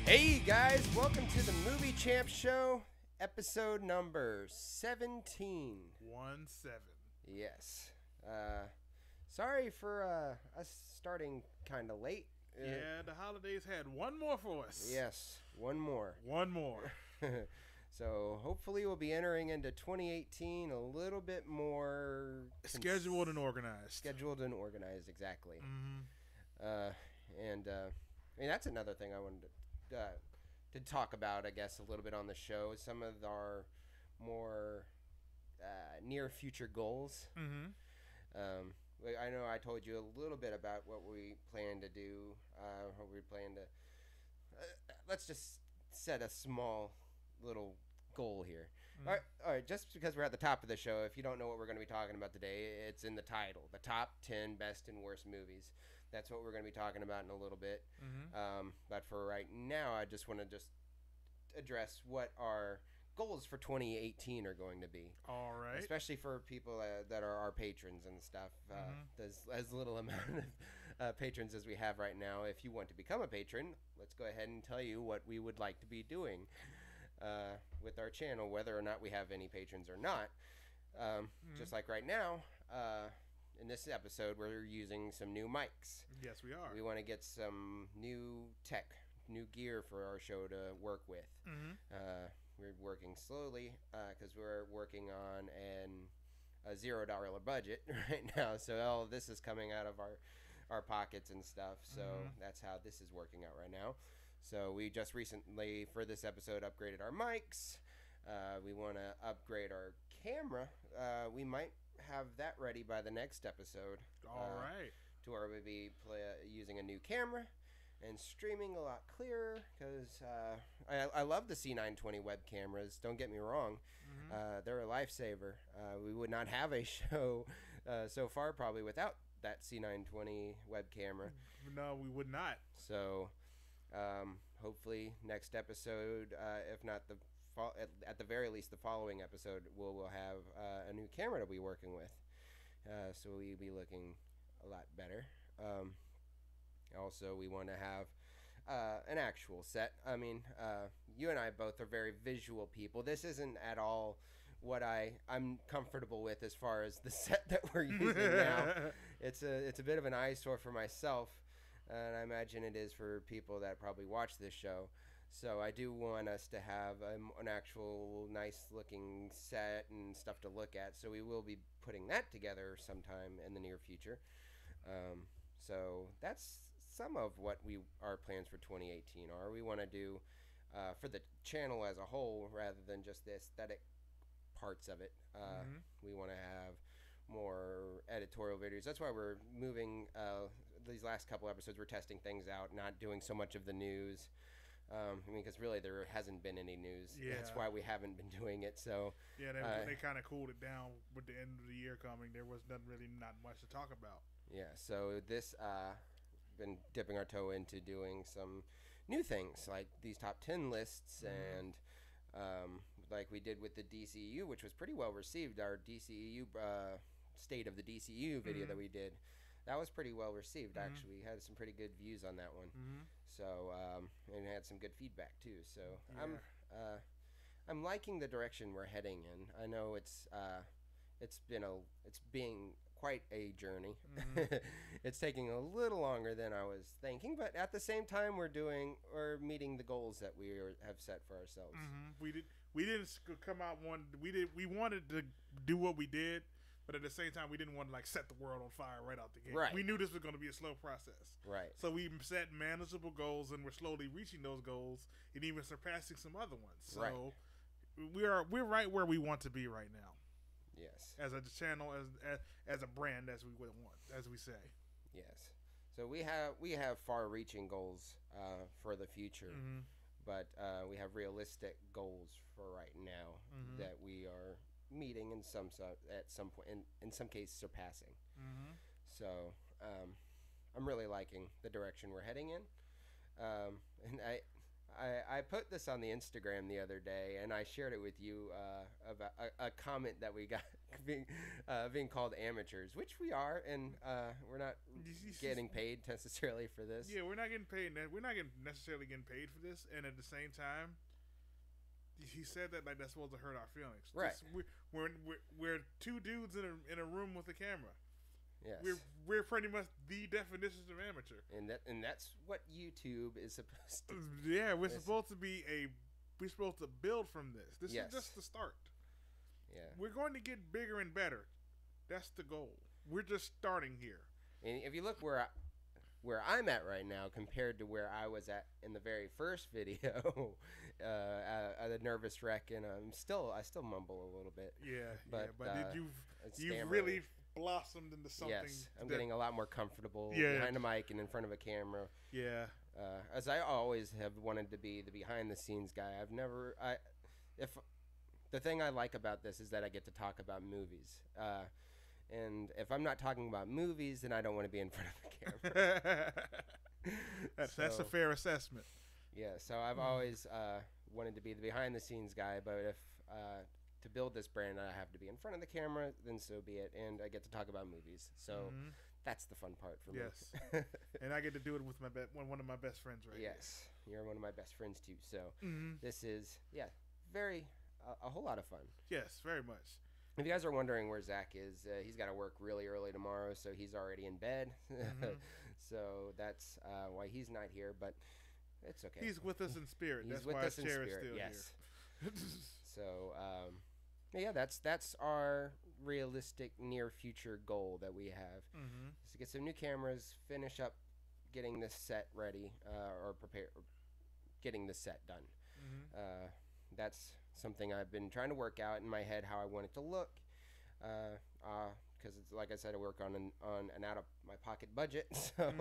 Hey guys, welcome to the Movie Champ Show, episode number 17. 1-7. Yes. Sorry for us starting kind of late. Yeah, the holidays had one more for us. Yes, one more. One more. So hopefully we'll be entering into 2018 a little bit more Scheduled and organized. Scheduled and organized, exactly. Mm-hmm. I mean, that's another thing I wanted to talk about, I guess, a little bit on the show. Some of our more near future goals. Mm-hmm. I know I told you a little bit about what we plan to do. What we plan to. Let's just set a small little goal here. Mm-hmm. All right. Just because we're at the top of the show, if you don't know what we're going to be talking about today, it's in the title: the top 10 best and worst movies. That's what we're going to be talking about in a little bit. Mm-hmm. But for right now, I just want to address what our goals for 2018 are going to be. All right. Especially for people that are our patrons and stuff. There's as little amount of patrons as we have right now. If you want to become a patron, let's go ahead and tell you what we would like to be doing with our channel, whether or not we have any patrons or not. Just like right now, in this episode, we're using some new mics. Yes, we are. We want to get some new tech, new gear for our show to work with. Mm-hmm. We're working slowly because we're working on a $0 budget right now. So all of this is coming out of our pockets and stuff. So that's how this is working out right now. So we just recently, for this episode, upgraded our mics. We want to upgrade our camera. We might have that ready by the next episode. All right. To where we'll be using a new camera and streaming a lot clearer, because I love the C920 web cameras, don't get me wrong. They're a lifesaver. We would not have a show so far probably without that C920 web camera. No, we would not. So hopefully next episode, if not at the very least the following episode, we'll have a new camera to be working with. So we'll be looking a lot better. Also, we want to have an actual set. I mean, you and I both are very visual people. This isn't at all what I'm comfortable with as far as the set that we're using now. It's a bit of an eyesore for myself, and I imagine it is for people that probably watch this show. So I do want us to have an actual nice looking set and stuff to look at. So we will be putting that together sometime in the near future. So that's some of what our plans for 2018 are. We want to do for the channel as a whole, rather than just the aesthetic parts of it. We want to have more editorial videos. That's why we're moving these last couple episodes. We're testing things out, not doing so much of the news. I mean, because really there hasn't been any news. Yeah. That's why we haven't been doing it. So yeah, they kind of cooled it down with the end of the year coming. There was not much to talk about. Yeah, so this been dipping our toe into doing some new things like these top 10 lists, and like we did with the DCEU, which was pretty well received. Our DCEU state of the DCEU video that we did, that was pretty well received. Actually, we had some pretty good views on that one. So and had some good feedback too. So yeah. I'm liking the direction we're heading in. I know it's being quite a journey. It's taking a little longer than I was thinking, but at the same time we're meeting the goals that we have set for ourselves. We didn't come out we wanted to do what we did, but at the same time we didn't want to like set the world on fire right out the gate. Right. We knew this was going to be a slow process. Right. So we set manageable goals, and we're slowly reaching those goals and even surpassing some other ones. So we're right where we want to be right now. Yes. As a channel, as a brand, as we would want, as we say. Yes. So we have far-reaching goals for the future, but we have realistic goals for right now that we are meeting at some point, in some cases surpassing. So I'm really liking the direction we're heading in, and I put this on the Instagram the other day, and I shared it with you about a comment that we got being called amateurs, which we are, and we're not getting paid necessarily for this. Yeah, we're not getting paid. We're not necessarily getting paid for this, and at the same time, he said that like that's supposed to hurt our feelings. Right. We're two dudes in a room with a camera. Yes. We're pretty much the definitions of amateur. And that's what YouTube is supposed to. Yeah, we're supposed to build from this. This is just the start. Yeah. We're going to get bigger and better. That's the goal. We're just starting here. And if you look where I'm at right now compared to where I was at in the very first video, a nervous wreck, and I still mumble a little bit. Yeah, but you've really blossomed into something. Yes, I'm getting a lot more comfortable behind a mic and in front of a camera. Yeah. As I always have wanted to be the behind the scenes guy. If the thing I like about this is that I get to talk about movies. And if I'm not talking about movies, then I don't want to be in front of the camera. That's a fair assessment. Yeah, so I've always wanted to be the behind the scenes guy, but if to build this brand I have to be in front of the camera, then so be it, and I get to talk about movies. So that's the fun part for me. Yes. And I get to do it with one of my best friends right here. Yes, you're one of my best friends too. So this is very a whole lot of fun. Yes, very much. If you guys are wondering where Zach is, he's got to work really early tomorrow, so he's already in bed. So that's why he's not here, but it's okay. He's with us in spirit. He's that's with why us his in chair spirit. is still Yes. here. So yeah, that's our realistic near future goal that we have. Is to get some new cameras, finish up getting this set ready, or getting the set done. That's something I've been trying to work out in my head how I want it to look, because it's like I said, I work on an out of my pocket budget, so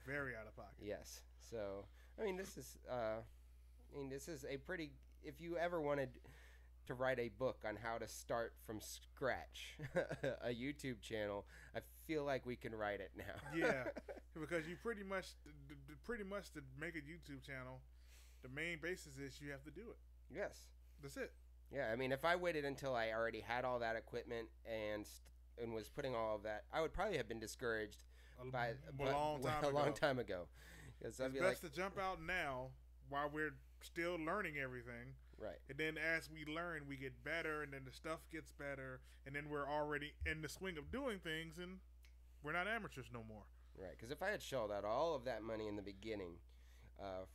very out of pocket. Yes. So I mean, this is a pretty. If you ever wanted to write a book on how to start from scratch a YouTube channel, I feel like we can write it now. Yeah, because you pretty much to make a YouTube channel, the main basis is you have to do it. Yes. That's it. Yeah, I mean, if I waited until I already had all that equipment and was putting all of that, I would probably have been discouraged a long time ago. It's best to jump out now while we're still learning everything. Right. And then as we learn, we get better, and then the stuff gets better, and then we're already in the swing of doing things, and we're not amateurs no more. Right, because if I had shelled out all of that money in the beginning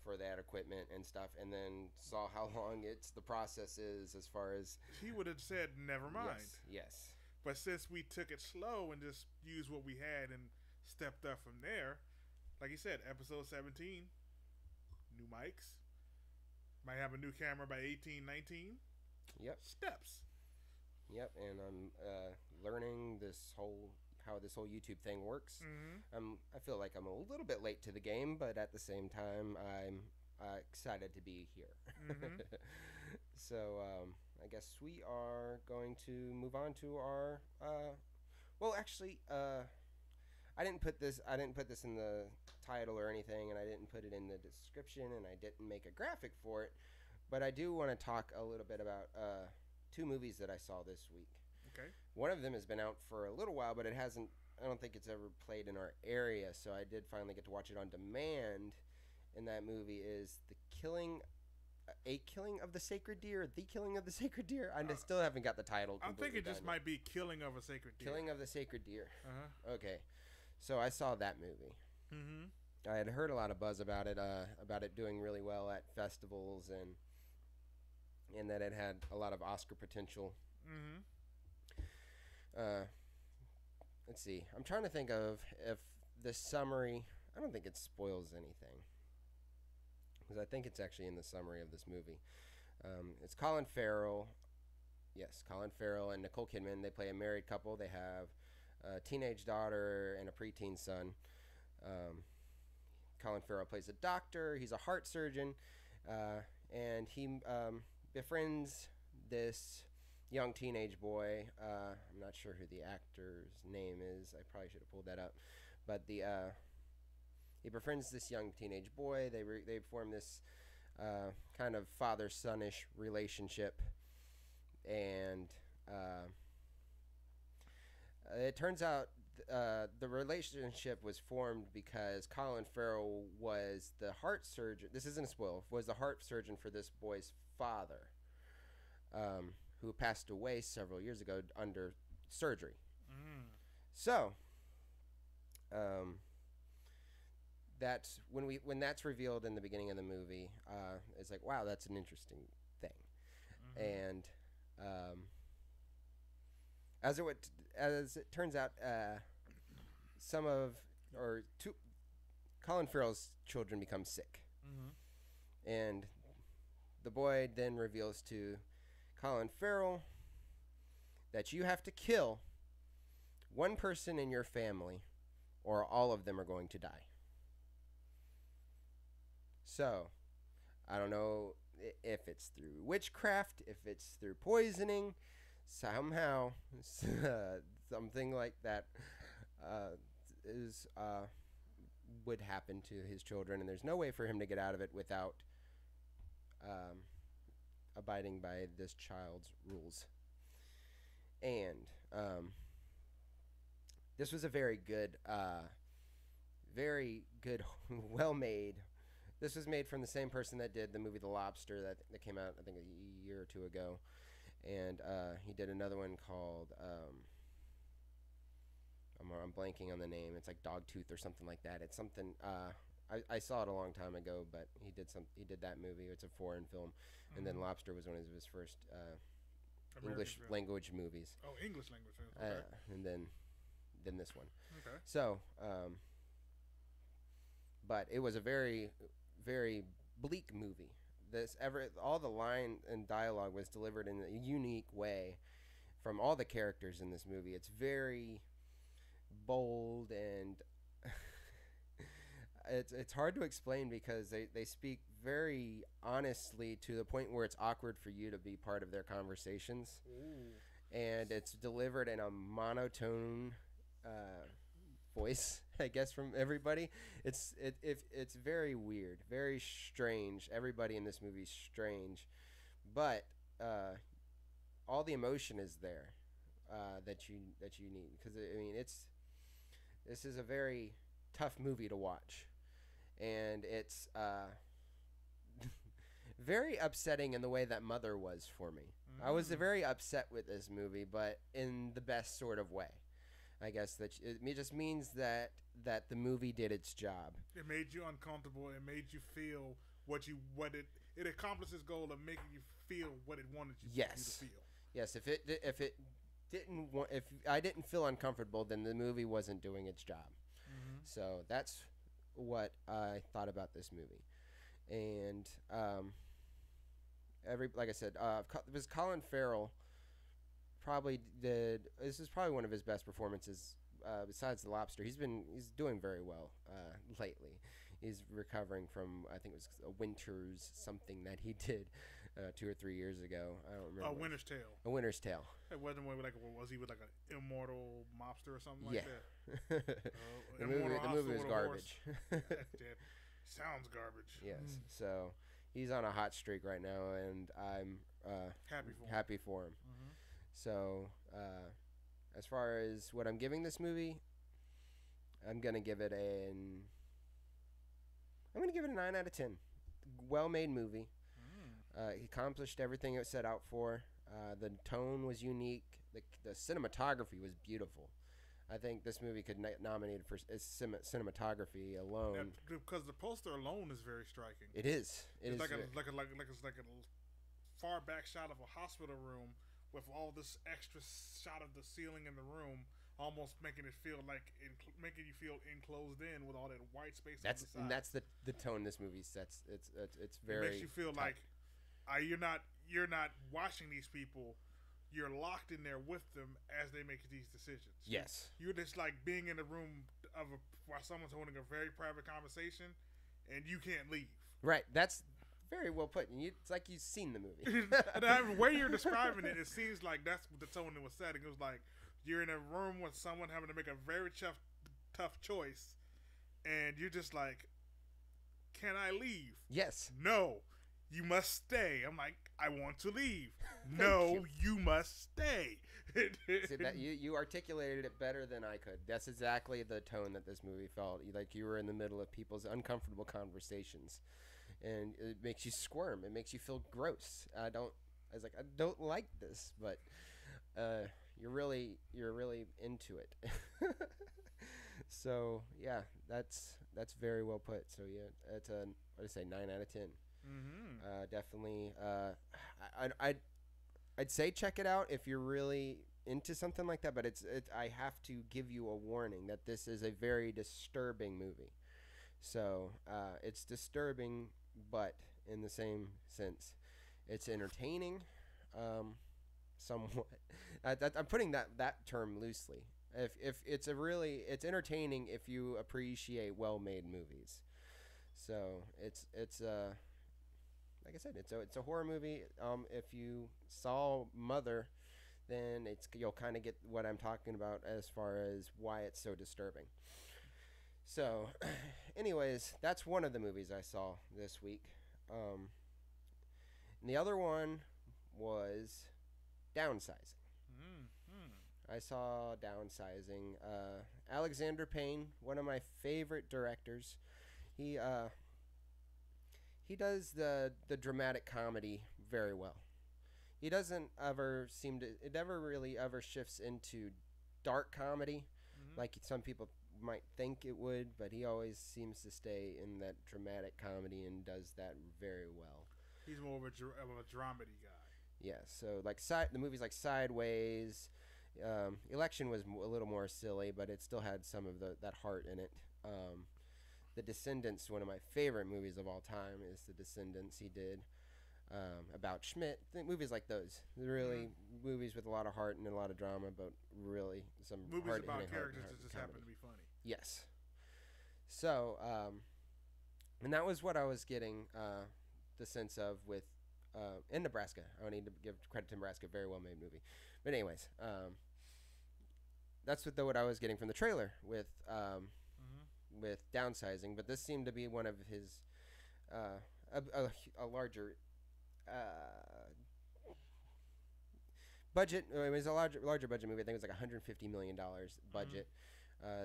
for that equipment and stuff, and then saw how long the process is as far as... He would have said, never mind. Yes. But since we took it slow and just used what we had and stepped up from there, like you said, episode 17, new mics, might have a new camera by 18, 19. Yep. Steps. Yep, and I'm learning how this whole YouTube thing works. I feel like I'm a little bit late to the game, but at the same time, I'm excited to be here. So I guess we are going to move on to our. Well, actually, I didn't put this in the title or anything, and I didn't put it in the description, and I didn't make a graphic for it. But I do want to talk a little bit about two movies that I saw this week. Okay. One of them has been out for a little while, but it hasn't. I don't think it's ever played in our area, so I did finally get to watch it on demand. And that movie is A Killing of the Sacred Deer, The Killing of the Sacred Deer. I still haven't got the title. I think it just might be Killing of a Sacred Deer. Killing of the Sacred Deer. Okay, so I saw that movie. I had heard a lot of buzz about it doing really well at festivals, and that it had a lot of Oscar potential. Let's see. I'm trying to think of if the summary. I don't think it spoils anything, because I think it's actually in the summary of this movie. It's Colin Farrell. Yes, Colin Farrell and Nicole Kidman. They play a married couple. They have a teenage daughter and a preteen son. Colin Farrell plays a doctor. He's a heart surgeon, and he befriends this young teenage boy. I'm not sure who the actor's name is. I probably should have pulled that up. But he befriends this young teenage boy. They form this kind of father-son-ish relationship, and it turns out the relationship was formed because Colin Farrell was the heart surgeon. This isn't a spoil. Was the heart surgeon for this boy's father, who passed away several years ago under surgery. So, that's when that's revealed in the beginning of the movie. It's like, wow, that's an interesting thing. And as it turns out, Colin Farrell's children become sick, and the boy then reveals to Colin Farrell that you have to kill one person in your family, or all of them are going to die. So, I don't know if it's through witchcraft, if it's through poisoning, somehow, something like that would happen to his children, and there's no way for him to get out of it without abiding by this child's rules. And this was a very good, well-made. This was made from the same person that did the movie The Lobster that came out, I think, a year or two ago. And he did another one called, I'm blanking on the name. It's like Dogtooth or something like that. It's something, I saw it a long time ago, but he did that movie. It's a foreign film. And then Lobster was one of his first English language movies. Oh, English language films. Okay. And then this one. Okay. So, but it was a very, very bleak movie. All the line and dialogue was delivered in a unique way from all the characters in this movie. It's very bold, and it's hard to explain because they speak very honestly to the point where it's awkward for you to be part of their conversations. Ooh. And it's delivered in a monotone voice, I guess, from everybody. It's very weird, very strange. Everybody in this movie is strange, but all the emotion is there that you need, because I mean this is a very tough movie to watch, and it's very upsetting in the way that Mother was for me. I was very upset with this movie, but in the best sort of way. I guess that it just means that the movie did its job. It made you uncomfortable. It made you feel it accomplished its goal of making you feel what it wanted you to feel. Yes. If I didn't feel uncomfortable, then the movie wasn't doing its job. So that's what I thought about this movie. And like I said, it was Colin Farrell. This is probably one of his best performances besides The Lobster. He's doing very well lately. He's recovering from, I think it was a Winter's something that he did 2 or 3 years ago. I don't remember. Winter's Tale. A Winter's Tale. It wasn't was he with like an immortal mobster or something like that? The movie was garbage. That sounds garbage. Yes. So he's on a hot streak right now, and I'm happy for him. So, as far as what I'm giving this movie, I'm gonna give it a 9 out of 10. Well-made movie. He accomplished everything it set out for. The tone was unique. The cinematography was beautiful. I think this movie could nominated for cinematography alone. Because the poster alone is very striking. It is. It's like a far back shot of a hospital room with all this extra shot of the ceiling in the room, almost making you feel enclosed in with all that white space on the side. And that's the tone this movie sets. It's very. It makes you feel tight. Like you're not watching these people. You're locked in there with them as they make these decisions. Yes. You're just like being in a room while someone's holding a very private conversation, and you can't leave. Right. That's very well put. It's like you've seen the movie. The way you're describing it, it seems like that's what the tone it was setting. It was like you're in a room with someone having to make a very tough choice, and you're just like, can I leave? Yes. No, you must stay. I'm like, I want to leave. No, you must stay. See, that you articulated it better than I could. That's exactly the tone that this movie felt. Like you were in the middle of people's uncomfortable conversations, and it makes you squirm. It makes you feel gross. I don't like this, but you're really into it. So yeah, that's very well put. So yeah, it's a, what do I say, 9 out of 10. Mm-hmm. Definitely. I'd say check it out if you're really into something like that. But I have to give you a warning that this is a very disturbing movie. So it's disturbing, but in the same sense, it's entertaining, somewhat. I'm putting that term loosely. If it's entertaining if you appreciate well-made movies. So it's like I said, it's a horror movie. If you saw Mother, then you'll kind of get what I'm talking about as far as why it's so disturbing. So, anyways, that's one of the movies I saw this week. And the other one was Downsizing. Mm-hmm. I saw Downsizing. Alexander Payne, one of my favorite directors. He does the dramatic comedy very well. He doesn't ever seem to. It never really ever shifts into dark comedy, Mm-hmm. like some people might think it would. But he always seems to stay in that dramatic comedy and does that very well. He's more of a dramedy guy. Yeah. So like the movies like Sideways, Election was a little more silly, but it still had some of that heart in it. The Descendants, one of my favorite movies of all time, is The Descendants. He did about Schmidt. Movies like those, really movies with a lot of heart and a lot of drama, but really some movies about characters that just happen to be funny. Yes. So, and that was what I was getting the sense of with in Nebraska. I need to give credit to Nebraska, very well made movie. But anyways, that's what I was getting from the trailer with Downsizing. But this seemed to be one of his a larger budget. It was a larger budget movie. I think it was like $150 million budget.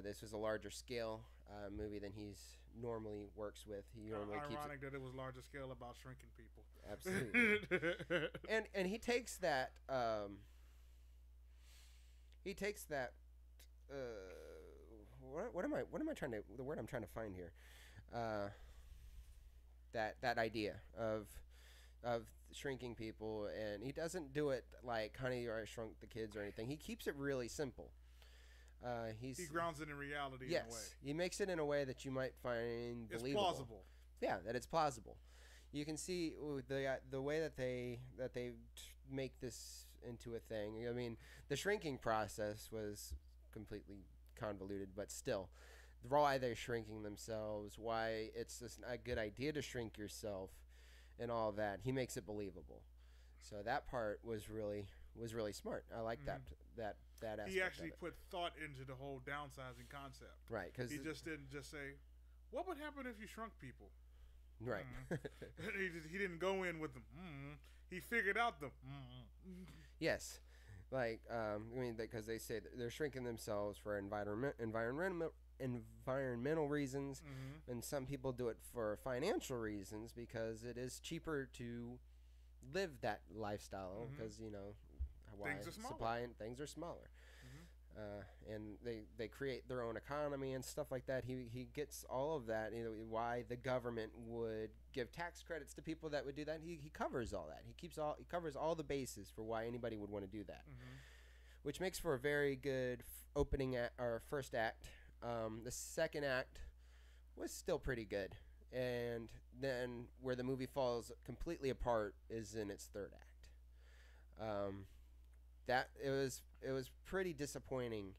This was a larger scale movie than he's normally works with. He normally keeps ironic that it was larger scale about shrinking people. Absolutely. and he takes that what am I trying to, the word I'm trying to find here, that idea of shrinking people, and he doesn't do it like Honey, or I Shrunk the Kids or anything. He keeps it really simple. He grounds it in reality. Yes, in a way. He makes it in a way that you might find believable. It's plausible. Yeah, that it's plausible. You can see the way that they make this into a thing. I mean, the shrinking process was completely convoluted, but still, why they're shrinking themselves, why it's just a good idea to shrink yourself, and all that. He makes it believable. So that part was really smart. I like that aspect. He actually of it. put thought into the whole downsizing concept. Right, because he just didn't just say, "What would happen if you shrunk people?" Right. He didn't go in with them. He figured out the. Yes, like I mean, because they say that they're shrinking themselves for environmental reasons, and some people do it for financial reasons because it is cheaper to live that lifestyle because why supply and things are smaller. And they create their own economy and stuff like that. He gets all of that. Why the government would give tax credits to people that would do that. He covers all that. He covers all the bases for why anybody would want to do that, which makes for a very good opening or first act. The second act was still pretty good, and then where the movie falls completely apart is in its third act. That it was pretty disappointing,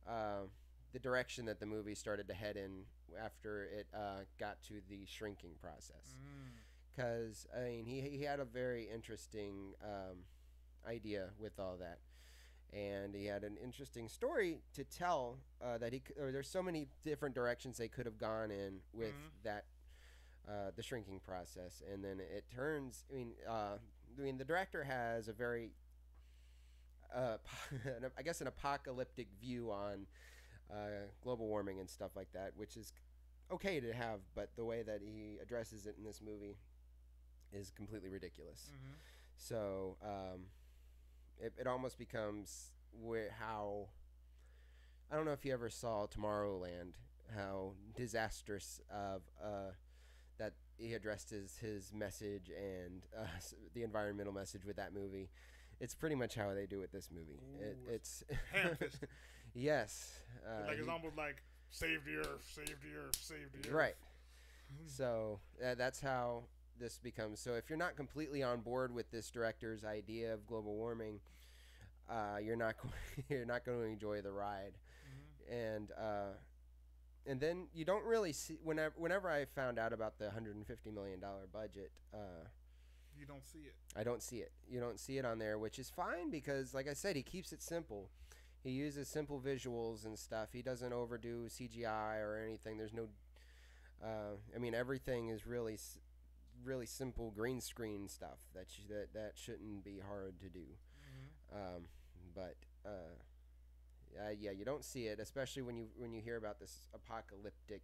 the direction that the movie started to head in after it got to the shrinking process. Because I mean, he had a very interesting idea with all that, and he had an interesting story to tell. There's so many different directions they could have gone in with that the shrinking process, and then it turns. The director has a very I guess an apocalyptic view on global warming and stuff like that, which is okay to have, but the way that he addresses it in this movie is completely ridiculous. So it almost becomes how I don't know if you ever saw Tomorrowland, how disastrous of that he addressed his message and the environmental message with that movie. It's pretty much how they do with this movie. It's yes, it's almost like save the earth, save the earth, save the earth. Right. So that's how this becomes. So if you're not completely on board with this director's idea of global warming, you're not going to enjoy the ride. And then you don't really see whenever I found out about the $150 million budget. You don't see it. I don't see it. You don't see it on there, which is fine because, like I said, he keeps it simple. He uses simple visuals and stuff. He doesn't overdo CGI or anything. There's no. Everything is really simple green screen stuff that shouldn't be hard to do. You don't see it, especially when you hear about this apocalyptic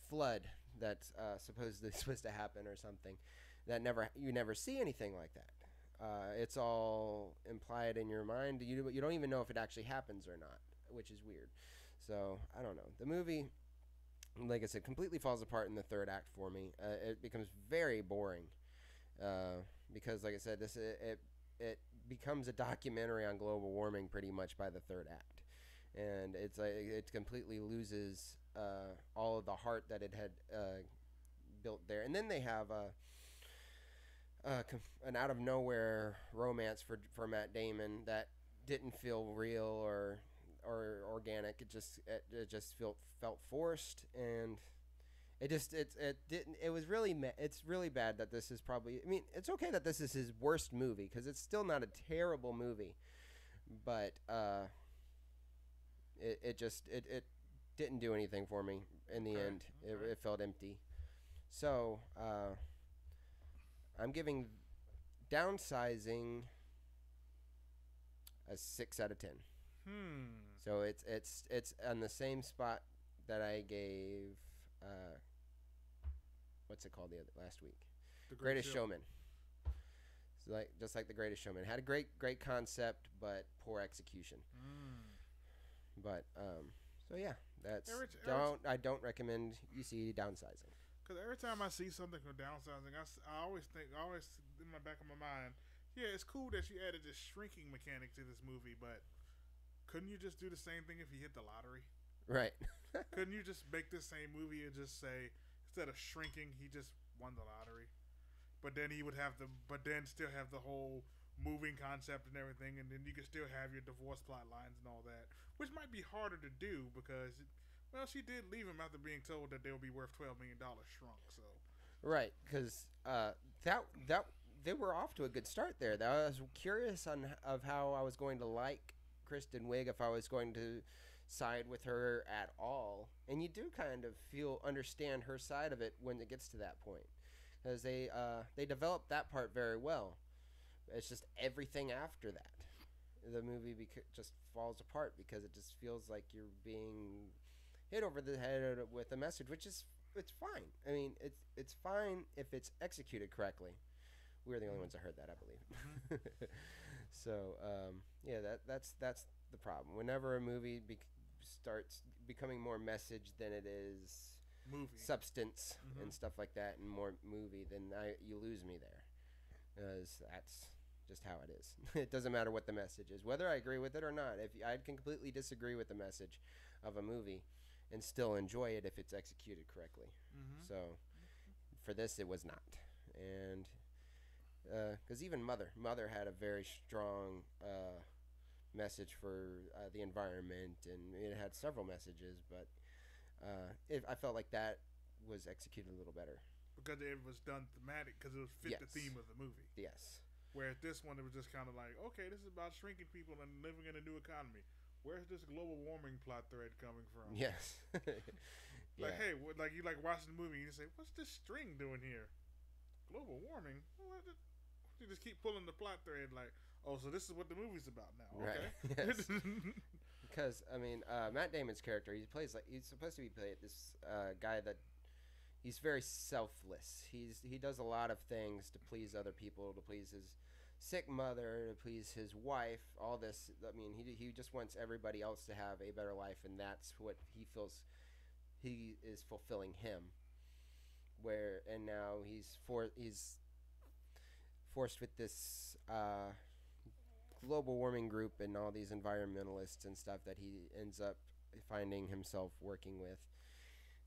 flood that's supposedly supposed to happen or something. You never see anything like that. It's all implied in your mind. You don't even know if it actually happens or not, which is weird. So I don't know. The movie, like I said, completely falls apart in the third act for me. It becomes very boring because, like I said, it becomes a documentary on global warming pretty much by the third act, and it's like it completely loses all of the heart that it had built there. And then they have an out of nowhere romance for Matt Damon that didn't feel real or organic. It just felt forced, and it was really it's really bad that this is probably. It's okay that this is his worst movie because it's still not a terrible movie, but it didn't do anything for me in the end. It felt empty. So I'm giving Downsizing a 6 out of 10. So it's on the same spot that I gave what's it called last week? The Greatest Showman. So just like The Greatest Showman, had a great concept but poor execution. But so yeah, I don't recommend you see Downsizing. Because every time I see something from Downsizing, I always in the back of my mind, yeah, it's cool that you added this shrinking mechanic to this movie, but couldn't you just do the same thing if you hit the lottery? Right. Couldn't you just make this same movie and just say, instead of shrinking, he just won the lottery? But then he would still have the whole moving concept and everything, and then you could still have your divorce plot lines and all that, which might be harder to do because, she did leave him after being told that they'll be worth $12 million shrunk. So. Right, because they were off to a good start there. I was curious of how I was going to like Kristen Wiig, if I was going to side with her at all, and you do kind of understand her side of it when it gets to that point, because they developed that part very well. It's just everything after that, the movie just falls apart because it just feels like you're being hit over the head with a message, which is it's fine. It's fine if it's executed correctly. We're the only ones that heard that, I believe. So that's the problem. Whenever a movie starts becoming more message than it is movie substance and stuff like that, and more movie, then you lose me there, because that's just how it is. It doesn't matter what the message is, whether I agree with it or not. If I can completely disagree with the message of a movie and still enjoy it if it's executed correctly. So for this, it was not, and because even Mother had a very strong message for the environment, and it had several messages, but I felt like that was executed a little better because it was done thematic, because it was fit the theme of the movie. Yes. Where at this one, it was just kind of like, okay, this is about shrinking people and living in a new economy. Where's this global warming plot thread coming from? Yes. Like, hey, like you like watching the movie, and you say, what's this string doing here? Global warming? What? You just keep pulling the plot thread, like, oh, so this is what the movie's about now, okay? Right. Yes. Because I mean, Matt Damon's character, he's supposed to be this guy that he's very selfless. He does a lot of things to please other people, to please his sick mother, to please his wife. All this. I mean, he just wants everybody else to have a better life, and that's what he feels he is fulfilling him. And now he's forced with this global warming group and all these environmentalists and stuff that he ends up finding himself working with.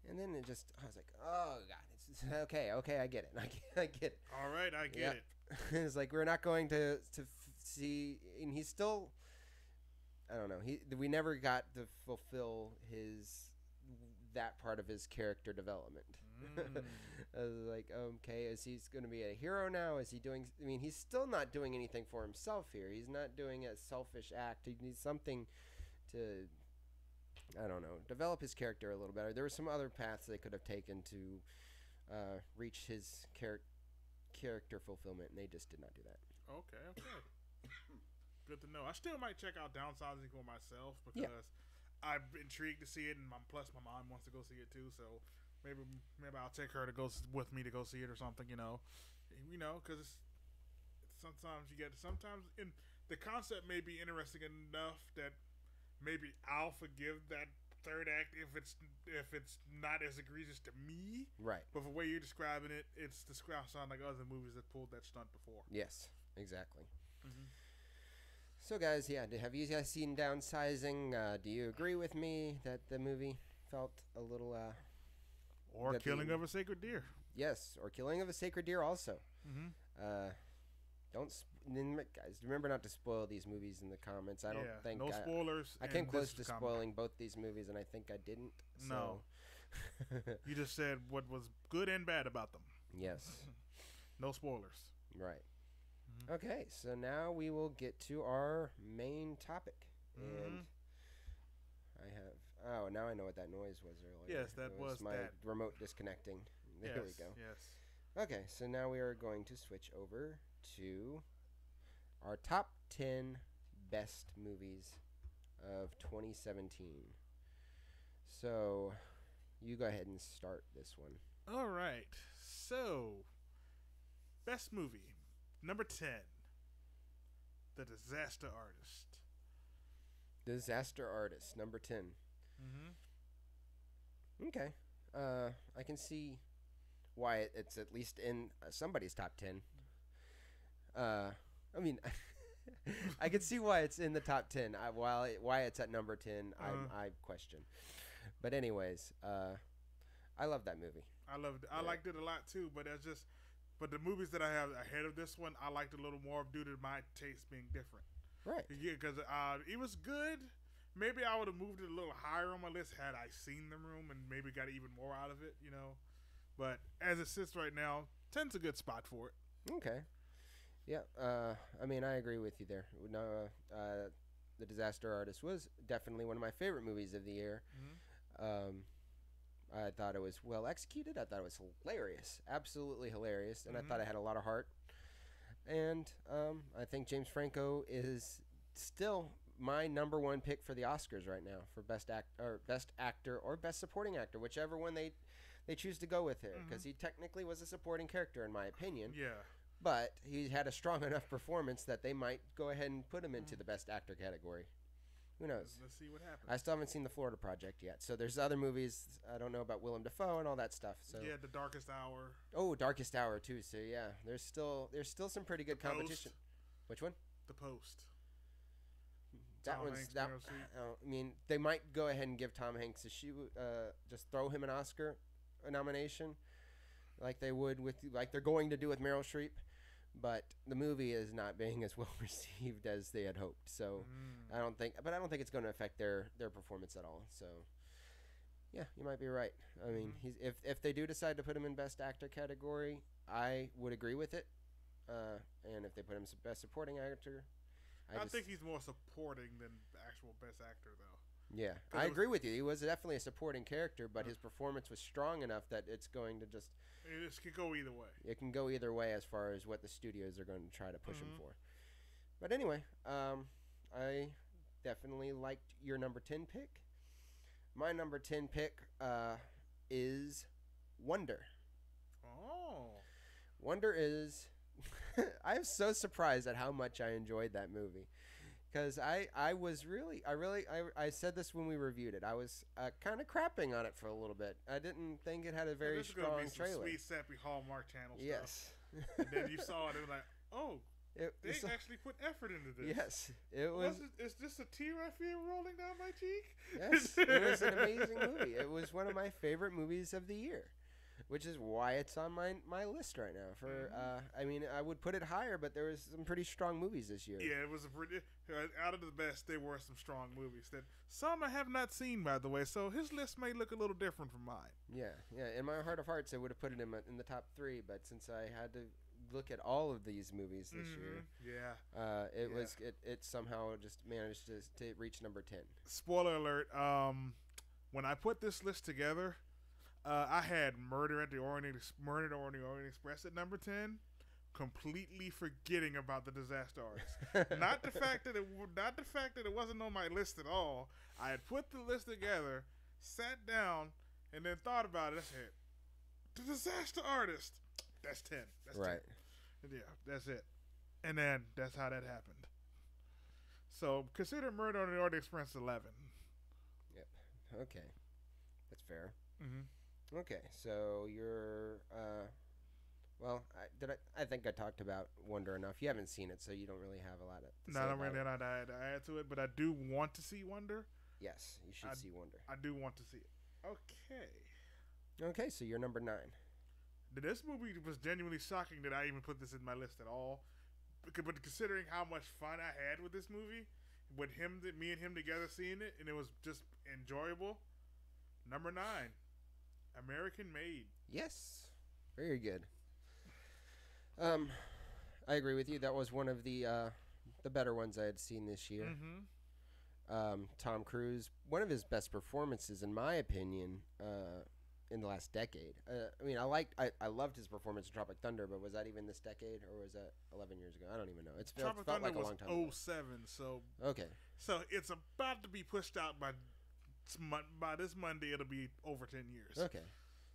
And then I was like, oh god, it's okay, I get it. I get it. All right, I get it. It's like we're not going to see, and he's still, I don't know. We never got to fulfill that part of his character development. I was like, okay, is he going to be a hero now? Is he doing? I mean, he's still not doing anything for himself here. He's not doing a selfish act. He needs something to, I don't know, develop his character a little better. There were some other paths they could have taken to reach his character fulfillment, and they just did not do that. Okay. Good to know. I still might check out Downsizing for myself because I'm intrigued to see it, and plus my mom wants to go see it too. So maybe I'll take her to go with me to go see it or something. Because sometimes in the concept may be interesting enough that maybe I'll forgive that third act if it's not as egregious to me. Right. But the way you're describing it, it's sound like other movies that pulled that stunt before. Yes, exactly. Mm-hmm. So, guys, have you guys seen Downsizing? Do you agree with me that the movie felt a little... Or Killing of a Sacred Deer. Yes, or Killing of a Sacred Deer also. Mm-hmm. Guys, remember not to spoil these movies in the comments. I don't think... No spoilers. I came close to spoiling both these movies, and I think I didn't. So. No. You just said what was good and bad about them. Yes. No spoilers. Right. Okay, so now we will get to our main topic. And now I know what that noise was earlier. Yes, that was my that. remote disconnecting. There we go. Yes. Okay, so now we are going to switch over to our top 10 best movies of 2017. So, you go ahead and start this one. All right. So, best movie. Number 10, The Disaster Artist. Disaster Artist, number 10. Mm-hmm. Okay. I can see why it's at least in somebody's top 10. I mean, I can see why it's in the top 10. Why it's at number 10, I question. But anyways, I love that movie. I loved it. I liked it a lot too, but But the movies that I have ahead of this one, I liked a little more due to my taste being different. Right. Yeah, because it was good. Maybe I would have moved it a little higher on my list had I seen The Room and maybe got even more out of it, But as it sits right now, 10's a good spot for it. Okay. Yeah. I mean, I agree with you there. No, The Disaster Artist was definitely one of my favorite movies of the year. Mm-hmm. I thought it was well executed. I thought it was hilarious, absolutely hilarious, and I thought it had a lot of heart. And I think James Franco is still my number one pick for the Oscars right now for best actor or best supporting actor, whichever one they choose to go with here, because he technically was a supporting character in my opinion. Yeah. But he had a strong enough performance that they might go ahead and put him into the best actor category. Who knows? Let's see what happens. I still haven't seen the Florida Project yet. So there's other movies. I don't know about Willem Dafoe and all that stuff. So yeah, The Darkest Hour. Oh, Darkest Hour too. So yeah, there's still some pretty good competition. Which one? The Post. That Tom one's Hanks, that. Meryl Streep. I mean, they might go ahead and give Tom Hanks just throw him an Oscar nomination, like they would like they're going to do with Meryl Streep. But the movie is not being as well received as they had hoped. So I don't think it's going to affect their performance at all. So yeah, you might be right. I mean, if they do decide to put him in Best Actor category, I would agree with it. And if they put him as best supporting actor, I think he's more supporting than the actual best actor, though. Yeah, I agree with you. He was definitely a supporting character, but his performance was strong enough that it's going to just... It could go either way. It can go either way as far as what the studios are going to try to push him for. But anyway, I definitely liked your number 10 pick. My number 10 pick is Wonder. Oh. Wonder is... I'm so surprised at how much I enjoyed that movie. Because I said this when we reviewed it. I was kind of crapping on it for a little bit. I didn't think it had a very strong trailer. Sweet, sappy Hallmark Channel stuff. Yes. And then you saw it and was like, oh, they actually put effort into this. Yes. It was. Is this a tear I feel rolling down my cheek? Yes. It was an amazing movie. It was one of my favorite movies of the year. Which is why it's on my list right now. For I mean, I would put it higher, but there was some pretty strong movies this year. Yeah, it was a pretty. Out of the best, there were some strong movies that some I have not seen, by the way. So his list may look a little different from mine. Yeah. In my heart of hearts, I would have put it in the top 3, but since I had to look at all of these movies this year, it somehow just managed to reach number 10. Spoiler alert! When I put this list together. I had Murder at the Orient Express at number 10, completely forgetting about the Disaster Artist. not the fact that it wasn't on my list at all. I had put the list together, sat down, and then thought about it. I said, the Disaster Artist. That's 10. That's right. 10. Yeah, that's it. And then that's how that happened. So consider Murder on the Orient Express 11. Yep. Okay. That's fair. Mm-hmm. Okay, so you're, I think I talked about Wonder enough. You haven't seen it, so you don't really have a lot to say not really a lot to add to it, but I do want to see Wonder. Yes, you should see Wonder. I do want to see it. Okay, so you're number 9. This movie was genuinely shocking that I even put this in my list at all. But considering how much fun I had with this movie, with me and him together seeing it, and it was just enjoyable. Number 9. American Made. Yes. Very good. I agree with you. That was one of the better ones I had seen this year. Tom Cruise, one of his best performances, in my opinion, in the last decade. I mean, I loved his performance in Tropic Thunder, but was that even this decade, or was that 11 years ago? I don't even know. It felt like a long time ago. 07, so... Okay. So it's about to be pushed out by this Monday. It'll be over 10 years. Okay.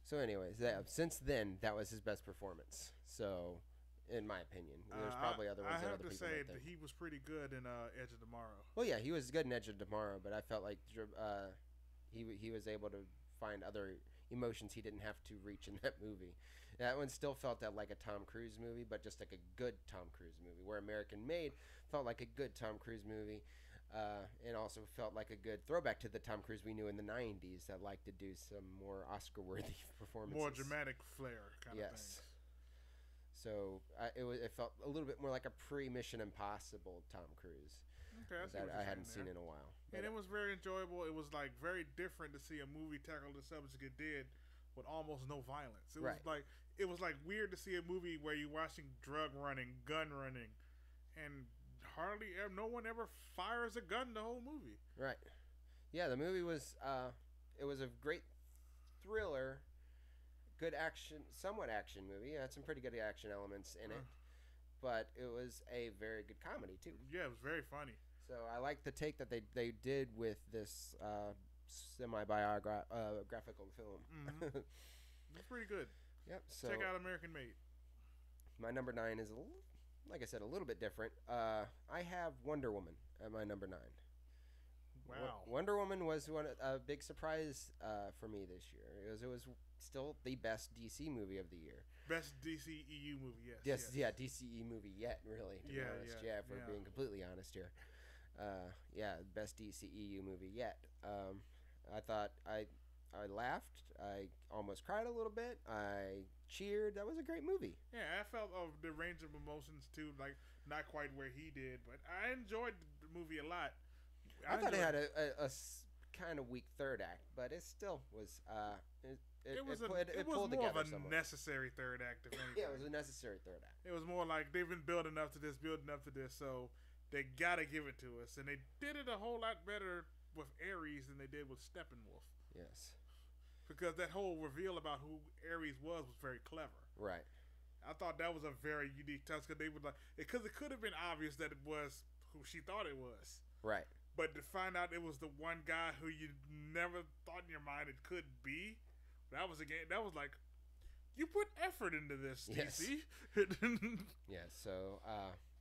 So anyways, since then, that was his best performance. So, in my opinion, there's probably other ones. I have to say that he was pretty good in Edge of Tomorrow. Well, yeah, he was good in Edge of Tomorrow, but I felt like he was able to find other emotions he didn't have to reach in that movie. That one still felt like a Tom Cruise movie, but just like a good Tom Cruise movie, where American Made felt like a good Tom Cruise movie. And also felt like a good throwback to the Tom Cruise we knew in the 90s that liked to do some more Oscar-worthy performances. More dramatic flair kind of things. So it felt a little bit more like a pre-Mission Impossible Tom Cruise. Okay, that I hadn't seen in a while. And it was very enjoyable. It was like very different to see a movie tackle the subject it did with almost no violence. It was like weird to see a movie where you're watching drug running, gun running, and no one ever fires a gun the whole movie. Right. Yeah, the movie was it was a great thriller, good action, somewhat action movie. It had some pretty good action elements in it, but it was a very good comedy too. Yeah, it was very funny. So I like the take that they did with this semi-biographical film. Mm-hmm. It's pretty good. Yep. So check out American Made. My number 9 is like I said, a little bit different. I have Wonder Woman at my number 9. Wow. Wonder Woman was a big surprise for me this year. It was still the best DC movie of the year. Best DCEU movie, yes. Yes. Yeah, DCE movie yet, really, to be honest. Yeah, if we're being completely honest here. Best DCEU movie yet. I thought I laughed. I almost cried a little bit. I cheered. That was a great movie. Yeah, I felt the range of emotions too, like not quite where he did, but I enjoyed the movie a lot. I thought it had a kind of weak third act, but it still was It was pulled more of together a somewhat. necessary third act, if anything. Yeah, it was a necessary third act. It was more like they've been building up to this, so they gotta give it to us, and they did it a whole lot better with Ares than they did with Steppenwolf. Yes. Because that whole reveal about who Ares was very clever. Right. I thought that was a very unique touch because they would because it could have been obvious that it was who she thought it was. Right. But to find out it was the one guy who you never thought in your mind it could be, that was again. That was like, you put effort into this, yes. DC. Yeah. So,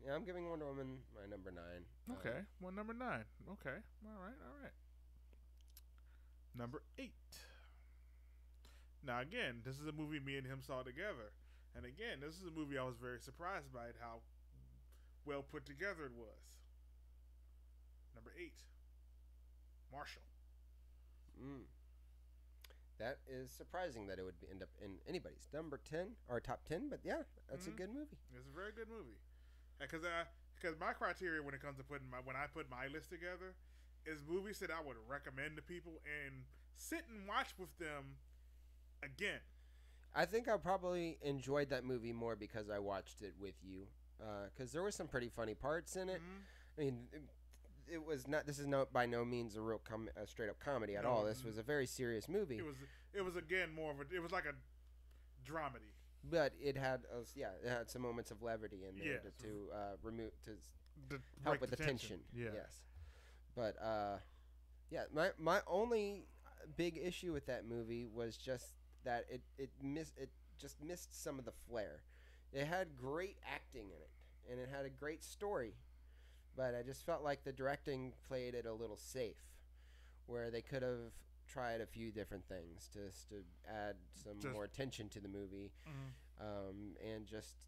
yeah, I'm giving Wonder Woman my number 9. Okay. Well, number 9. Okay. All right. Number 8. Now, again, this is a movie me and him saw together. And again, this is a movie I was very surprised by it, how well put together it was. Number 8. Marshall. That is surprising that it would end up in anybody's number 10 or top 10, but yeah, that's a good movie. It's a very good movie. Because my criteria when it comes to when I put my list together is movies that I would recommend to people and sit and watch with them again. I think I probably enjoyed that movie more because I watched it with you. Because there were some pretty funny parts in it. I mean, it was not. This is by no means a real a straight up comedy at all. This was a very serious movie. It was again more of a. It was like a dramedy. But it had it had some moments of levity in there to help with the tension. Yeah. Yes. But my only big issue with that movie was just that it just missed some of the flair. It had great acting in it, and it had a great story, but I just felt like the directing played it a little safe, where they could have tried a few different things to add some more attention to the movie, and just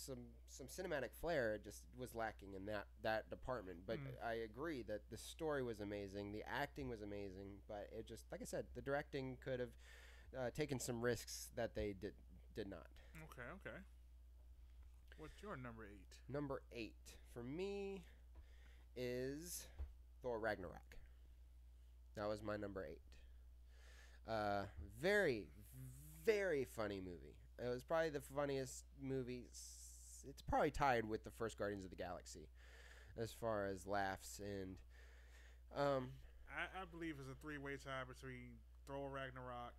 some cinematic flair. It just was lacking in that department. But I agree that the story was amazing, the acting was amazing, but it just, like I said, the directing could have taken some risks that they did not. Okay. What's your number 8? Number 8 for me is Thor Ragnarok. That was my number 8. Very, very funny movie. It was probably the funniest movie. It's probably tied with the first Guardians of the Galaxy as far as laughs and. I believe it's a 3-way tie between Thor Ragnarok,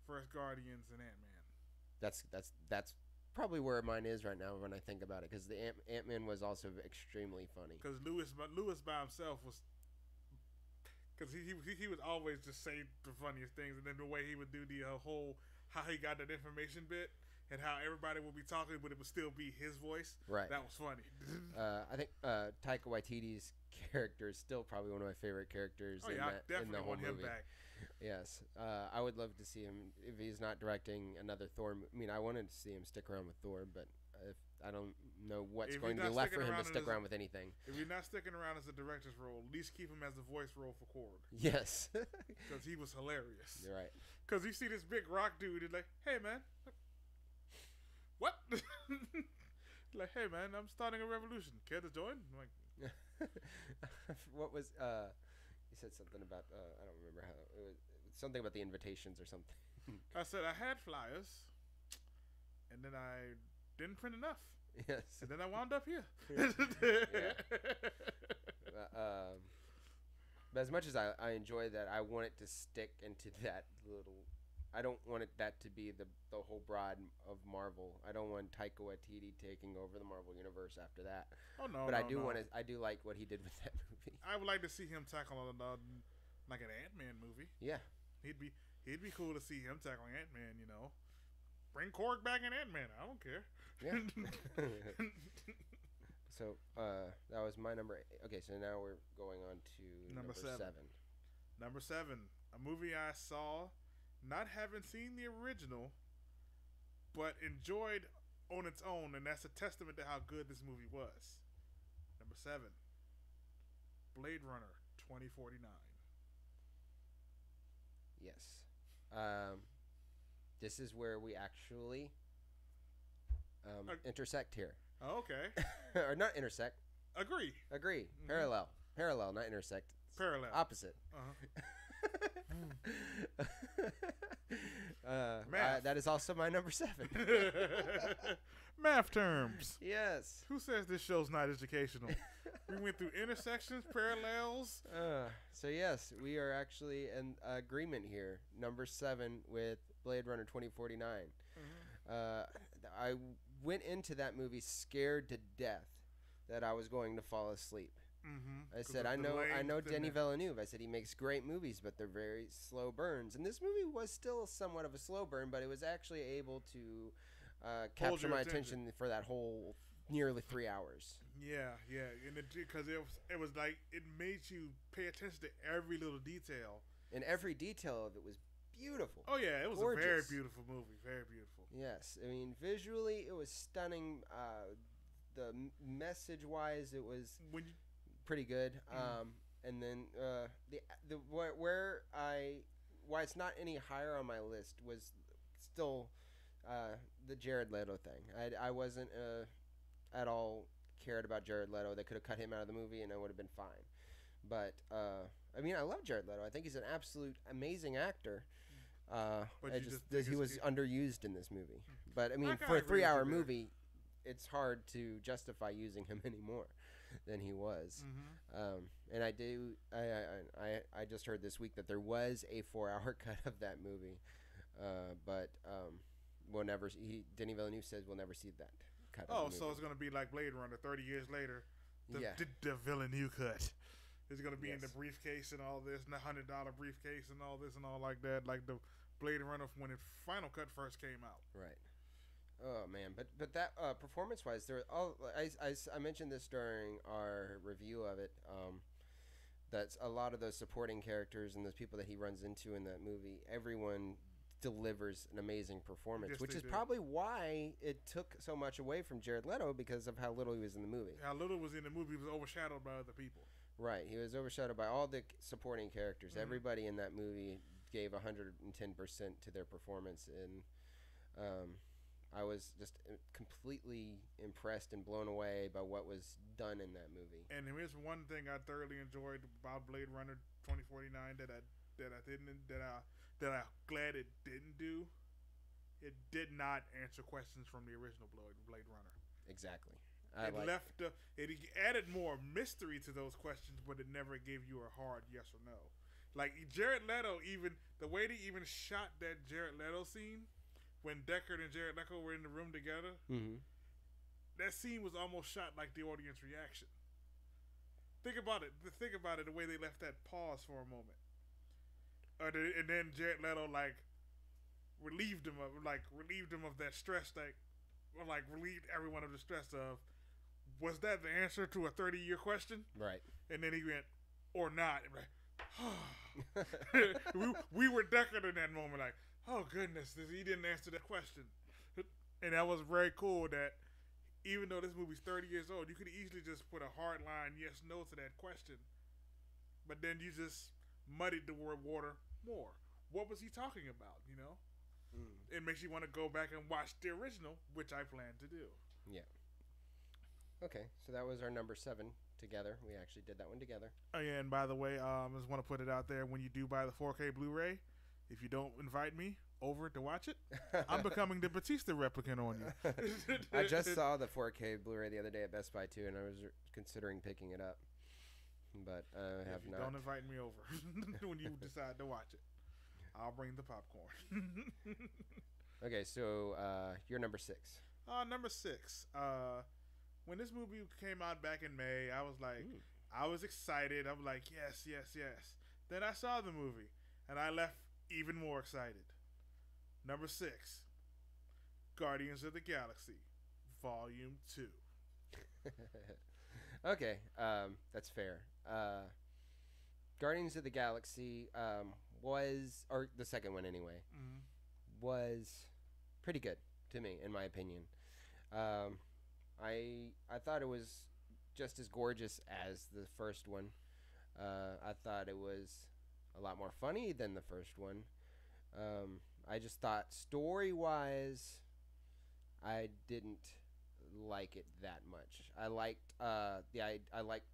First Guardians, and Ant-Man. That's probably where mine is right now when I think about it, because the Ant-Man was also extremely funny. Because Lewis by himself was, because he would always just say the funniest things, and then the way he would do the whole how he got that information bit, and how everybody would be talking, but it would still be his voice. Right. That was funny. I think Taika Waititi's character is still probably one of my favorite characters in the whole movie. Him back. Yes. I would love to see him, if he's not directing another Thor. I mean, I wanted to see him stick around with Thor, but I don't know what's going to be left for him to stick around with anything. If you're not sticking around as a director's role, at least keep him as the voice role for Korg. Yes. Because he was hilarious. You're right. Because you see this big rock dude, he's like, hey, man. What? Like, hey, man, I'm starting a revolution. Care to join? I'm like, what was, he said something about, I don't remember how, it was something about the invitations or something. I said I had flyers, and then I didn't print enough. Yes. And then I wound up here. But as much as I enjoy that, I want it to stick into that little. I don't want that to be the whole broad of Marvel. I don't want Taika Waititi taking over the Marvel universe after that. Oh no! But I do like what he did with that movie. I would like to see him tackle like an Ant-Man movie. Yeah. He'd be cool to see him tackling Ant-Man. You know, bring Korg back in Ant-Man. I don't care. Yeah. So that was my number 8. Okay, so now we're going on to number 7. Number 7, a movie I saw, not having seen the original, but enjoyed on its own, and that's a testament to how good this movie was. Number 7, Blade Runner 2049. Yes. This is where we actually intersect here. Oh, okay. Or not intersect. Agree. Mm-hmm. Parallel, not intersect. Parallel. Opposite. Math. That is also my number 7. Math terms. Yes. Who says this show's not educational? We went through intersections, parallels. So yes, we are actually in agreement here. Number 7 with Blade Runner 2049. I went into that movie scared to death that I was going to fall asleep. I said, I know Denis Villeneuve. I said, he makes great movies, but they're very slow burns. And this movie was still somewhat of a slow burn, but it was actually able to capture my attention for that whole nearly 3 hours. Yeah, and because it was like it made you pay attention to every little detail, and every detail of it was beautiful. Oh yeah, it was gorgeous. A very beautiful movie, very beautiful. Yes, I mean visually it was stunning. The message wise, it was pretty good. And then why it's not any higher on my list was still the Jared Leto thing. I wasn't at all cared about Jared Leto. They could have cut him out of the movie and I would have been fine. But I mean, I love Jared Leto. I think he's an absolute amazing actor. But he was underused in this movie. But I mean, for a 3-hour movie, it's hard to justify using him anymore than he was. And I just heard this week that there was a 4-hour cut of that movie, but we'll never. Denis Villeneuve says we'll never see that cut. Oh, so it's gonna be like Blade Runner, 30 years later. The Villeneuve cut. It's gonna be in the briefcase and all this, and the $100 briefcase and all this and all like that, like the Blade Runner when its final cut first came out. Right. Oh man, but that performance-wise, I mentioned this during our review of it. That's a lot of those supporting characters and those people that he runs into in that movie. Everyone delivers an amazing performance, which is probably why it took so much away from Jared Leto because of how little he was in the movie. How little was in the movie was overshadowed by other people. Right, he was overshadowed by all the supporting characters. Everybody in that movie gave 110% to their performance, and I was just completely impressed and blown away by what was done in that movie. And here's one thing I thoroughly enjoyed about Blade Runner 2049 that I'm glad it didn't do. It did not answer questions from the original Blade Runner. Exactly. It added more mystery to those questions, but it never gave you a hard yes or no. Like Jared Leto, even the way they even shot that Jared Leto scene when Deckard and Jared Leto were in the room together, that scene was almost shot like the audience reaction. Think about it. The way they left that pause for a moment, and then Jared Leto relieved him of that stress, relieved everyone of the stress of. Was that the answer to a 30-year question? Right. And then he went, or not. we were Deckard in that moment, like, oh goodness, he didn't answer that question. And that was very cool that even though this movie's 30 years old, you could easily just put a hard line yes, no to that question. But then you just muddied the word water more. What was he talking about, you know? It makes you want to go back and watch the original, which I plan to do. Yeah. Okay, so that was our number 7 together. We actually did that one together. Oh yeah, and by the way, I just want to put it out there, when you do buy the 4K Blu-ray, if you don't invite me over to watch it, I'm becoming the Batista replicant on you. I just saw the 4K Blu-ray the other day at Best Buy too, and I was considering picking it up, but I have not. Don't invite me over when you decide to watch it. I'll bring the popcorn. Okay, so you're number 6. Number 6. When this movie came out back in May, I was like, I was excited. I'm like, yes. Then I saw the movie, and I left even more excited. Number 6, Guardians of the Galaxy, Volume 2. Okay, that's fair. Guardians of the Galaxy was, or the second one anyway, was pretty good to me, in my opinion. I thought it was just as gorgeous as the first one. I thought it was a lot more funny than the first one. I just thought story-wise, I didn't like it that much. I liked I liked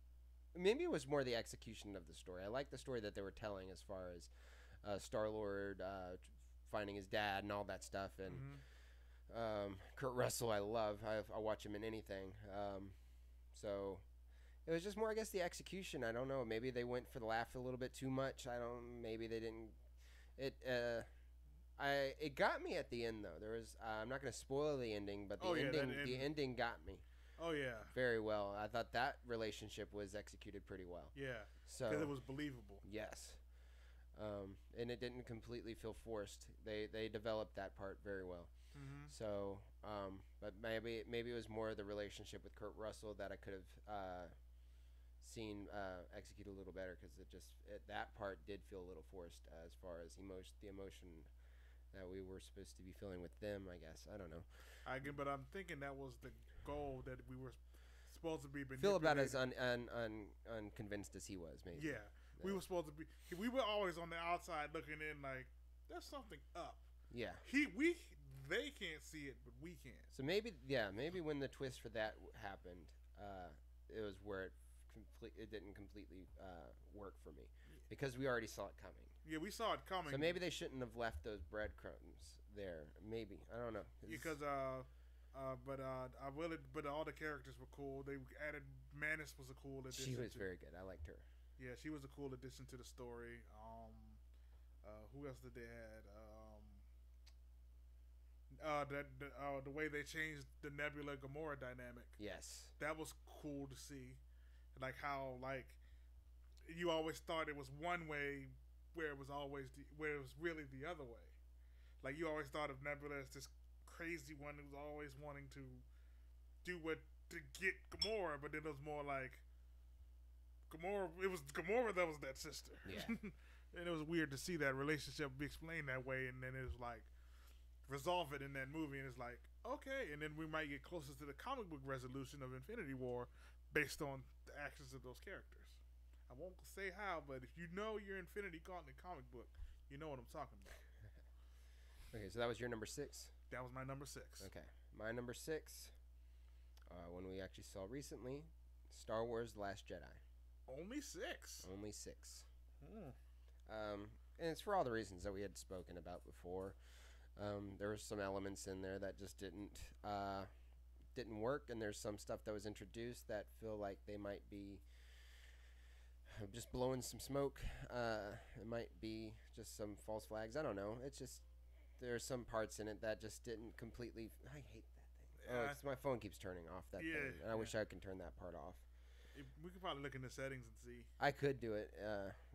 maybe it was more the execution of the story. I like the story that they were telling as far as Star-Lord finding his dad and all that stuff, and Kurt Russell I love. I'll watch him in anything. So it was just more, I guess, the execution. I don't know. Maybe they went for the laugh a little bit too much. Maybe they didn't. It got me at the end though. There was I'm not going to spoil the ending, but the ending got me. Oh yeah, very well. I thought that relationship was executed pretty well. Yeah, so because it was believable. Yes, and it didn't completely feel forced. They developed that part very well. Mm-hmm. So, but maybe it was more the relationship with Kurt Russell that I could have seen execute a little better, because that part did feel a little forced as far as the emotion that we were supposed to be feeling with them, I guess. I don't know. But I'm thinking that was the goal, that we were supposed to be feel about as unconvinced as he was, maybe. Yeah. We were supposed to be. We were always on the outside looking in like, there's something up. Yeah. They can't see it, but we can. So maybe when the twist for that happened, it was where it didn't completely work for me, because we already saw it coming. Yeah, we saw it coming. So maybe they shouldn't have left those breadcrumbs there. Maybe, I don't know. Because but all the characters were cool. They added Manus was a cool addition. She was very good. I liked her. Yeah, she was a cool addition to the story. Who else did they add? The way they changed the Nebula Gamora dynamic. Yes, that was cool to see. Like how you always thought it was one way, where it was really the other way. Like you always thought of Nebula as this crazy one who was always wanting to do to get Gamora, but then it was more like Gamora. It was Gamora that was that sister. Yeah. And it was weird to see that relationship be explained that way, and then it was like resolve it in that movie, and it's like, okay, and then we might get closer to the comic book resolution of Infinity War based on the actions of those characters. I won't say how, but if you know your Infinity Gauntlet comic book, you know what I'm talking about. Okay, so that was your number 6? That was my number 6. Okay. My number 6, one we actually saw recently, Star Wars The Last Jedi. Only 6? Only 6. And it's for all the reasons that we had spoken about before. There were some elements in there that just didn't work, and there's some stuff that was introduced that feel like they might be just blowing some smoke. It might be just some false flags. I don't know. It's just there are some parts in it that just didn't completely. I hate that thing. My phone keeps turning off that thing, and I wish I could turn that part off. We could probably look in the settings and see. I could do it.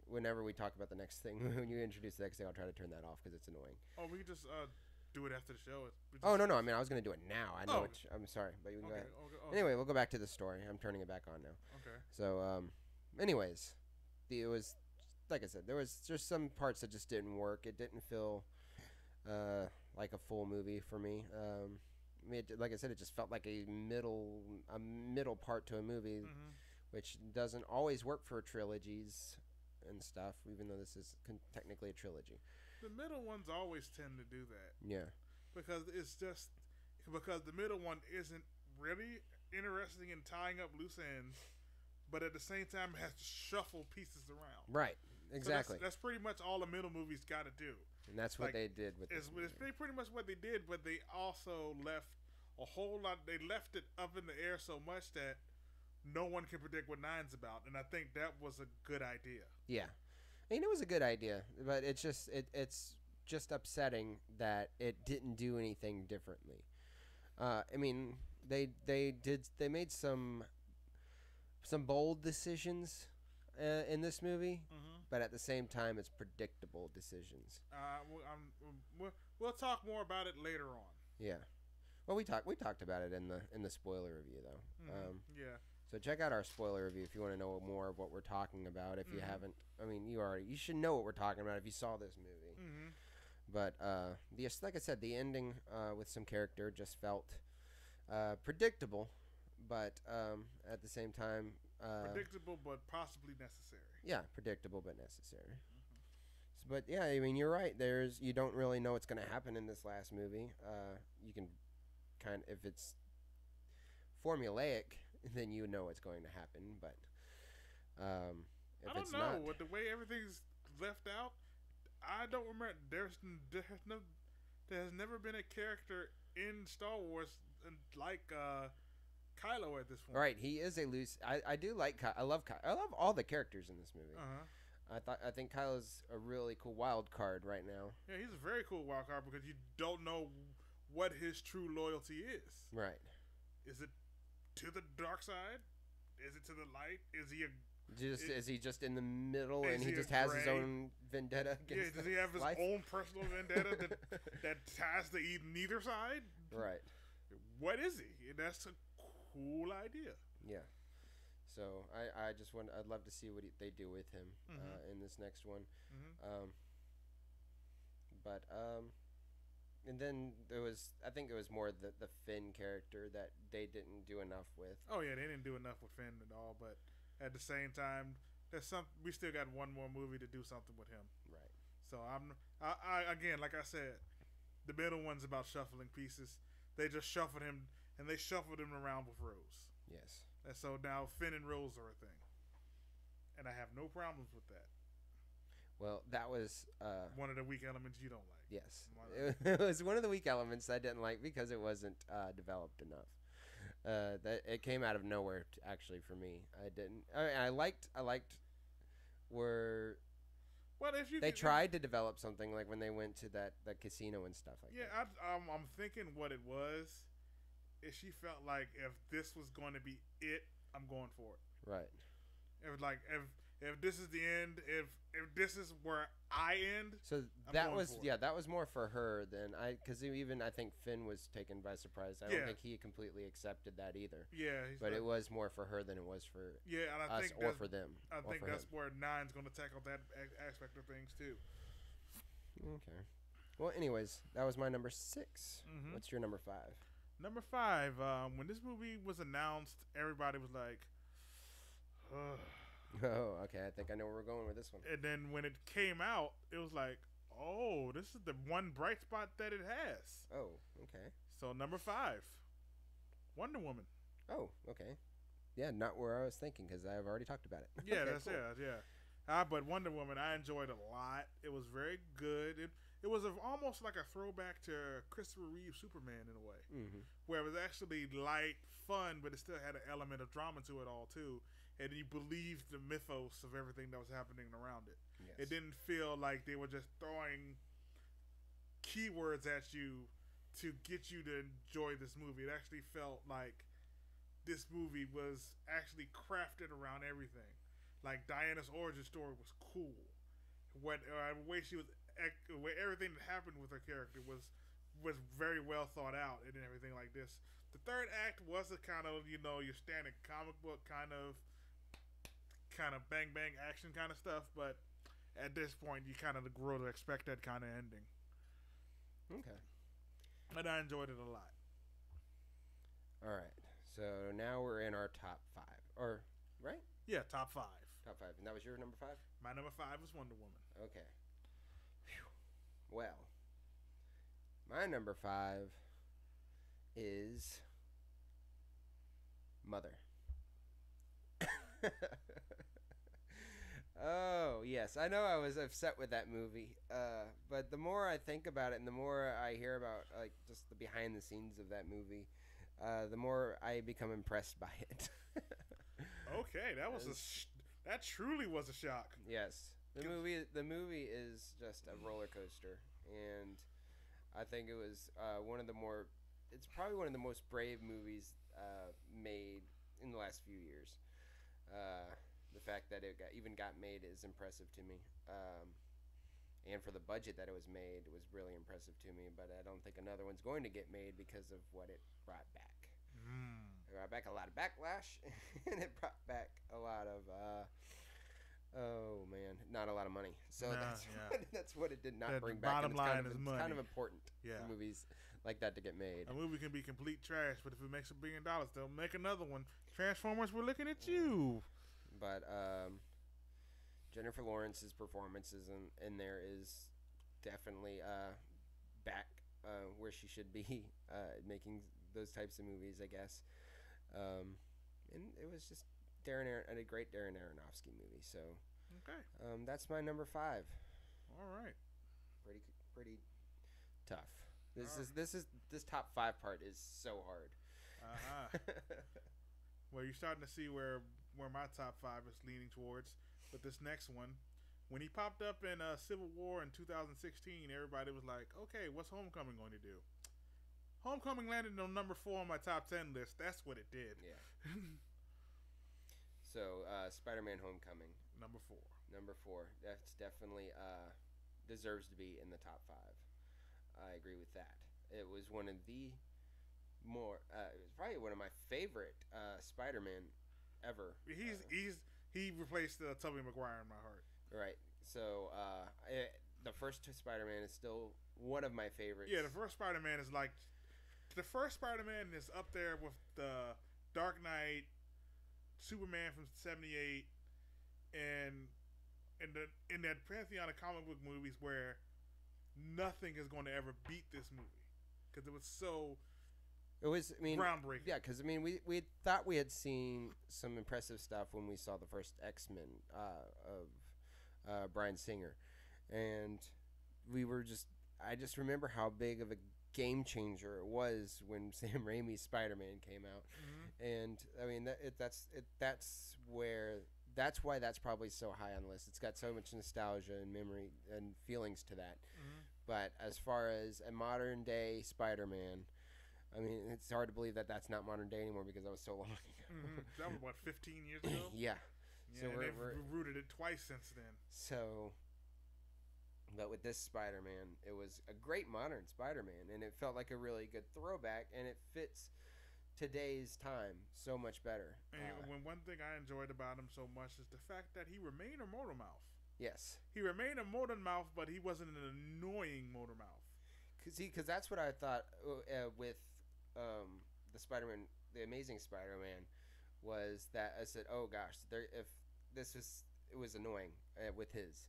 Whenever we talk about the next thing, when you introduce the next thing, I'll try to turn that off because it's annoying. Oh, we could just do it after the show. No. I mean, I was going to do it now. I know. I'm sorry, but you can go ahead. Okay. Anyway, we'll go back to the story. I'm turning it back on now. Okay. So, anyways, it was like I said. There was just some parts that just didn't work. It didn't feel like a full movie for me. I mean, like I said, it just felt like a middle part to a movie, which doesn't always work for trilogies and stuff, even though this is technically a trilogy. The middle ones always tend to do that. Yeah. Because the middle one isn't really interesting in tying up loose ends, but at the same time it has to shuffle pieces around. Right. Exactly. So that's pretty much all the middle movies got to do. And that's what they did with this movie. It's pretty much what they did, but they also left a whole lot. They left it up in the air so much that no one can predict what 9's about, and I think that was a good idea. Yeah, I mean, it was a good idea, but it's just upsetting that it didn't do anything differently. I mean, they made some bold decisions in this movie, but at the same time, it's predictable decisions. We'll talk more about it later on. Yeah, well, we talked about it in the spoiler review though. Yeah. So check out our spoiler review if you want to know more of what we're talking about. If you haven't, I mean, you should know what we're talking about if you saw this movie. But like I said, the ending with some character just felt predictable, but at the same time, predictable but possibly necessary. Yeah, predictable but necessary. But yeah, I mean, you're right. You don't really know what's going to happen in this last movie. You can if it's formulaic, then you know what's going to happen. But If I don't it's know. not, With the way everything's left out, I don't remember. There has never been a character in Star Wars like Kylo at this point. right? He is a loose. I do like. I love. I love all the characters in this movie. Uh huh. I think Kylo's a really cool wild card right now. Yeah, he's a very cool wild card because you don't know what his true loyalty is. Right. Is it to the dark side? Is it to the light? Is he a Is he just in the middle and is he he just a has his gray? own vendetta against? Yeah, does he have his life? own personal vendetta that has to eat neither side? Right. What is he? That's a cool idea. Yeah. So I just want. I'd love to see what they do with him in this next one. Mm-hmm. And then there was. I think it was more the Finn character that they didn't do enough with. Oh yeah, they didn't do enough with Finn at all. But at the same time, we still got one more movie to do something with him. Right. So I again, like I said, the middle one's about shuffling pieces. They just shuffled him, and they shuffled him around with Rose. Yes. And so now Finn and Rose are a thing, and I have no problems with that. Well, that was One of the weak elements you don't like. yes. It was one of the weak elements I didn't like because it wasn't developed enough. That it came out of nowhere actually for me. I liked where Well, if you they tried to develop something like when they went to that casino and stuff like yeah, that. I'm thinking what it was. Is she felt like if this was going to be it, I'm going for it. Right. If this is the end, if this is where I end, So I'm that going was for that was more for her than because even I think Finn was taken by surprise. I don't think he completely accepted that either. yeah. But it was more for her than it was for yeah, and I us think or for them. I or think for that's him. where 9's going to tackle that aspect of things too. Okay. Well, anyways, that was my number 6. Mhm. What's your number 5? Number 5, when this movie was announced, everybody was like, ugh. Oh, okay. I think I know where we're going with this one. And then when it came out, it was like, oh, this is the one bright spot that it has. Oh, okay. So number 5, Wonder Woman. Oh, okay. Yeah, not where I was thinking because I've already talked about it. Yeah, Okay, that's cool. yeah. But Wonder Woman, I enjoyed a lot. It was very good. It was almost like a throwback to Christopher Reeve Superman in a way, where it was actually light, fun, but it still had an element of drama to it all too. And you believed the mythos of everything that was happening around it. Yes. It didn't feel like they were just throwing keywords at you to get you to enjoy this movie. It actually felt like this movie was actually crafted around everything. Like Diana's origin story was cool. What the way she was, everything that happened with her character was very well thought out and everything like this. The third act was a kind of your standard comic book kind of bang bang action kind of stuff, but at this point you kind of grow to expect that kind of ending. Okay. And I enjoyed it a lot. All right. So now we're in our top 5, or right? Yeah, top 5. Top 5, and that was your number 5. My number 5 was Wonder Woman. Okay. Whew. Well, my number 5 is Mother. Oh, yes. I know I was upset with that movie. But the more I think about it and the more I hear about like just the behind the scenes of that movie, the more I become impressed by it. Okay, that truly was a shock. Yes. The movie is just a roller coaster, and I think it was it's probably one of the most brave movies made in the last few years. The fact that it got made is impressive to me. And for the budget that it was made, it was really impressive to me. But I don't think another one's going to get made because of what it brought back. It brought back a lot of backlash, and it brought back a lot of, oh man, not a lot of money. So that's what it did not bring back. Bottom line is it's money. kind of important for movies like that to get made. A movie can be complete trash, but if it makes $1 billion, they'll make another one. Transformers, we're looking at you. But Jennifer Lawrence's performances in there is definitely back where she should be making those types of movies, I guess. And it was just a great Darren Aronofsky movie. So Okay. that's my number 5. All right. Pretty tough. This All is this top 5 part is so hard. Well, you're starting to see where my top 5 is leaning towards. But this next one, when he popped up in Civil War in 2016, everybody was like, "Okay, what's Homecoming going to do?" Homecoming landed on number 4 on my top 10 list. That's what it did. Yeah. So, Spider-Man: Homecoming, Number 4. number 4. That's definitely deserves to be in the top 5. I agree with that. It was one of the more. It was probably one of my favorite Spider-Man ever. He replaced Tobey Maguire in my heart. Right. So the first Spider-Man is still one of my favorites. Yeah, the first Spider-Man is like the first Spider-Man is up there with the Dark Knight, Superman from '78, and in that pantheon of comic book movies where nothing is going to ever beat this movie because it was so. It was, I mean, groundbreaking. Yeah, because I mean, we thought we had seen some impressive stuff when we saw the first X-Men of Bryan Singer, and I just remember how big of a game changer it was when Sam Raimi's Spider-Man came out, and I mean that's why that's probably so high on the list. It's got so much nostalgia and memory and feelings to that. But as far as a modern day Spider-Man, I mean, it's hard to believe that that's not modern day anymore because that was so long ago. That was, 15 years ago? Yeah. So they've rooted it twice since then. So, but with this Spider-Man, it was a great modern Spider-Man, and it felt like a really good throwback, and it fits today's time so much better. And one thing I enjoyed about him so much is the fact that he remained a motor mouth. Yes. He remained a motor mouth, but he wasn't an annoying motor mouth. Because that's what I thought with the Spider-Man, the Amazing Spider-Man, was that I said, oh gosh, it was annoying with his.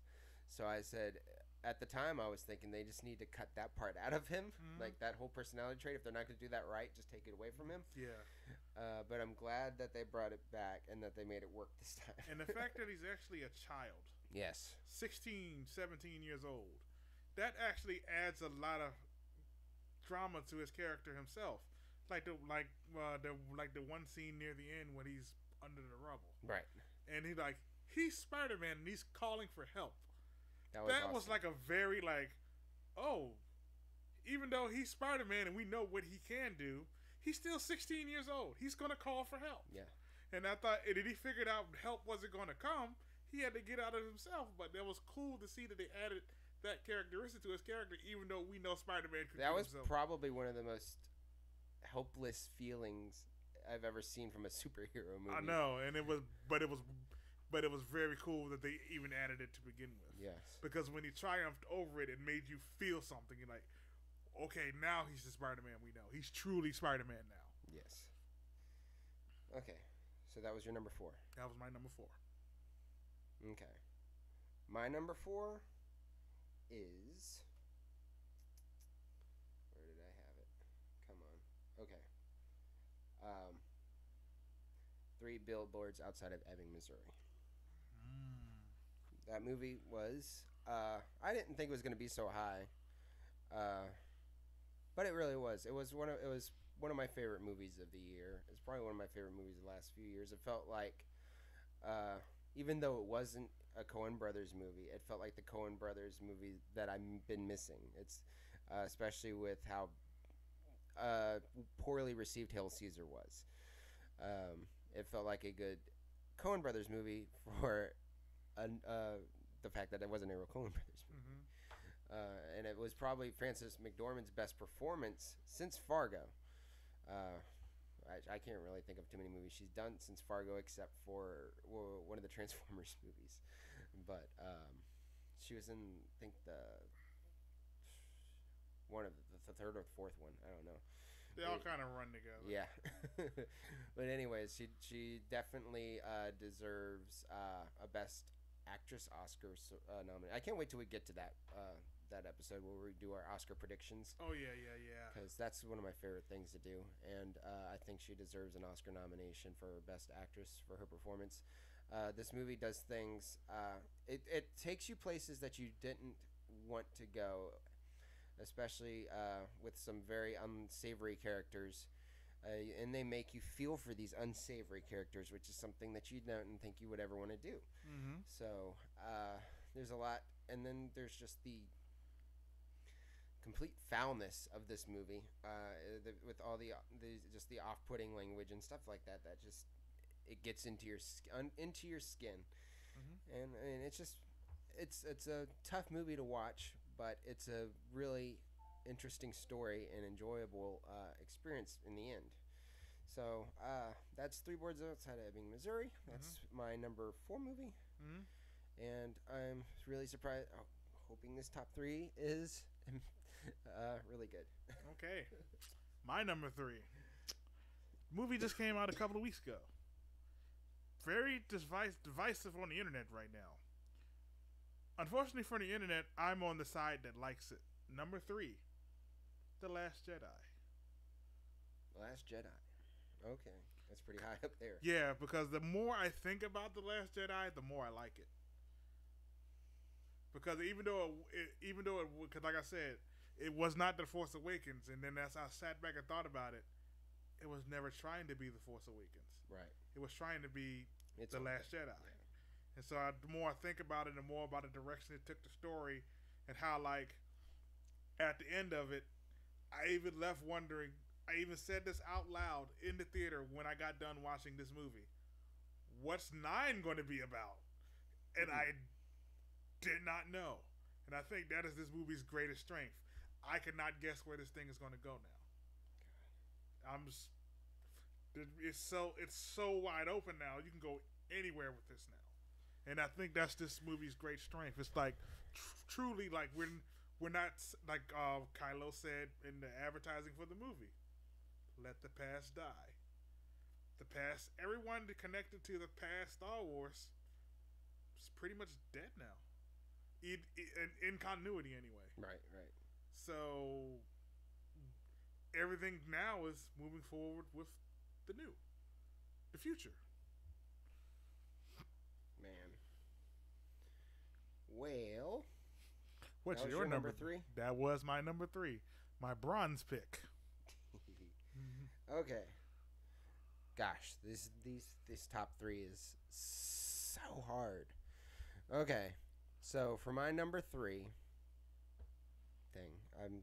So I said, at the time I was thinking they just need to cut that part out of him, like that whole personality trait. If they're not going to do that right, just take it away from him. Yeah. But I'm glad that they brought it back and that they made it work this time. And the fact that he's actually a child. Yes. 16, 17 years old. That actually adds a lot of drama to his character himself. Like the one scene near the end when he's under the rubble. Right. And he's Spider-Man and he's calling for help. That was awesome. Was like a very even though he's Spider-Man and we know what he can do, he's still 16 years old. He's gonna call for help. Yeah. And I thought, and he figured out help wasn't gonna come. He had to get out of himself, but that was cool to see that they added that characteristic to his character, even though we know Spider-Man could That was himself. Probably one of the most helpless feelings I've ever seen from a superhero movie. I know, and it was very cool that they even added it to begin with. Yes. Because when he triumphed over it, it made you feel something. You're like, okay, now he's the Spider-Man we know. He's truly Spider-Man now. Yes. Okay, so that was your number 4. That was my number 4. Okay. My number 4 is... Where did I have it? Come on. Okay. 3 Billboards Outside of Ebbing, Missouri. That movie was... I didn't think it was going to be so high. But it really was. It was one of my favorite movies of the year. It's probably one of my favorite movies of the last few years. It felt like... even though it wasn't a Coen Brothers movie, it felt like the Coen Brothers movie that I've been missing. It's especially with how poorly received Hail Caesar was. It felt like a good Coen Brothers movie for the fact that it wasn't a real Coen Brothers movie. And it was probably Frances McDormand's best performance since Fargo. I can't really think of too many movies she's done since Fargo, except for one of the Transformers movies. But she was in, I think, one of the third or the fourth one. I don't know. They all kind of run together. Yeah. But anyways, she definitely deserves a best actress Oscar nominated. I can't wait till we get to that episode where we do our Oscar predictions. Oh yeah. Because that's one of my favorite things to do, and I think she deserves an Oscar nomination for Best Actress for her performance. This movie does things. It takes you places that you didn't want to go, especially with some very unsavory characters. And they make you feel for these unsavory characters, which is something that you don't think you would ever want to do. Mm-hmm. So there's a lot, and then there's just the complete foulness of this movie, with all the just the off-putting language and stuff like that. That just it gets into your skin, Mm-hmm. and it's just it's a tough movie to watch, but it's a really interesting story and enjoyable experience in the end. So that's Three Boards Outside of Ebbing, Missouri. That's my number 4 movie, and I'm really surprised. Hoping this top 3 is really good. Okay, my number 3 movie just came out a couple of weeks ago. Very divisive on the internet right now. Unfortunately for the internet, I'm on the side that likes it. Number 3, The Last Jedi. Last Jedi. Okay, that's pretty high up there. Yeah, because the more I think about The Last Jedi, the more I like it. Because even though because like I said, it was not The Force Awakens, and then as I sat back and thought about it, it was never trying to be The Force Awakens. Right. It was trying to be It's The okay. Last Jedi. Yeah. And so the more I think about it, the more about the direction it took the story, and how, like, at the end of it, I even left wondering. I even said this out loud in the theater when I got done watching this movie. What's 9 going to be about? And I did not know. And I think that is this movie's greatest strength. I cannot guess where this thing is going to go now. It's so wide open now. You can go anywhere with this now. And I think that's this movie's great strength. It's like truly like we're not, like Kylo said in the advertising for the movie. Let the past die. The past, everyone connected to the past Star Wars is pretty much dead now. In continuity anyway. Right. So everything now is moving forward with the future. Man. Well, What's that was your number 3? That was my number 3. My bronze pick. Okay. Gosh, this top 3 is so hard. Okay. So for my number 3 thing, I'm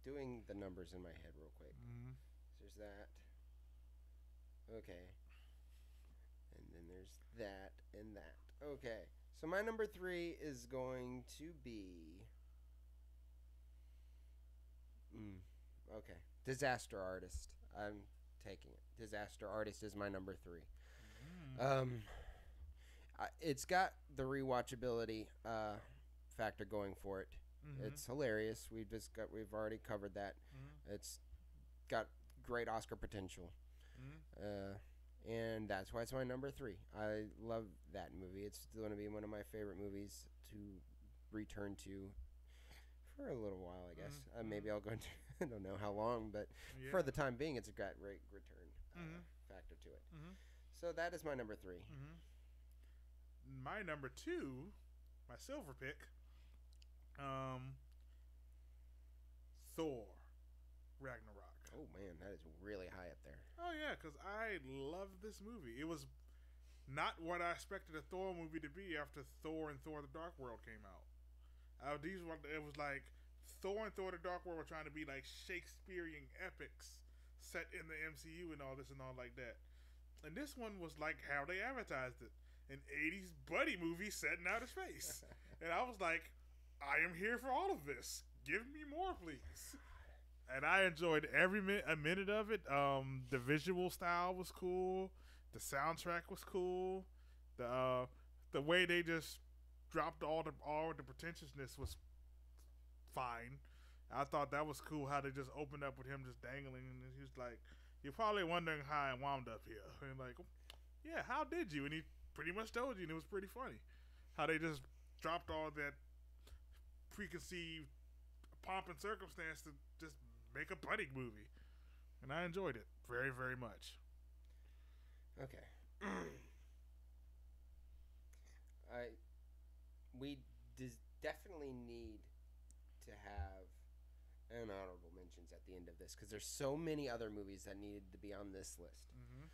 doing the numbers in my head real quick. Mm-hmm. There's that. Okay. And then there's that and that. Okay. So my number 3 is going to be okay. Disaster Artist. I'm taking it. Disaster Artist is my number 3. It's got the rewatchability factor going for it. Mm-hmm. It's hilarious. We've already covered that. Mm-hmm. It's got great Oscar potential. Mm-hmm. And that's why it's my number 3. I love that movie. It's going to be one of my favorite movies to return to for a little while, I guess. Mm-hmm. Maybe I'll go into, I don't know how long, but Yeah. for the time being, it's a great return factor to it. Mm-hmm. So that is my number 3. Mm-hmm. My number 2, my silver pick, Thor, Ragnarok. Oh man, that is really high up there. Oh yeah, because I love this movie. It was not what I expected a Thor movie to be after Thor and Thor: The Dark World came out. It was like Thor and Thor: The Dark World were trying to be like Shakespearean epics set in the MCU and all this and all like that. And this one was like how they advertised it, an 80s buddy movie set in outer space. And I was like, I am here for all of this. Give me more, please. And I enjoyed every minute of it. The visual style was cool. The soundtrack was cool. The way they just dropped all the pretentiousness was fine. I thought that was cool how they just opened up with him just dangling, and he was like, "You're probably wondering how I wound up here." And like, yeah, how did you? And he pretty much told you, and it was pretty funny. how they just dropped all that preconceived pomp and circumstance to just make a buddy movie, and I enjoyed it very, very much. Okay. I we definitely need to have an honorable mentions at the end of this because there's so many other movies that needed to be on this list. Mm-hmm.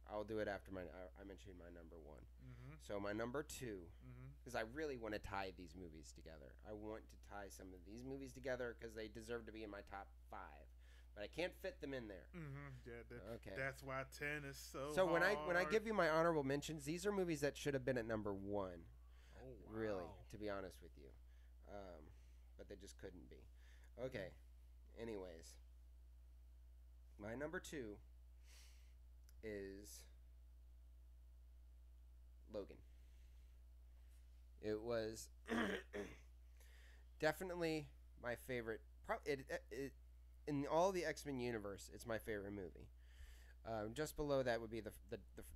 I'll do it after I mentioned my number one. Mm-hmm. So my number two, Mm-hmm. because I really want to tie these movies together. I want to tie some of these movies together because they deserve to be in my top 5, but I can't fit them in there. Mm-hmm. Yeah, Okay. That's why 10 is so. So when I hard. give you my honorable mentions, these are movies that should have been at number 1. Oh, wow. Really, to be honest with you, but they just couldn't be. Okay. Anyways, my number 2 is Logan. It was definitely my favorite. In all the X-Men universe, it's my favorite movie. Just below that would be the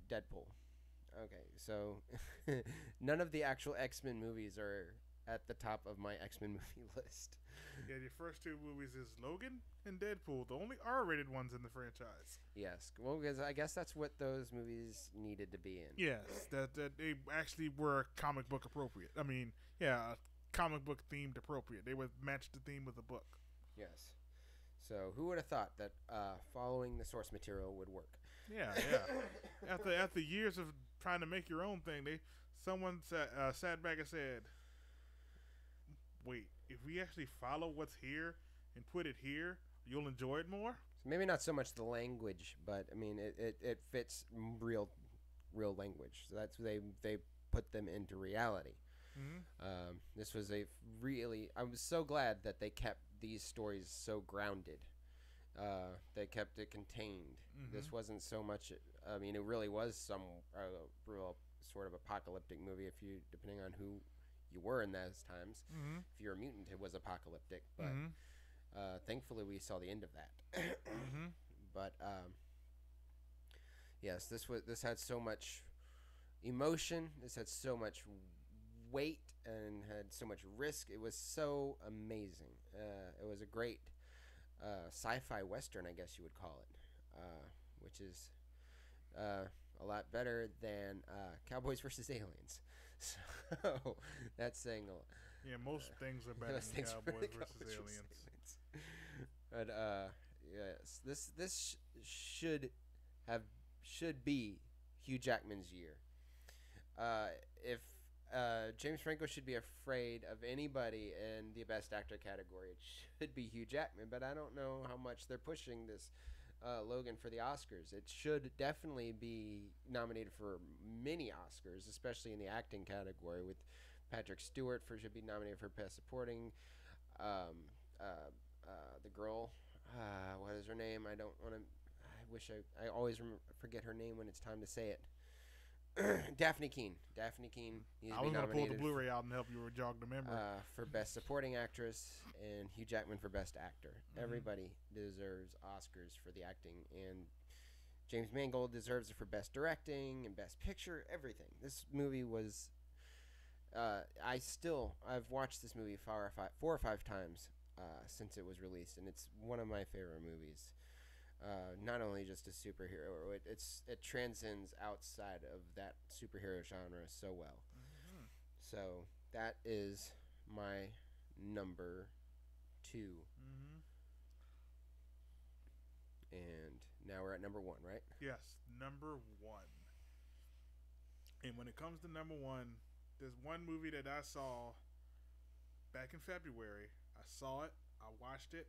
Deadpool. Okay, so none of the actual X-Men movies are at the top of my X-Men movie list. Yeah, your first 2 movies is Logan and Deadpool, the only R-rated ones in the franchise. Yes, well, because I guess that's what those movies needed to be in. Yes, that they actually were comic book appropriate. I mean, yeah, comic book themed appropriate. They would match the theme of the book. Yes. So who would have thought that following the source material would work? Yeah. After years of trying to make your own thing, someone sat back and said, "Wait, if we actually follow what's here and put it here, you'll enjoy it more." So maybe not so much the language, but I mean it fits real language. So that's they put them into reality. Mm-hmm. This was I was so glad that they kept these stories so grounded. They kept it contained. Mm-hmm. This wasn't so much. I mean, it really was some real sort of apocalyptic movie. Depending on who you were in those times, Mm-hmm. if you're a mutant, it was apocalyptic. But Mm-hmm. thankfully, we saw the end of that. Mm-hmm. But yes, this had so much emotion. This had so much weight and had so much risk. It was so amazing. It was a great sci-fi western, I guess you would call it, which is a lot better than Cowboys versus Aliens. So that's saying a lot. Yeah, most things are better than Cowboys versus Aliens. But yes, this should be Hugh Jackman's year. If James Franco should be afraid of anybody in the Best Actor category, it should be Hugh Jackman. But I don't know how much they're pushing this Logan for the Oscars. It should definitely be nominated for many Oscars, especially in the acting category. With Patrick Stewart should be nominated for Best Supporting. The girl, what is her name? I don't want to. I wish I always forget her name when it's time to say it. Daphne Keane. Daphne Keane needs I to be was going to pull the nominated Blu-ray out and help you jog the memory. for Best Supporting Actress, and Hugh Jackman for Best Actor. Mhm. Everybody deserves Oscars for the acting, and James Mangold deserves it for Best Directing and Best Picture. Everything. This movie was. I've watched this movie 4 or 5 times since it was released, and it's one of my favorite movies. Not only just a superhero, it transcends outside of that superhero genre so well. Mm-hmm. So that is my number 2. Mm-hmm. And now we're at number 1, right? Yes, number 1. And when it comes to number 1, there's one movie that I saw back in February. I saw it, I watched it,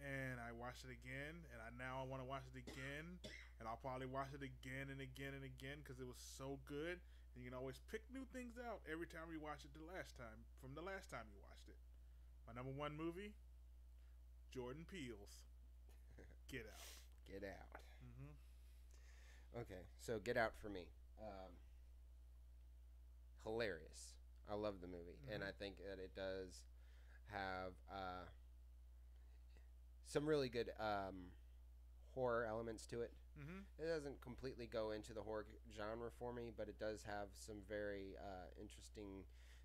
and I watched it again, and now I want to watch it again, and I'll probably watch it again and again and again because it was so good. And you can always pick new things out every time you watch it from the last time you watched it. My number 1 movie, Jordan Peele's Get Out. Get Out. Mm-hmm. Okay, so Get Out for me. Hilarious. I love the movie, and I think that it does have some really good horror elements to it. Mm-hmm. It doesn't completely go into the horror genre for me, but it does have some very interesting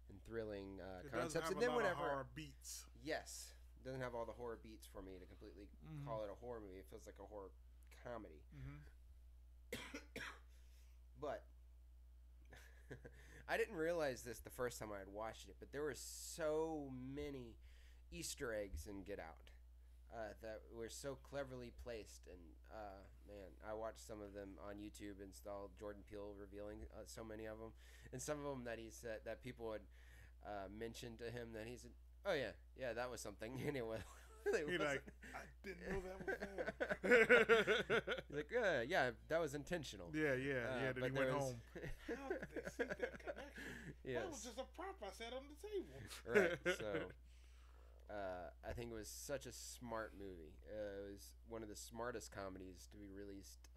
and thrilling concepts. It does have and then a lot whenever of horror beats. yes, it doesn't have all the horror beats for me to completely call it a horror movie. It feels like a horror comedy. Mm-hmm. But I didn't realize this the first time I had watched it, but there were so many Easter eggs in Get Out that were so cleverly placed. And man, I watched some of them on YouTube, installed Jordan Peele revealing so many of them, and some of them that he said that people would mention to him that he said, "Oh yeah, that was something." Anyway. He's like, I didn't know that was there. He's like, yeah, that was intentional. Yeah. Then he went home. How did they see that connection? Yes. That was just a prop I sat on the table. Right. So, I think it was such a smart movie. It was one of the smartest comedies to be released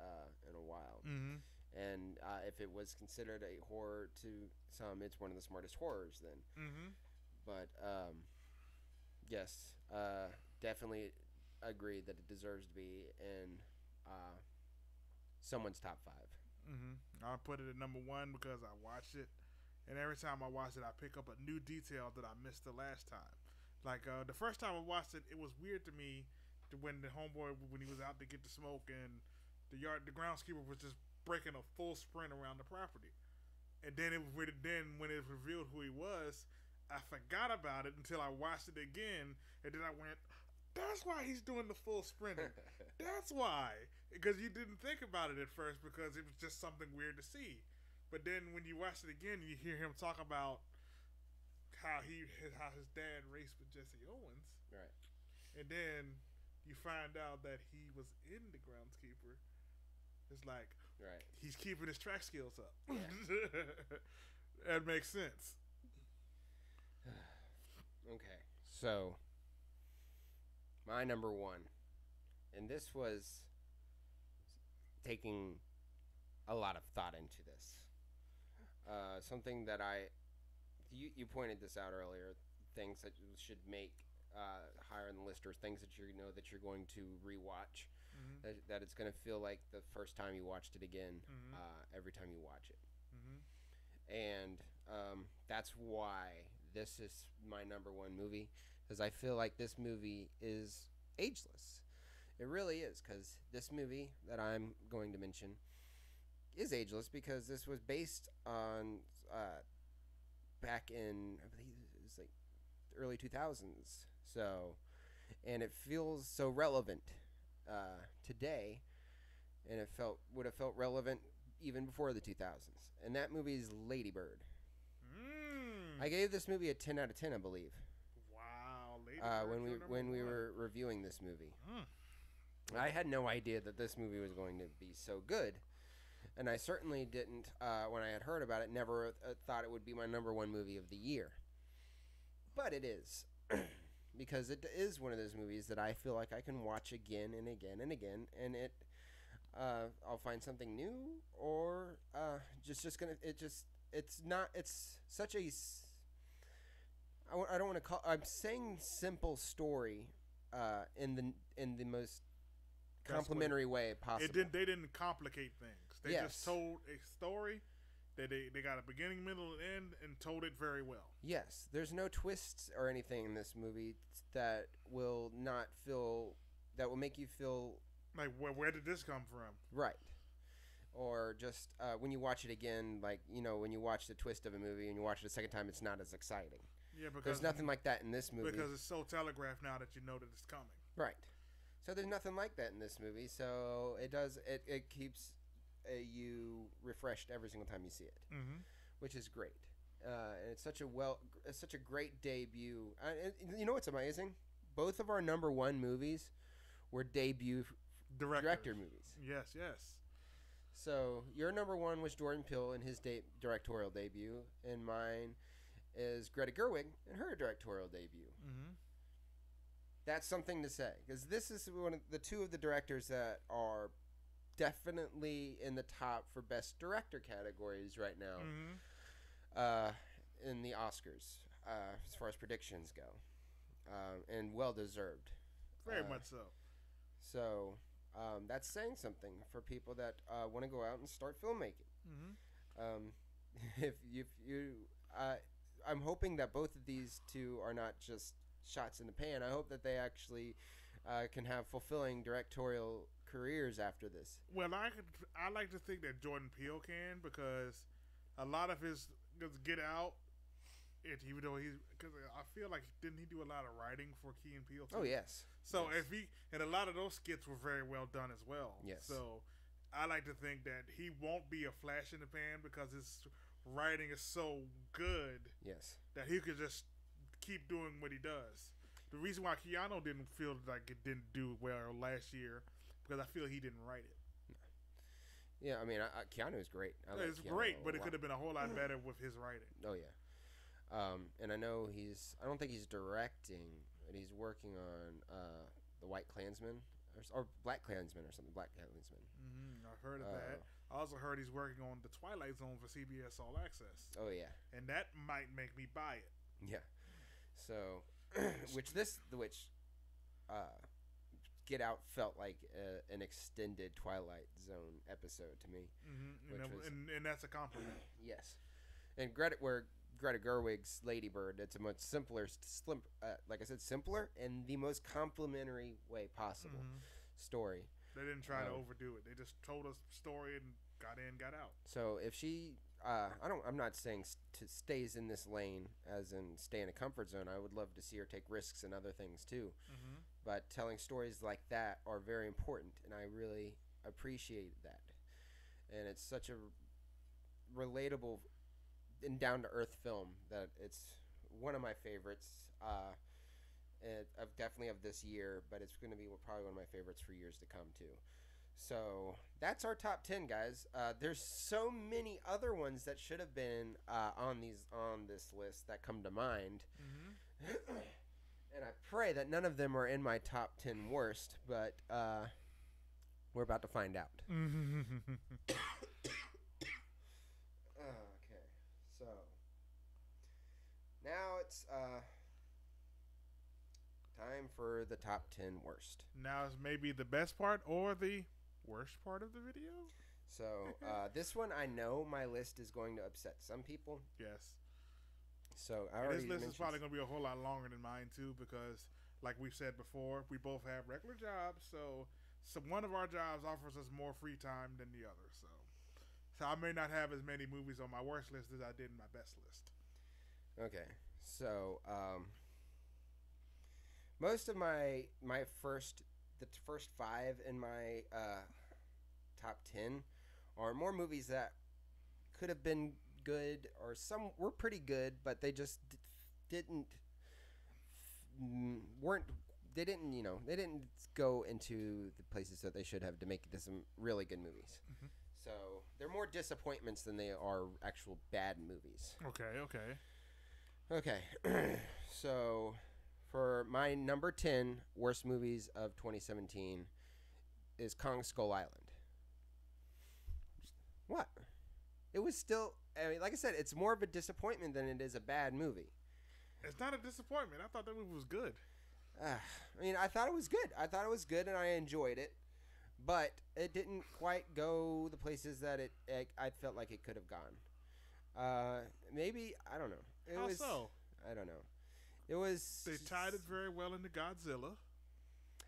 in a while. Mm-hmm. And if it was considered a horror to some, it's one of the smartest horrors then. Mm-hmm. But yes, definitely agree that it deserves to be in someone's top 5. Mm-hmm. I put it at number 1 because I watched it, and every time I watch it, I pick up a new detail that I missed the last time. Like the first time I watched it, it was weird to me when the homeboy, when he was out to get the smoke, and the groundskeeper was just breaking a full sprint around the property, and then when it revealed who he was, I forgot about it until I watched it again, and then I went, that's why he's doing the full sprinting. That's why. Because you didn't think about it at first because it was just something weird to see. But then when you watch it again, you hear him talk about how his dad raced with Jesse Owens. Right. And then you find out that he was in the groundskeeper. It's like, right, he's keeping his track skills up. Yeah. That makes sense. Okay, so my number 1, and this was taking a lot of thought into this. Something that you pointed this out earlier, things that you should make higher on the list, or things that you know that you're going to rewatch, Mm-hmm. that it's going to feel like the first time you watched it again, Mm-hmm. every time you watch it. Mm-hmm. And that's why this is my number 1 movie, because I feel like this movie is ageless. It really is, because this movie that I'm going to mention is ageless because this was based on back in, I believe it was like early 2000s. So, and it feels so relevant today, and it would have felt relevant even before the 2000s. And that movie is Lady Bird. I gave this movie a 10 out of 10, I believe. Wow, Lady when we were reviewing this movie. I had no idea that this movie was going to be so good, and I certainly didn't, when I had heard about it, never thought it would be my number 1 movie of the year. But it is, because it is one of those movies that I feel like I can watch again and again and again, and I'll find something new, or it's such a, I don't want to call, I'm saying simple story in the most complimentary way possible. They didn't complicate things. They just told a story that they got a beginning, middle, and end, and told it very well. Yes, there's no twists or anything in this movie that will make you feel like, where did this come from? Right. Or just when you watch it again, like, when you watch the twist of a movie and you watch it a second time, it's not as exciting. Yeah, because there's nothing like that in this movie. Because it's so telegraphed now that you know that it's coming. Right. So there's nothing like that in this movie. So it keeps you refreshed every single time you see it, which is great. And it's such a great debut. You know what's amazing? Both of our number 1 movies were debut director movies. Yes. So your number 1 was Jordan Peele in his directorial debut, and mine is Greta Gerwig in her directorial debut. That's something to say, because this is one of the 2 of the directors that are definitely in the top for best director categories right now, in the Oscars, as far as predictions go, and well deserved. Very much so. So, that's saying something for people that want to go out and start filmmaking. Um, if you, uh, I'm hoping that both of these two are not just shots in the pan. I hope that they actually can have fulfilling directorial careers after this. Well, I like to think that Jordan Peele can, because a lot of his Get Out, even though because I feel like didn't he do a lot of writing for Key and Peele too? Oh yes. So yes. and a lot of those skits were very well done as well. Yes. So I like to think that he won't be a flash in the pan because his writing is so good. Yes. That he could just keep doing what he does. The reason why Keanu didn't feel like it didn't do well last year, because I feel he didn't write it. Yeah, I mean, Keanu is great. It's great, but it could have been a whole lot better with his writing. Oh yeah, and I know I don't think he's directing, but he's working on the White Klansman or Black Klansman or something. Black Klansman. I've heard of that. I also heard he's working on the Twilight Zone for CBS All Access. Oh yeah, and that might make me buy it. Yeah. So, which Get Out felt like an extended Twilight Zone episode to me. And that's a compliment. Yes. And Greta Gerwig's Lady Bird, it's a much simpler, like I said, simpler and the most complimentary way possible story. They didn't try to overdo it. They just told us the story and got in, got out. So if she, I'm not saying stays in this lane as in stay in a comfort zone. I would love to see her take risks and other things too. But telling stories like that are very important, and I really appreciate that. And it's such a relatable and down-to-earth film that it's one of my favorites. Definitely of this year, but it's going to be probably one of my favorites for years to come too. So that's our top 10, guys. There's so many other ones that should have been on this list that come to mind. And I pray that none of them are in my top 10 worst, but we're about to find out. Okay, so now it's time for the top 10 worst. Now is maybe the best part or the worst part of the video? So this one, I know my list is going to upset some people. Yes. So this list is probably going to be a whole lot longer than mine too, because like we've said before, we both have regular jobs, so one of our jobs offers us more free time than the other. So I may not have as many movies on my worst list as I did in my best list. Okay, so most of the first 5 in my top 10 are more movies that could have been good, or some were pretty good, but they just didn't go into the places that they should have to make it to some really good movies. So they're more disappointments than they are actual bad movies. Okay. So for my number 10 worst movies of 2017 is Kong Skull Island. What? It was still, I mean, like I said, it's more of a disappointment than it is a bad movie. It's not a disappointment. I thought that movie was good. I mean, I thought it was good. And I enjoyed it. But it didn't quite go the places that I felt like it could have gone. Maybe, I don't know. How so? I don't know. It was... They tied it very well into Godzilla.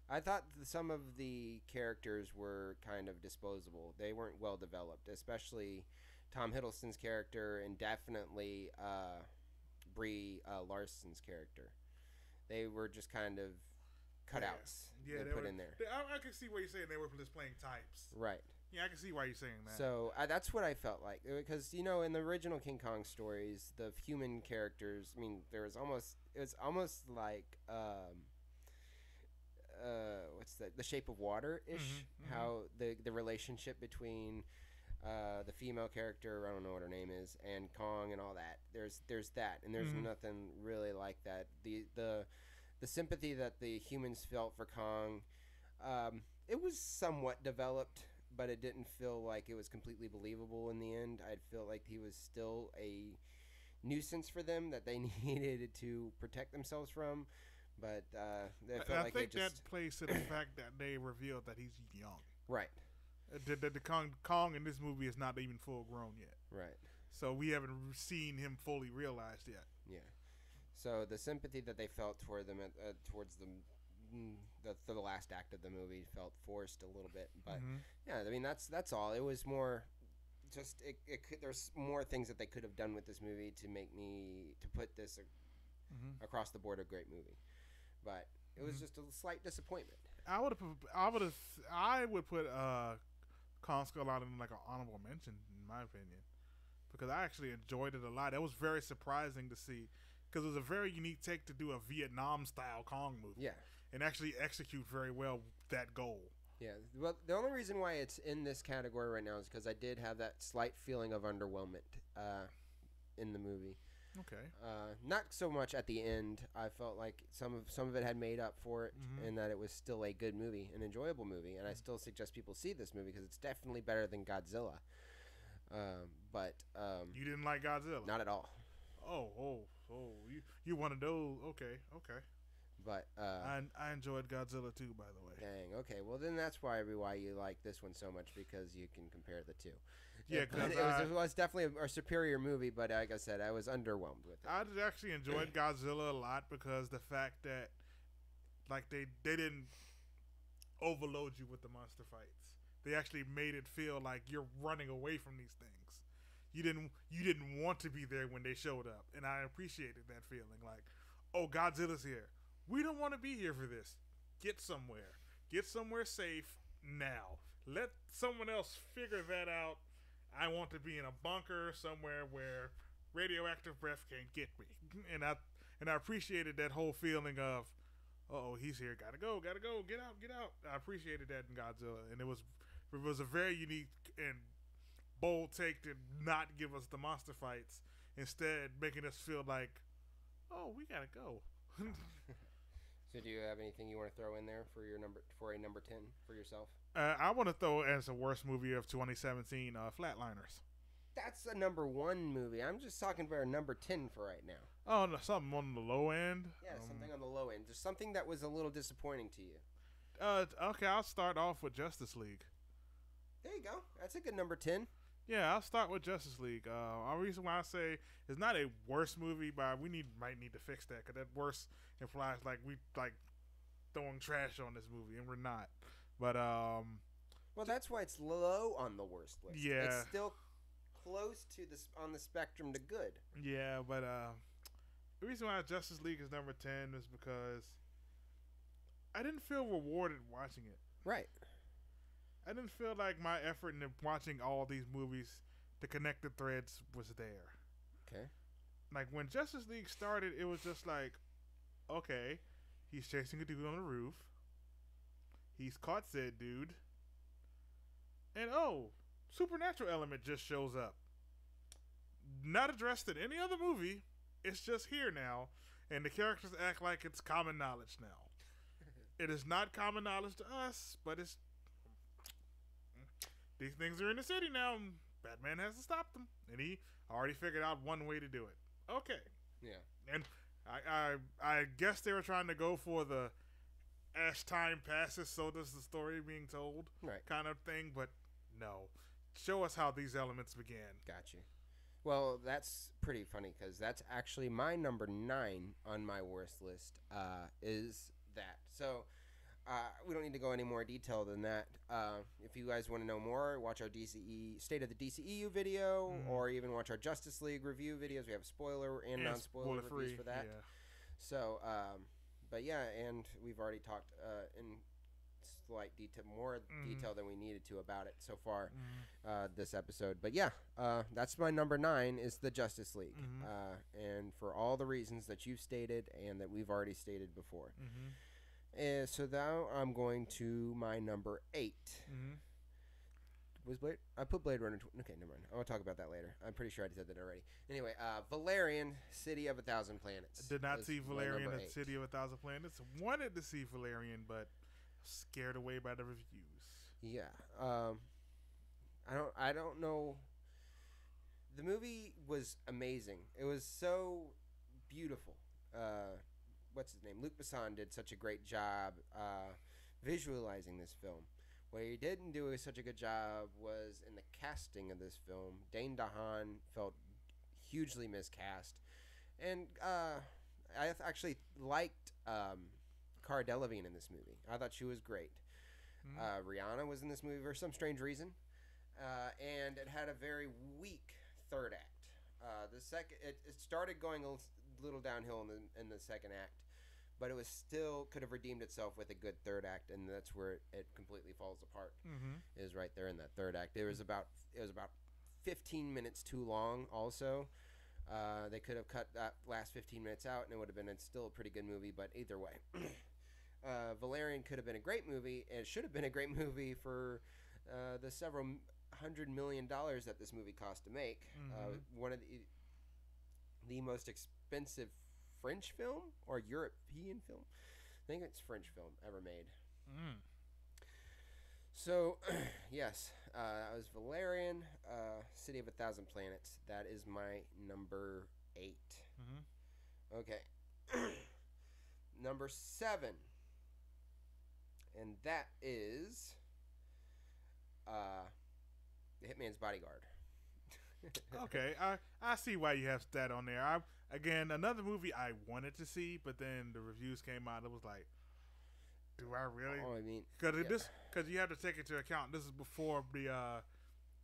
I thought some of the characters were kind of disposable. They weren't well developed, especially Tom Hiddleston's character and definitely Brie Larson's character. They were just kind of cutouts they put in there. I can see what you're saying. They were just playing types. Right. Yeah, I can see why you're saying that. So that's what I felt like. Because, in the original King Kong stories, the human characters, I mean, it was almost like... what's that? The Shape of Water-ish. How the relationship between the female character, I don't know what her name is, and Kong and all that. There's that, and there's nothing really like that. The sympathy that the humans felt for Kong, it was somewhat developed, but it didn't feel like it was completely believable in the end. I feel like he was still a nuisance for them that they needed to protect themselves from. But it And felt I like think it just that plays to the fact that they revealed that he's young. right, The Kong in this movie is not even full grown yet. right, So we haven't seen him fully realized yet. yeah. So the sympathy that they felt toward them towards the last act of the movie felt forced a little bit. But yeah, I mean that's all. It was more just it could, there's more things that they could have done with this movie to put this across the board a great movie. But it was just a slight disappointment. I would put Kong Skull Island in like an honorable mention in my opinion, because I actually enjoyed it a lot. It was very surprising to see, because it was a very unique take to do a Vietnam style Kong movie. Yeah. And actually execute very well that goal. Yeah. Well, the only reason why it's in this category right now is because I did have that slight feeling of underwhelmment in the movie. Okay. Not so much at the end. I felt like some of it had made up for it, and that it was still a good movie, an enjoyable movie. And I still suggest people see this movie because it's definitely better than Godzilla. But you didn't like Godzilla? Not at all. Oh! You one of those? Okay. But I enjoyed Godzilla too, by the way. Dang. Okay. Well, then that's why you like this one so much, because you can compare the two. Yeah, because it was definitely a superior movie, but like I said, I was underwhelmed with it. I actually enjoyed Godzilla a lot because the fact that like they didn't overload you with the monster fights. They actually made it feel like you're running away from these things. You didn't want to be there when they showed up, and I appreciated that feeling. Like, oh, Godzilla's here. We don't want to be here for this. Get somewhere. Get somewhere safe now. Let someone else figure that out. I want to be in a bunker somewhere where radioactive breath can't get me. And I appreciated that whole feeling of, oh, he's here. Gotta go. Get out. I appreciated that in Godzilla, and it was a very unique and bold take to not give us the monster fights, instead making us feel like, oh, we gotta go. So do you have anything you want to throw in there for a number 10 for yourself? I want to throw as the worst movie of 2017, Flatliners. That's a number 1 movie. I'm just talking about a number 10 for right now. Oh, no, something on the low end. Yeah, something on the low end. Just something that was a little disappointing to you. Okay, I'll start off with Justice League. There you go. That's a good number 10. Yeah, I'll start with Justice League. The reason why I say it's not a worst movie, but we might need to fix that, because that worst implies like we like throwing trash on this movie, and we're not. But well, that's why it's low on the worst list. Yeah, it's still close to this on the spectrum to good. Yeah, but the reason why Justice League is number 10 is because I didn't feel rewarded watching it. Right. I didn't feel like my effort in watching all these movies, the connected threads, was there. Okay. Like, when Justice League started, it was just like, okay, he's chasing a dude on the roof. He's caught said dude. And, oh, supernatural element just shows up. Not addressed in any other movie. It's just here now. And the characters act like it's common knowledge now. It is not common knowledge to us, but it's... These things are in the city now. Batman has to stop them. And he already figured out one way to do it. Okay. Yeah. And I guess they were trying to go for the as time passes, so does the story being told, right, kind of thing. But no. Show us how these elements began. Got you. Well, that's pretty funny, because that's actually my number 9 on my worst list, is that. So we don't need to go any more detail than that. If you guys want to know more, watch our DCE State of the DCEU video, or even watch our Justice League review videos. We have spoiler and non-spoiler reviews for that. Yeah. So, but yeah, and we've already talked in slight detail, more detail than we needed to about it so far this episode. But yeah, that's my number 9 is the Justice League, and for all the reasons that you've stated and that we've already stated before. And so now I'm going to my number 8. Was Blade? I put Blade Runner. Okay, never mind. I'll talk about that later. I'm pretty sure I said that already. Anyway, Valerian, City of a Thousand Planets. Did not see Valerian at City of a Thousand Planets. Wanted to see Valerian, but scared away by the reviews. Yeah. I don't know. The movie was amazing. It was so beautiful. what's his name? Luc Besson did such a great job visualizing this film. What he didn't do such a good job was in the casting of this film. Dane DeHaan felt hugely miscast, and I actually liked Cara Delevingne in this movie. I thought she was great. Rihanna was in this movie for some strange reason, and it had a very weak third act. It started going a little downhill in the second act, but it was still could have redeemed itself with a good third act, and that's where it completely falls apart. Is right there in that third act. It was about 15 minutes too long. Also, they could have cut that last 15 minutes out, and it would have been still a pretty good movie. But either way, Valerian could have been a great movie, and it should have been a great movie for the several $100 million that this movie cost to make. One of the most expensive French film or European film. I think it's French film ever made. So, yes, that was Valerian, City of a Thousand Planets. That is my number 8. Okay. Number 7. And that is The Hitman's Bodyguard. Okay, I see why you have that on there. Again, another movie I wanted to see, but then the reviews came out. It was like, do I really? Oh, I mean, because you have to take into account this is before the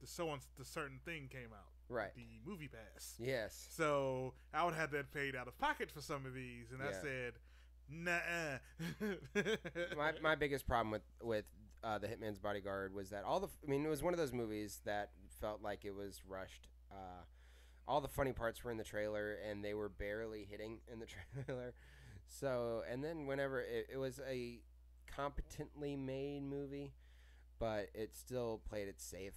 certain thing came out. Right. The movie pass. Yes. So I would have that paid out of pocket for some of these, and I said, nah. my biggest problem with The Hitman's Bodyguard was that it was one of those movies that felt like it was rushed. All the funny parts were in the trailer, and they were barely hitting in the trailer. So, and then whenever it was a competently made movie, but it still played it safe.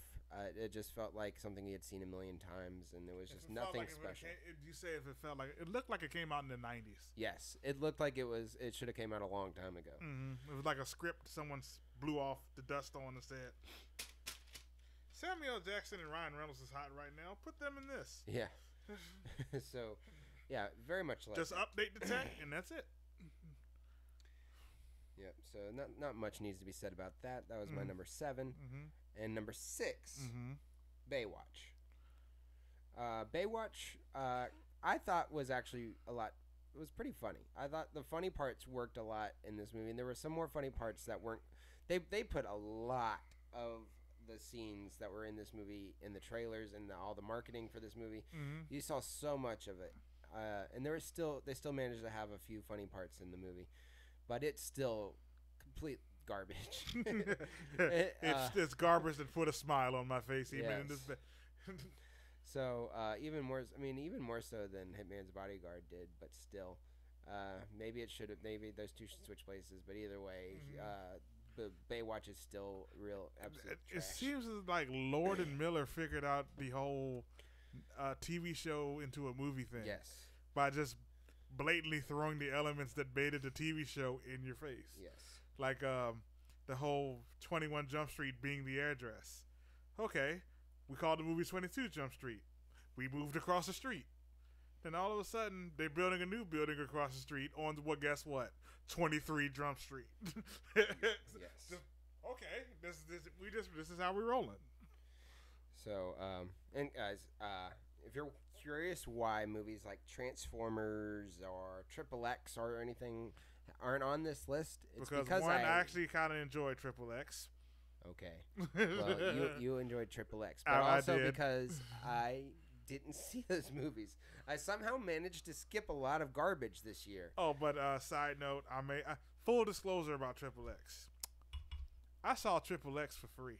It just felt like something you had seen a million times, and there was just nothing special. You say if it felt like it looked like it came out in the 90s. Yes, it looked like it should have came out a long time ago. It was like a script someone blew off the dust on and said, Samuel Jackson and Ryan Reynolds is hot right now. Put them in this. Yeah. So, yeah, very much like just update the tech, and that's it. Yep. So not much needs to be said about that. That was my number 7, and number 6, Baywatch. Baywatch, I thought was actually a lot. It was pretty funny. I thought the funny parts worked a lot in this movie, and there were some more funny parts that weren't. They put a lot of the scenes that were in this movie in the trailers and all the marketing for this movie. You saw so much of it, and they still managed to have a few funny parts in the movie, but it's still complete garbage. It's garbage that put a smile on my face even in this. So even more so than Hitman's Bodyguard did, but still, maybe those two should switch places. But either way, the Baywatch is still real absolute trash. It seems like Lord and Miller figured out the whole TV show into a movie thing. Yes. By just blatantly throwing the elements that baited the TV show in your face. Yes. Like the whole 21 Jump Street being the address. Okay, we called the movie 22 Jump Street. We moved across the street. Then all of a sudden, they're building a new building across the street on guess what? 23 Jump Street. Yes. This is how we're rolling. So, and guys, if you're curious why movies like Transformers or Triple X or anything aren't on this list, it's because I actually kind of enjoy Triple X. Okay. Well, you enjoyed Triple X, but also because I didn't see those movies. I somehow managed to skip a lot of garbage this year. Oh, but side note, full disclosure about Triple X. I saw Triple X for free.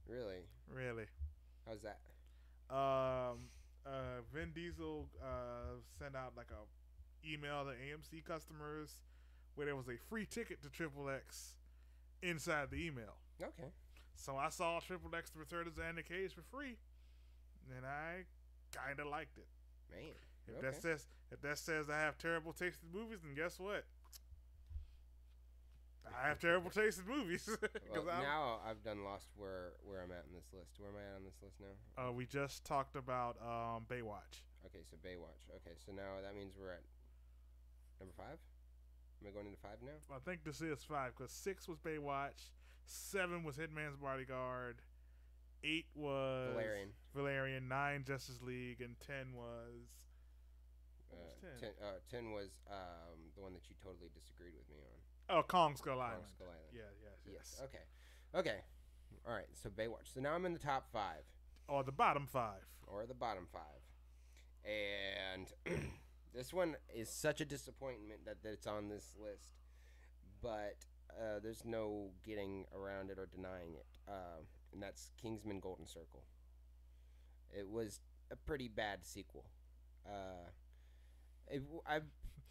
Really? Really. How's that? Vin Diesel sent out like a email to AMC customers where there was a free ticket to Triple X inside the email. Okay. So I saw Triple X: The Return of Xander Cage for free, and I kind of liked it. Man, if that says I have terrible taste in movies, then guess what? I have terrible taste in movies. Well, now I've done lost where I'm at in this list. Where am I at on this list now? We just talked about Baywatch. Okay, so Baywatch. Okay, so now that means we're at number 5. Am I going into 5 now? I think this is 5 because 6 was Baywatch, 7 was Hitman's Bodyguard, 8 was Valerian, 9 Justice League, and 10 was. 10 was the one that you totally disagreed with me on. Oh, Kong Skull Island. Skull Island. Yes. Okay. All right. So Baywatch. So now I'm in the top 5. Or the bottom 5. And this one is such a disappointment that it's on this list. But there's no getting around it or denying it. And that's Kingsman Golden Circle. It was a pretty bad sequel.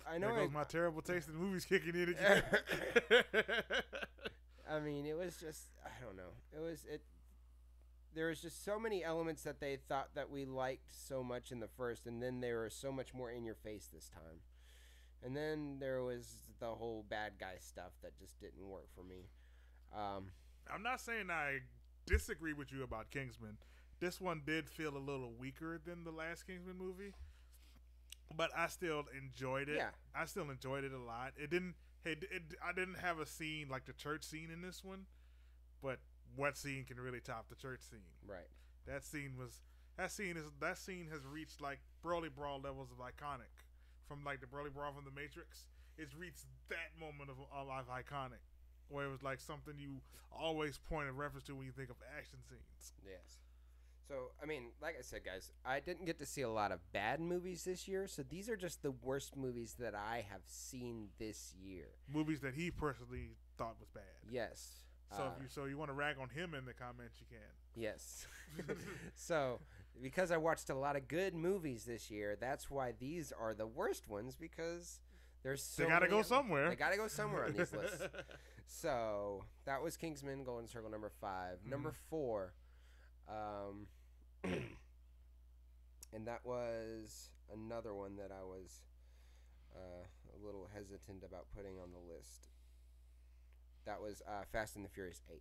I know. There goes my terrible taste in movies kicking in again. I mean, it was just, I don't know. There was just so many elements that they thought that we liked so much in the first, and then they were so much more in your face this time. And then there was the whole bad guy stuff that just didn't work for me. I'm not saying I disagree with you about Kingsman. This one did feel a little weaker than the last Kingsman movie. But I still enjoyed it. Yeah. I still enjoyed it a lot. I didn't have a scene like the church scene in this one, but what scene can really top the church scene? Right. That scene has reached like Broly Brawl levels of iconic. From like the Broly Brawl from the Matrix, it's reached that moment of iconic, where it was like something you always point a reference to when you think of action scenes. Yes. So, I mean, like I said, guys, I didn't get to see a lot of bad movies this year, so these are just the worst movies that I have seen this year. Movies that he personally thought was bad. Yes. So you want to rag on him in the comments, you can. Yes. So, because I watched a lot of good movies this year, that's why these are the worst ones, because there's so They got to go somewhere. They got to go somewhere on these lists. So, that was Kingsman Golden Circle number 5. Mm-hmm. Number 4... and that was another one that I was a little hesitant about putting on the list. That was Fast and the Furious 8.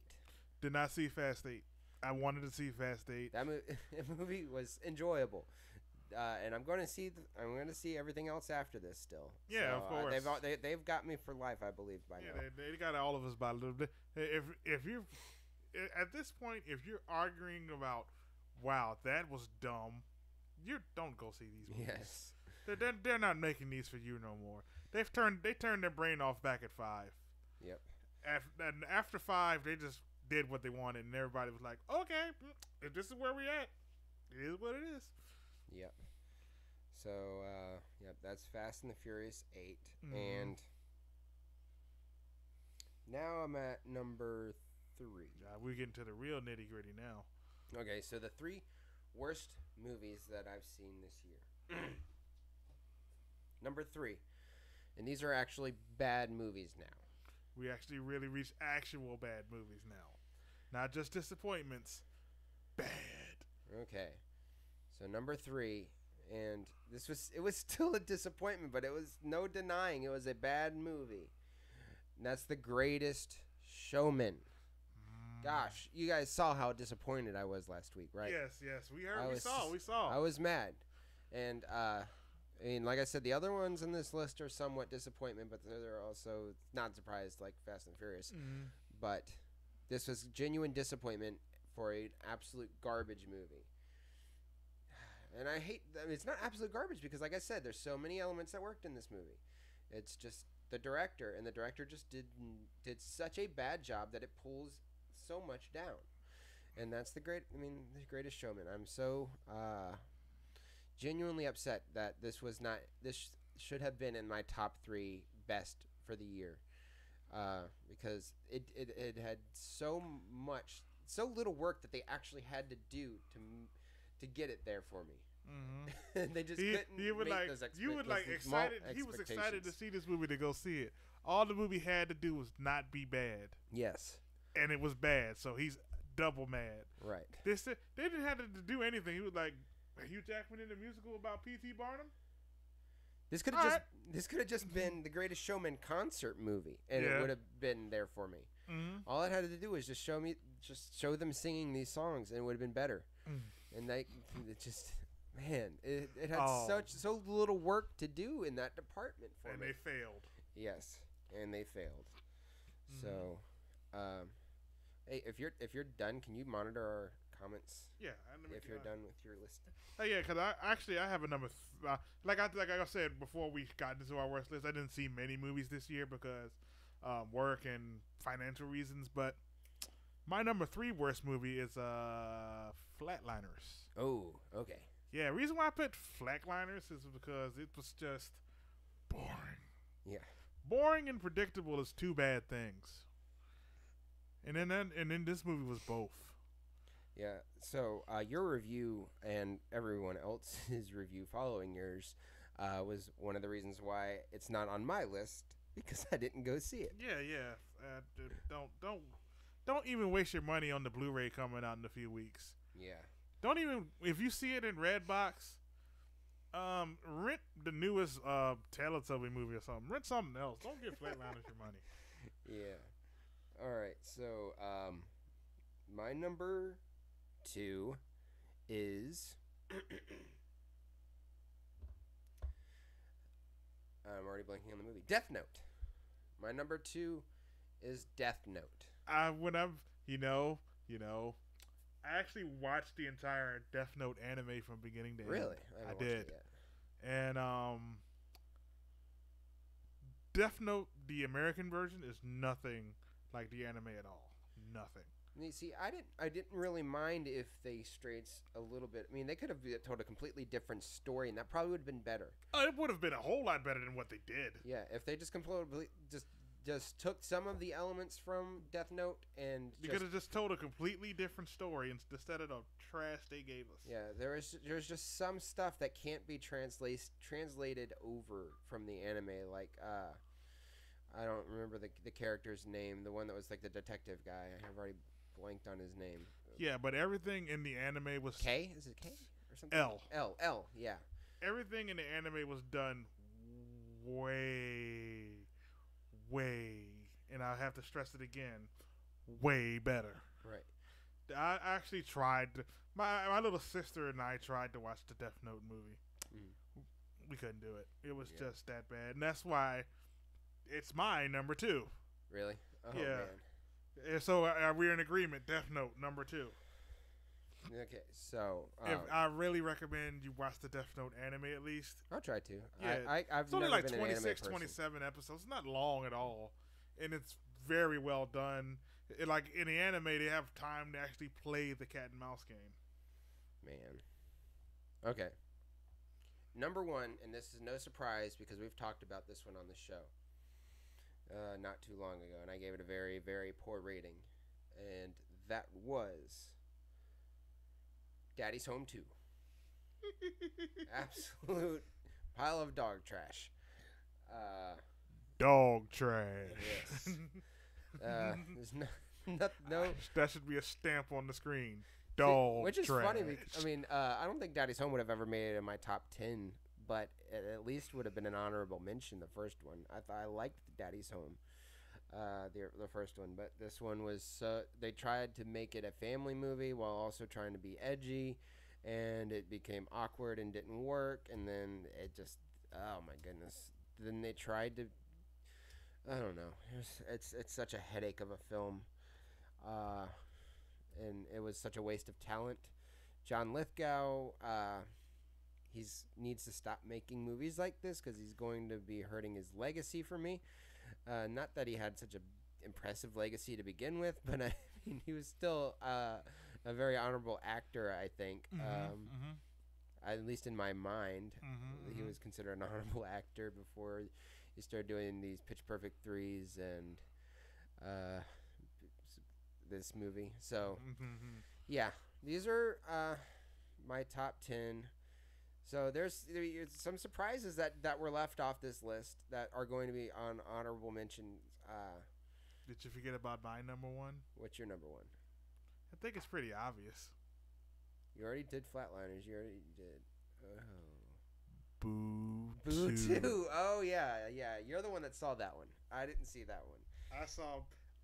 Did not see Fast 8. I wanted to see Fast 8. That movie was enjoyable, and I'm going to see everything else after this still. Yeah, so, of course. They've got me for life, I believe, by now. They got all of us by a little bit. If you're at this point, if you're arguing about, wow, that was dumb, you don't go see these movies. Yes. They're not making these for you no more. They turned their brain off back at 5. Yep. After 5, they just did what they wanted, and everybody was like, okay, if this is where we at, it is what it is. Yep. So, that's Fast and the Furious 8. Mm-hmm. And now I'm at number 3. We're getting to the real nitty gritty now. Okay, so the 3 worst movies that I've seen this year. Number 3. And these are actually bad movies now. We actually really reached actual bad movies now. Not just disappointments. Bad. Okay. So number 3, and it was still a disappointment, but it was no denying it was a bad movie. And that's The Greatest Showman. Gosh, you guys saw how disappointed I was last week, right? Yes. We saw. I was mad. And, I mean, like I said, the other ones on this list are somewhat disappointment, but they're also not surprised like Fast and Furious. Mm-hmm. But this was genuine disappointment for an absolute garbage movie. And I hate that it's not absolute garbage because, like I said, there's so many elements that worked in this movie. It's just the director, and the director just did such a bad job that it pulls so much down. And that's the Greatest Showman. I'm so genuinely upset that this should have been in my top 3 best for the year, because it had so little work that they actually had to do to get it there for me. Mm-hmm. They just couldn't make those excited. He was excited to see this movie to go see it. All the movie had to do was not be bad. Yes. And it was bad, so he's double mad. Right. They didn't have to do anything. He was like, Hugh Jackman in the musical about P.T. Barnum? This could have just been the Greatest Showman concert movie, and it would have been there for me. Mm-hmm. All it had to do was just show them singing these songs, and it would have been better. And it had so little work to do in that department for me. And they failed. Yes. and they failed. Mhm. So, hey, if you're done, can you monitor our comments Yeah, and if you're done with your list? Oh yeah, because I have a number. Like I said before we got into our worst list, I didn't see many movies this year because work and financial reasons. But my number 3 worst movie is Flatliners. Oh, okay. Yeah, reason why I put Flatliners is because it was just boring. Yeah. Boring and predictable is two bad things. And then this movie was both. Yeah. So your review and everyone else's review following yours was one of the reasons why it's not on my list because I didn't go see it. Yeah. Don't even waste your money on the Blu-ray coming out in a few weeks. Yeah. Don't even if you see it in Redbox, rent the newest Teletubby movie or something. Rent something else. Don't give Flatliners your money. Yeah. All right. So my number 2 is I'm already blanking on the movie. Death Note. My number 2 is Death Note. I actually watched the entire Death Note anime from beginning to end. Really? I did. And Death Note, the American version, is nothing like the anime at all. Nothing. You see, I didn't really mind if they strayed a little bit. I mean, they could have told a completely different story, and that probably would have been better. It would have been a whole lot better than what they did. Yeah, if they just completely just took some of the elements from Death Note and You could have just told a completely different story instead of the trash they gave us. Yeah, there's just some stuff that can't be translated over from the anime. Like I don't remember the character's name, the one that was like the detective guy. I have already blanked on his name. Yeah, but everything in the anime was K. Is it K or something? L. Yeah. Everything in the anime was done way, and I have to stress it again, way better. Right. I actually tried. My little sister and I tried to watch the Death Note movie. Mm. We couldn't do it. It was just that bad, and that's why it's my number 2. Really? Oh, Yeah. man. And so we're in agreement. Death Note number 2. Okay, so I really recommend you watch the Death Note anime at least. I'll try to. Yeah, I've it's only never like been 26, an anime person. 27 episodes. It's not long at all, and it's very well done. Like in the anime, they have time to actually play the cat and mouse game. Man. Okay. Number 1, and this is no surprise because we've talked about this one on the show not too long ago, and I gave it a very, very poor rating, and that was Daddy's Home 2. Absolute pile of dog trash. Dog trash. Yes. There's no. That should be a stamp on the screen. Dog Which is trash. funny. Because, I mean, I don't think Daddy's Home would have ever made it in my top 10, but it at least would have been an honorable mention. The first one, I liked Daddy's Home, the first one, but this one was they tried to make it a family movie while also trying to be edgy, and it became awkward and didn't work. And then it just, oh my goodness. Then they tried to, I don't know. It's such a headache of a film, and it was such a waste of talent. John Lithgow, he's needs to stop making movies like this because he's going to be hurting his legacy for me. Not that he had such an impressive legacy to begin with, but I mean he was still a very honorable actor. I think, at least in my mind, he was considered an honorable actor before he started doing these Pitch Perfect 3s and this movie. So, yeah, these are my top 10. So there's some surprises that were left off this list that are going to be on honorable mentions. Did you forget about my number 1? What's your number 1? I think it's pretty obvious. You already did Flatliners. You already did. Boo Boo 2. 2. Oh, yeah. You're the one that saw that one. I didn't see that one.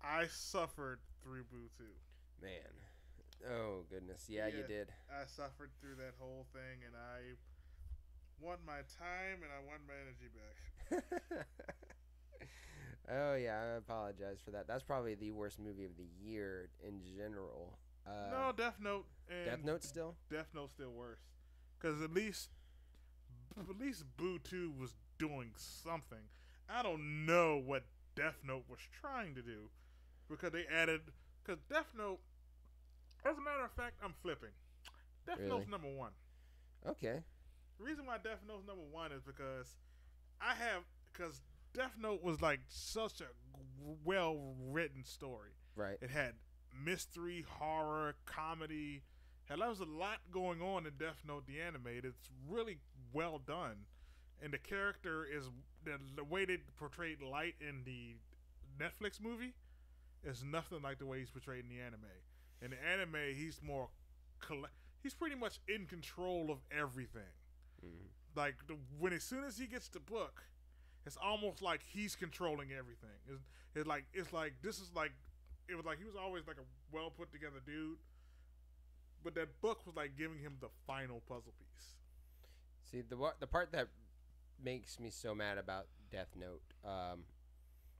I suffered through Boo 2. Man. Oh, goodness. Yeah, you did. I suffered through that whole thing, and I want my time and I want my energy back. Oh yeah, I apologize for that. That's probably the worst movie of the year in general. No, Death Note and Death Note still. Death Note's still worse. Because at least Boo 2 was doing something. I don't know what Death Note was trying to do. Because they added. Because Death Note. As a matter of fact, I'm flipping. Death Really? Note's number one. Okay. The reason why Death Note's number one is because because Death Note was like such a well written story. Right. It had mystery, horror, comedy. Hell, there was a lot going on in Death Note, the anime. It's really well done. And the character is, the way they portrayed Light in the Netflix movie is nothing like the way he's portrayed in the anime. In the anime, he's more, he's pretty much in control of everything. Mm-hmm. Like, when as soon as he gets the book, it's almost like he's controlling everything. It was like he was always like a well put together dude, but that book was like giving him the final puzzle piece. See, the part that makes me so mad about Death Note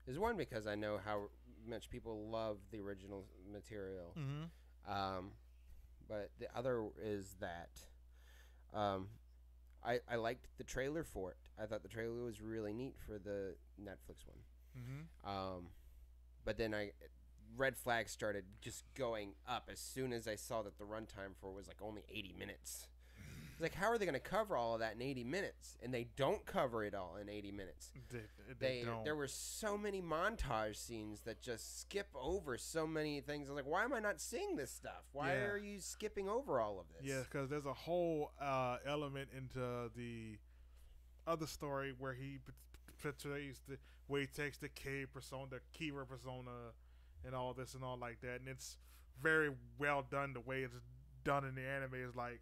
is one, because I know how much people love the original material. Mm-hmm. But the other is that I liked the trailer for it. I thought the trailer was really neat for the Netflix one. Mm-hmm. But then red flags started just going up as soon as I saw that the runtime for it was like only 80 minutes. It's like, how are they going to cover all of that in 80 minutes? And they don't cover it all in 80 minutes. They don't. There were so many montage scenes that just skip over so many things. I was like, why am I not seeing this stuff? Why are you skipping over all of this? Yeah, because there's a whole element into the other story where he portrays the way he takes the K persona, the Kira persona, and all this and all like that. And it's very well done. The way it's done in the anime is like,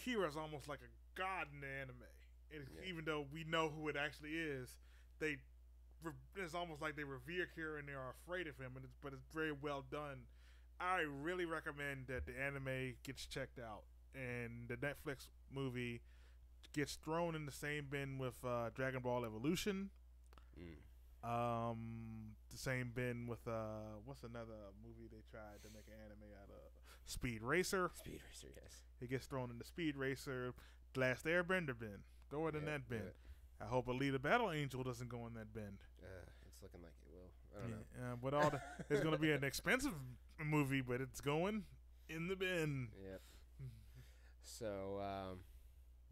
Kira's almost like a god in the anime. Even though we know who it actually is, it's almost like they revere Kira and they are afraid of him. But it's very well done. I really recommend that the anime gets checked out, and the Netflix movie gets thrown in the same bin with Dragon Ball Evolution. The same bin with what's another movie they tried to make an anime out of? Speed Racer. Speed Racer, yes. It gets thrown in the Speed Racer, Last Airbender bin. Throw it in that bin. I hope Alita Battle Angel doesn't go in that bin. It's looking like it will. I don't know. But it's going to be an expensive movie, but it's going in the bin. Yep. So,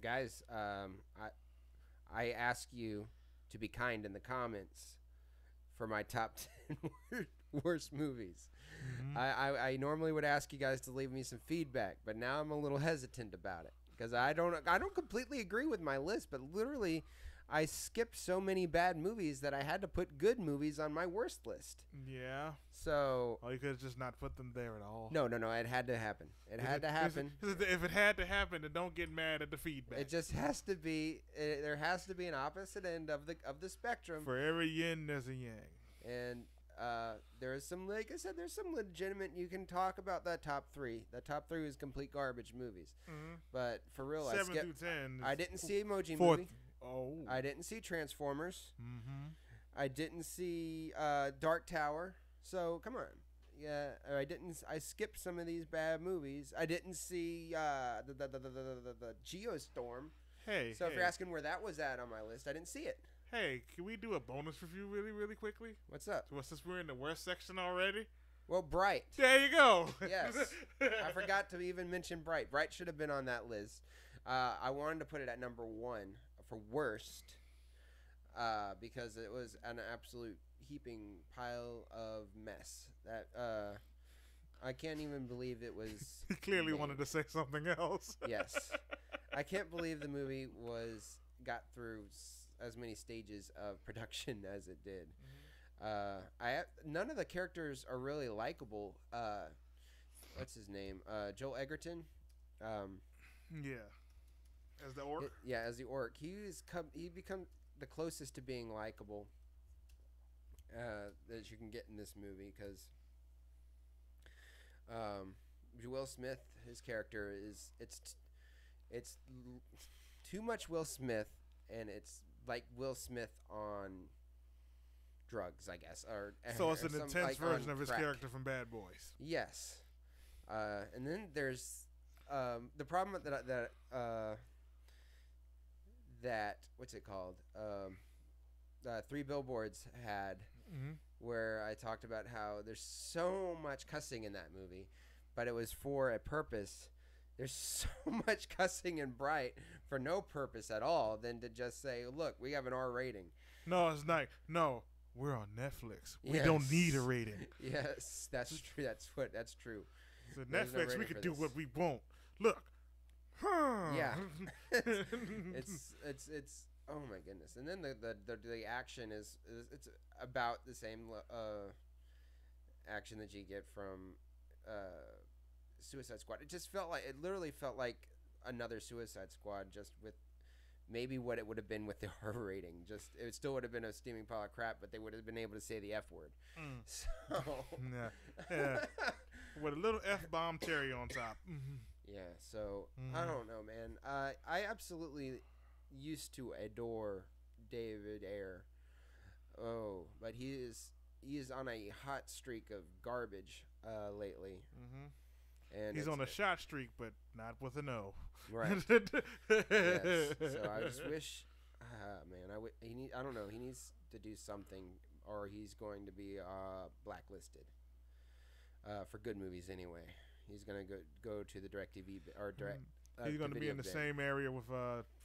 guys, I ask you to be kind in the comments for my top 10 worst movies. Mm-hmm. I normally would ask you guys to leave me some feedback, but now I'm a little hesitant about it because I don't completely agree with my list, but literally I skipped so many bad movies that I had to put good movies on my worst list. Yeah. So. Oh, you could have just not put them there at all. No. It had to happen. It had to happen. If it had to happen, then don't get mad at the feedback. It just has to be. There has to be an opposite end of the spectrum. For every yin, there's a yang. And there is some, like I said, there's some legitimate. You can talk about that top three. That top three was complete garbage movies. Mm-hmm. But for real, 7 through 10. I didn't see Emoji fourth. Movie. Oh. I didn't see Transformers. Mm-hmm. I didn't see Dark Tower. So come on. Yeah, I skipped some of these bad movies. I didn't see the Geostorm. Hey. So if you're asking where that was at on my list, I didn't see it. Hey, can we do a bonus review really, really quickly? What's up? So since we're in the worst section already? Well, Bright. There you go. Yes. I forgot to even mention Bright. Bright should have been on that list. I wanted to put it at number 1 for worst because it was an absolute heaping pile of mess. That I can't even believe it was. He clearly made. wanted to say something else. Yes. I can't believe the movie got through as many stages of production as it did. Mm-hmm. None of the characters are really likable. What's his name? Joel Egerton. Yeah. As the orc? As the orc. He become the closest to being likable that you can get in this movie because Will Smith, his character it's too much Will Smith, and it's like Will Smith on drugs, I guess, or So it's or an some, intense like, version on of his crack. character from Bad Boys. Yes, and then there's the problem that what's it called? Three Billboards had, Mm-hmm. where I talked about how there's so much cussing in that movie, but it was for a purpose. There's so much cussing in Bright for no purpose at all than to just say, look, we have an R rating. No, it's not. No, we're on Netflix. We don't need a rating. Yes, that's true. That's true. So There's no Netflix, we rating can for do this. what we want. Look. Yeah. it's oh my goodness. And then the action is it's about the same action that you get from Suicide Squad. It literally felt like another Suicide Squad, just with maybe what it would have been with the R rating. Just it still would have been a steaming pile of crap, but they would have been able to say the F word. So Yeah. With a little F-bomb cherry on top. yeah, so I don't know, man. I absolutely used to adore David Ayer. Oh, but he is on a hot streak of garbage lately. And He's on a shot streak, but not with an O. right. Yes. So I just wish, man, I don't know. He needs to do something, or he's going to be blacklisted for good movies anyway. He's gonna go to the DirecTV or direct. He's going to be video in the bin. same area with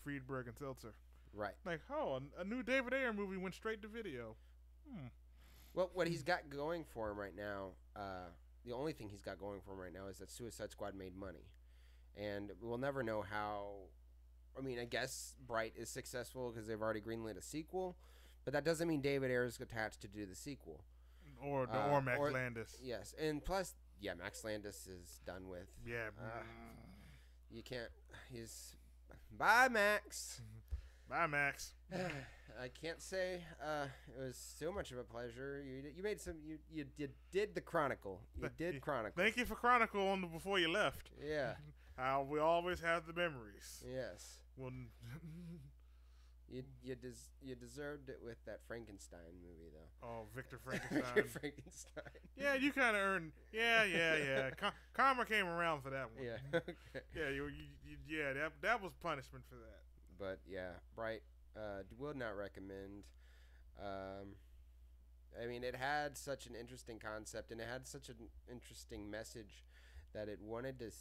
Friedberg and Seltzer. Right. Like, oh, a new David Ayer movie went straight to video. Well, what he's got going for him right now, the only thing he's got going for him right now is that Suicide Squad made money. And we'll never know how. I mean, I guess Bright is successful because they've already greenlit a sequel, but that doesn't mean David Ayer is attached to do the sequel. Or Max Landis. Yes, and plus, yeah, Max Landis is done with. Yeah. You can't. He's bye, Max. Bye, Max. I can't say it was so much of a pleasure. You made some. You did the Chronicle. You did Chronicle. Thank you for Chronicle on before you left. Yeah. We always have the memories. Yes. Well, You deserved it with that Frankenstein movie, though. oh, Victor Frankenstein. Frankenstein. Yeah, you kind of earned. Yeah. Karma came around for that one. Yeah. Okay. Yeah. That was punishment for that. But yeah, Bright. Would not recommend. I mean, it had such an interesting concept, and it had such an interesting message that it wanted to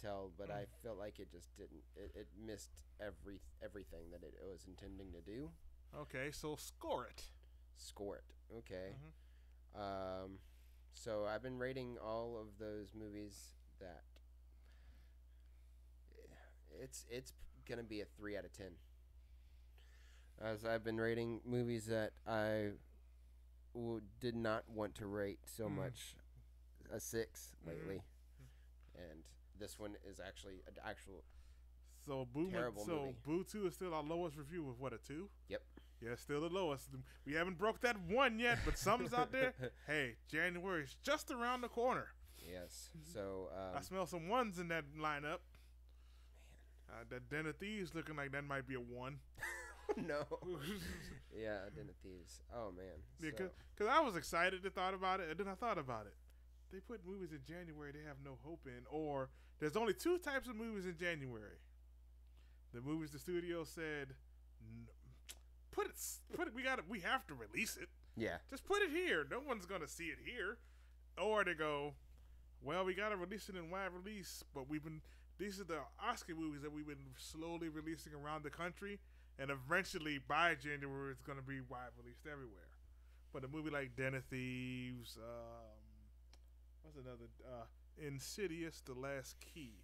tell, but I felt like it just didn't. It missed everything that it was intending to do. Okay, so score it. Score it. Okay. So I've been rating all of those movies that it's gonna be a 3 out of 10. As I've been rating movies that I did not want to rate so much a 6 lately, and this one is actually an actual So terrible movie. Boo 2 is still our lowest review with what, a 2? Yep. Yeah, it's still the lowest. We haven't broke that 1 yet, but something's out there. Hey, January is just around the corner. Yes. So I smell some 1s in that lineup. That Den of Thieves looking like that might be a 1. no. Yeah, Den of Thieves. Oh man. Because I was excited and thought about it, and then I thought about it. They put movies in January they have no hope in, or there's only 2 types of movies in January. The movies the studio said, put it. We have to release it. Yeah. Just put it here. No one's gonna see it here. Or they go, well, we gotta release it in wide release, but these are the Oscar movies that we've been slowly releasing around the country, and eventually by January it's gonna be wide released everywhere. But a movie like Den of Thieves, what's another? Insidious: The Last Key.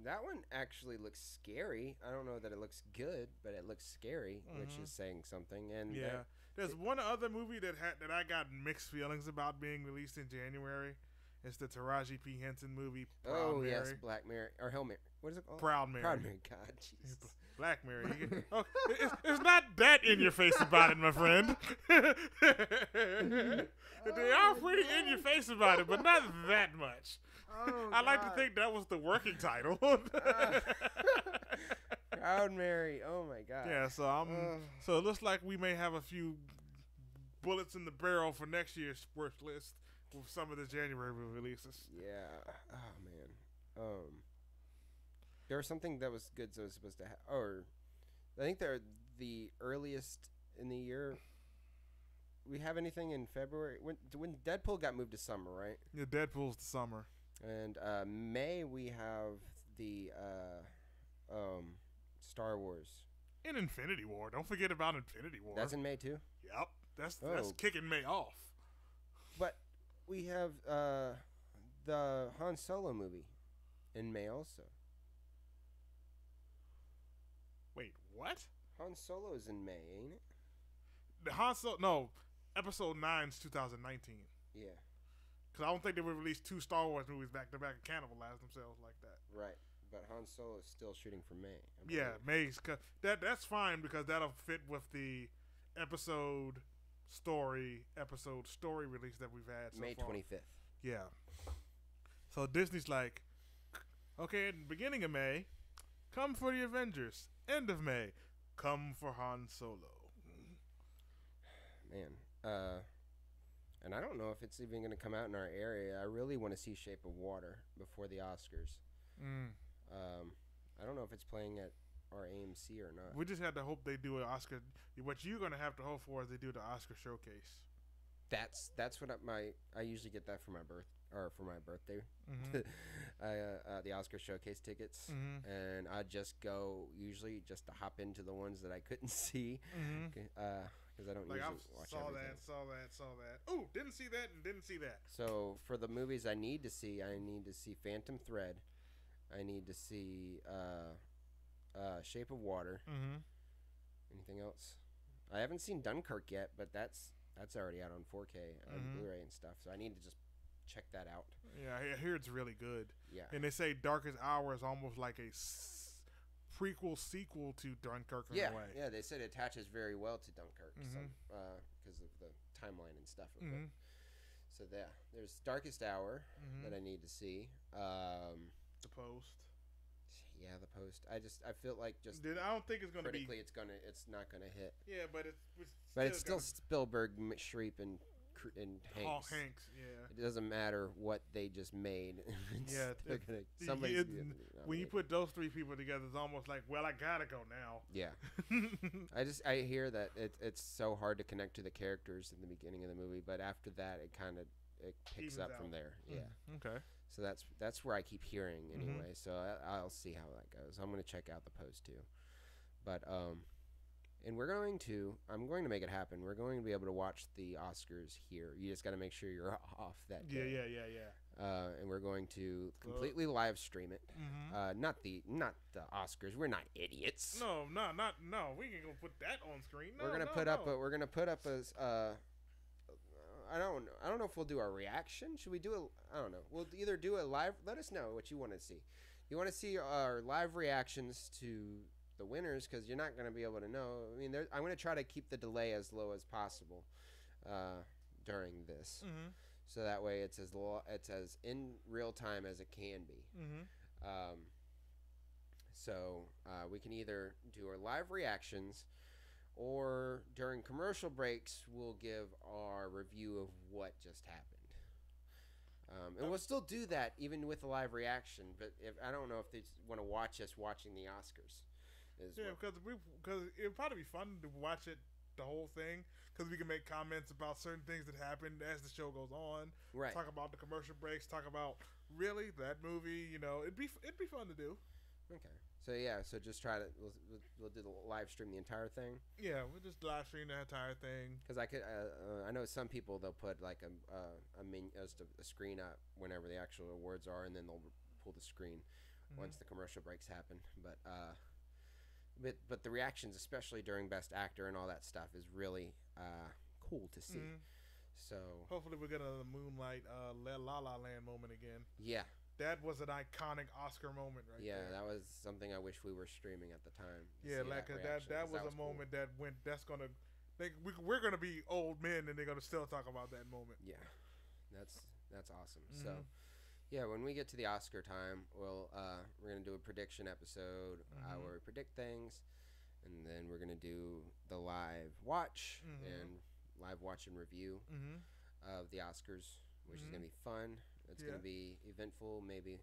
That one actually looks scary. I don't know that it looks good, but it looks scary, which is saying something. And yeah, there's one other movie that I got mixed feelings about being released in January. It's the Taraji P. Henson movie. Proud Mary. Yes, Black Mary or Hail Mary. What is it called? Proud Mary. Proud Mary. God, Jesus. Black Mary. It's not that in your face about it, my friend. They are pretty in your face about it, but not that much. Oh, I like to think that was the working title. Proud Mary. Oh my God. Yeah, so it looks like we may have a few bullets in the barrel for next year's worst list with some of the January releases. Yeah. Oh man. There was something that was good that was supposed to or I think they're the earliest in the year. We have anything in February when Deadpool got moved to summer, right? Yeah, Deadpool's the summer. And May we have the Star Wars. In Infinity War. Don't forget about Infinity War. That's in May too. Yep. That's kicking May off. But we have the Han Solo movie in May also. Wait, what? Han Solo is in May, ain't it? The Han Solo, no, Episode 9's 2019. Yeah. Because I don't think they would release 2 Star Wars movies back to back and cannibalize themselves like that. Right. But Han Solo is still shooting for May. Yeah, May's. That's fine because that'll fit with the episode story release that we've had so May far. 25th. Yeah. So Disney's like, okay, at the beginning of May, come for the Avengers. End of May, come for Han Solo. Man. And I don't know if it's even going to come out in our area. I really want to see Shape of Water before the Oscars. I don't know if it's playing at our AMC or not. We just had to hope they do an Oscar. What you're going to have to hope for is they do the Oscar showcase. That's what I usually get that for my birthday. Mm-hmm. The Oscar showcase tickets, Mm-hmm. and I just go usually just to hop into the ones that I couldn't see, because I don't usually watch everything. Saw that. Ooh, didn't see that and didn't see that. So for the movies I need to see Phantom Thread. I need to see Shape of Water. Mm-hmm. Anything else? I haven't seen Dunkirk yet, but that's already out on 4K on Blu-ray and stuff. So I need to just check that out. Yeah, I hear it's really good. Yeah. And they say Darkest Hour is almost like a prequel sequel to Dunkirk in a way. Yeah, they said it attaches very well to Dunkirk, because of the timeline and stuff of it. So there's Darkest Hour that I need to see. The Post. Yeah, The Post. I feel like just I don't think it's going to be. Critically, it's not going to hit. Yeah, but it's still Spielberg, Shreep, and Hanks. Oh, Hanks, yeah. It doesn't matter what they just made. Yeah, when you put those 3 people together, it's almost like, well, I gotta go now. Yeah. I hear that it's so hard to connect to the characters in the beginning of the movie, but after that, it picks Evens up out. from there. Yeah. Okay. So that's where I keep hearing anyway. So I'll see how that goes. I'm going to check out The Post too, but and I'm going to make it happen. We're going to be able to watch the Oscars here. You just got to make sure you're off that day. Yeah. And we're going to completely live stream it. Not the Oscars. We're not idiots. No. We ain't gonna put that on screen. No, we're gonna put up I don't know if we'll do a reaction. Should we do I don't know. We'll either do a live. Let us know what you want to see. You want to see our live reactions to the winners, because you're not going to be able to know. I mean, I'm going to try to keep the delay as low as possible during this, so that way it's as in real time as it can be. So we can either do our live reactions, or during commercial breaks we'll give our review of what just happened. And we'll still do that even with a live reaction, but I don't know if they want to watch us watching the Oscars. Because it'd probably be fun to watch it, the whole thing, because we can make comments about certain things that happened as the show goes on. Right. Talk about the commercial breaks. Talk about really that movie. It'd be fun to do. Okay. So just try to we'll do the live stream the entire thing. Yeah, we'll just live stream the entire thing. Because I know some people, they'll put like a screen up whenever the actual awards are, and then they'll pull the screen once the commercial breaks happen. But the reactions, especially during Best Actor and all that stuff, is really cool to see. So hopefully we'll get another Moonlight La La Land moment again. Yeah. That was an iconic Oscar moment right there. Yeah, that was something I wish we were streaming at the time. Yeah, that was a moment cool. That went. That's gonna. We're gonna be old men, and they're gonna still talk about that moment. Yeah, that's awesome. So, yeah, when we get to the Oscar time, we're gonna do a prediction episode where we predict things, and then we're gonna do the live watch, and live watch and review of the Oscars, which is going to be fun. It's going to be eventful. Maybe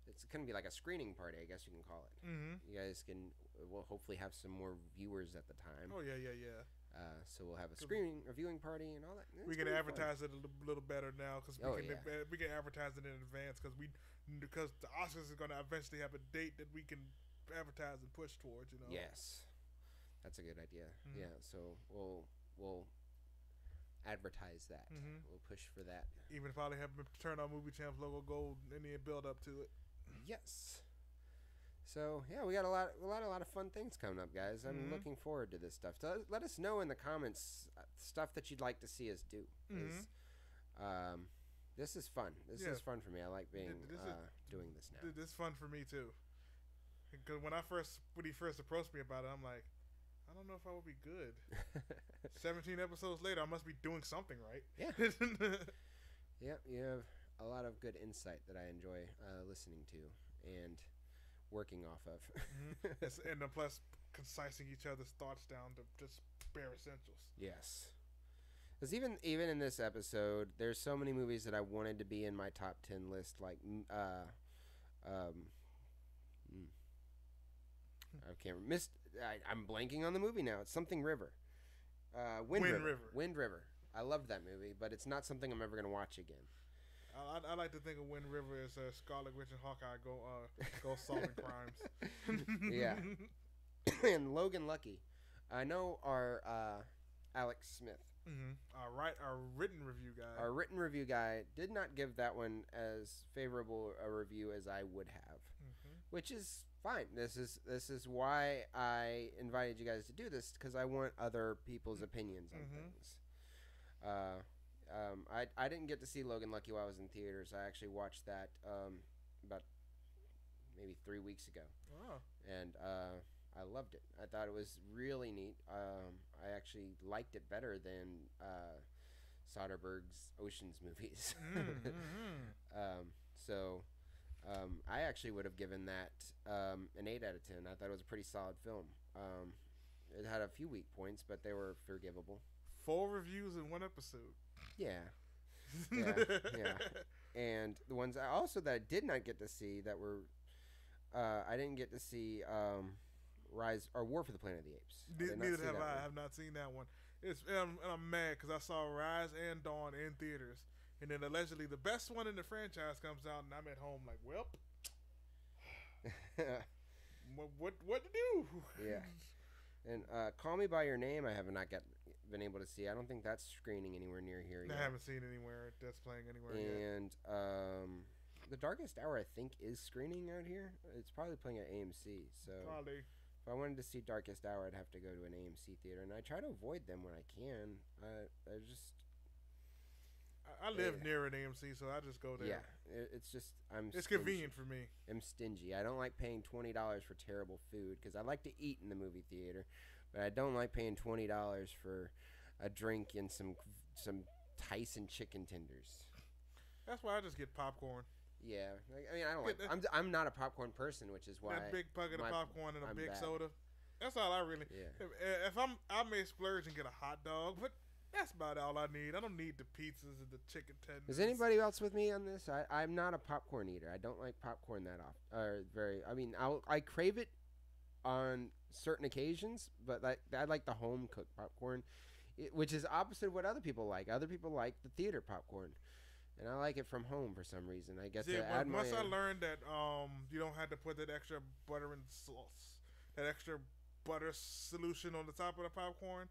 it's going to be like a screening party, I guess you can call it. You guys we'll hopefully have some more viewers at the time. Oh, yeah. So we'll have a viewing party and all that. We can advertise it a little better now because we can advertise it in advance because the Oscars is going to eventually have a date that we can advertise and push towards. Yes, that's a good idea. Yeah, so we'll advertise that. We'll push for that. Even probably have turn our Movie Champs logo gold and then build up to it. Yes. So yeah, we got a lot of fun things coming up, guys. I'm looking forward to this stuff. So let us know in the comments stuff that you'd like to see us do. This is fun. This is fun for me. I like doing this now. This is fun for me too. Because when he first approached me about it, I'm like, I don't know if I would be good. 17 episodes later, I must be doing something right. Yeah. Yeah, you have a lot of good insight that I enjoy listening to and working off of. And then plus concising each other's thoughts down to just bare essentials. Yes. Because even in this episode, there's so many movies that I wanted to be in my top 10 list, like I can't I'm blanking on the movie now. It's something River. Wind River. I loved that movie, but it's not something I'm ever going to watch again. I like to think of Wind River as Scarlet Witch and Hawkeye go solving crimes. Yeah. And Logan Lucky. I know our Alex Smith. Our written review guy did not give that one as favorable a review as I would have, which is fine. This is why I invited you guys to do this, because I want other people's opinions on things. I didn't get to see Logan Lucky while I was in theaters. I actually watched that about maybe 3 weeks ago. Wow. And I loved it. I thought it was really neat. I actually liked it better than Soderbergh's Ocean's movies. So I actually would have given that an 8 out of 10. I thought it was a pretty solid film. It had a few weak points, but they were forgivable. 4 reviews in 1 episode. Yeah. And the ones that I did not get to see that were I didn't get to see Rise or War for the Planet of the Apes. Neither have I. I have not seen that one. I'm mad because I saw Rise and Dawn in theaters, and then allegedly the best one in the franchise comes out, and I'm at home like, well, what to do? Yeah. And Call Me by Your Name, I have not been able to see. I don't think that's screening anywhere near here yet. I haven't seen anywhere that's playing anywhere yet. And The Darkest Hour, I think, is screening out here. It's probably playing at AMC. So probably. If I wanted to see Darkest Hour, I'd have to go to an AMC theater, and I try to avoid them when I can. I live near an AMC, so I just go there. Yeah, it's just it's convenient for me. I'm stingy. I don't like paying $20 for terrible food because I like to eat in the movie theater, but I don't like paying $20 for a drink and some Tyson chicken tenders. That's why I just get popcorn. Yeah, I mean, I don't like. I'm not a popcorn person, which is why that big bucket of popcorn and a big soda. That's all I really. Yeah. If I may splurge and get a hot dog, but that's about all I need. I don't need the pizzas and the chicken tenders. Is anybody else with me on this? I'm not a popcorn eater. I don't like popcorn that often. I mean, I crave it on certain occasions, but I like the home cooked popcorn, which is opposite of what other people like. Other people like the theater popcorn. And I like it from home for some reason. I get to add my... Once I learned that you don't have to put that extra butter and sauce, that extra butter solution on the top of the popcorn,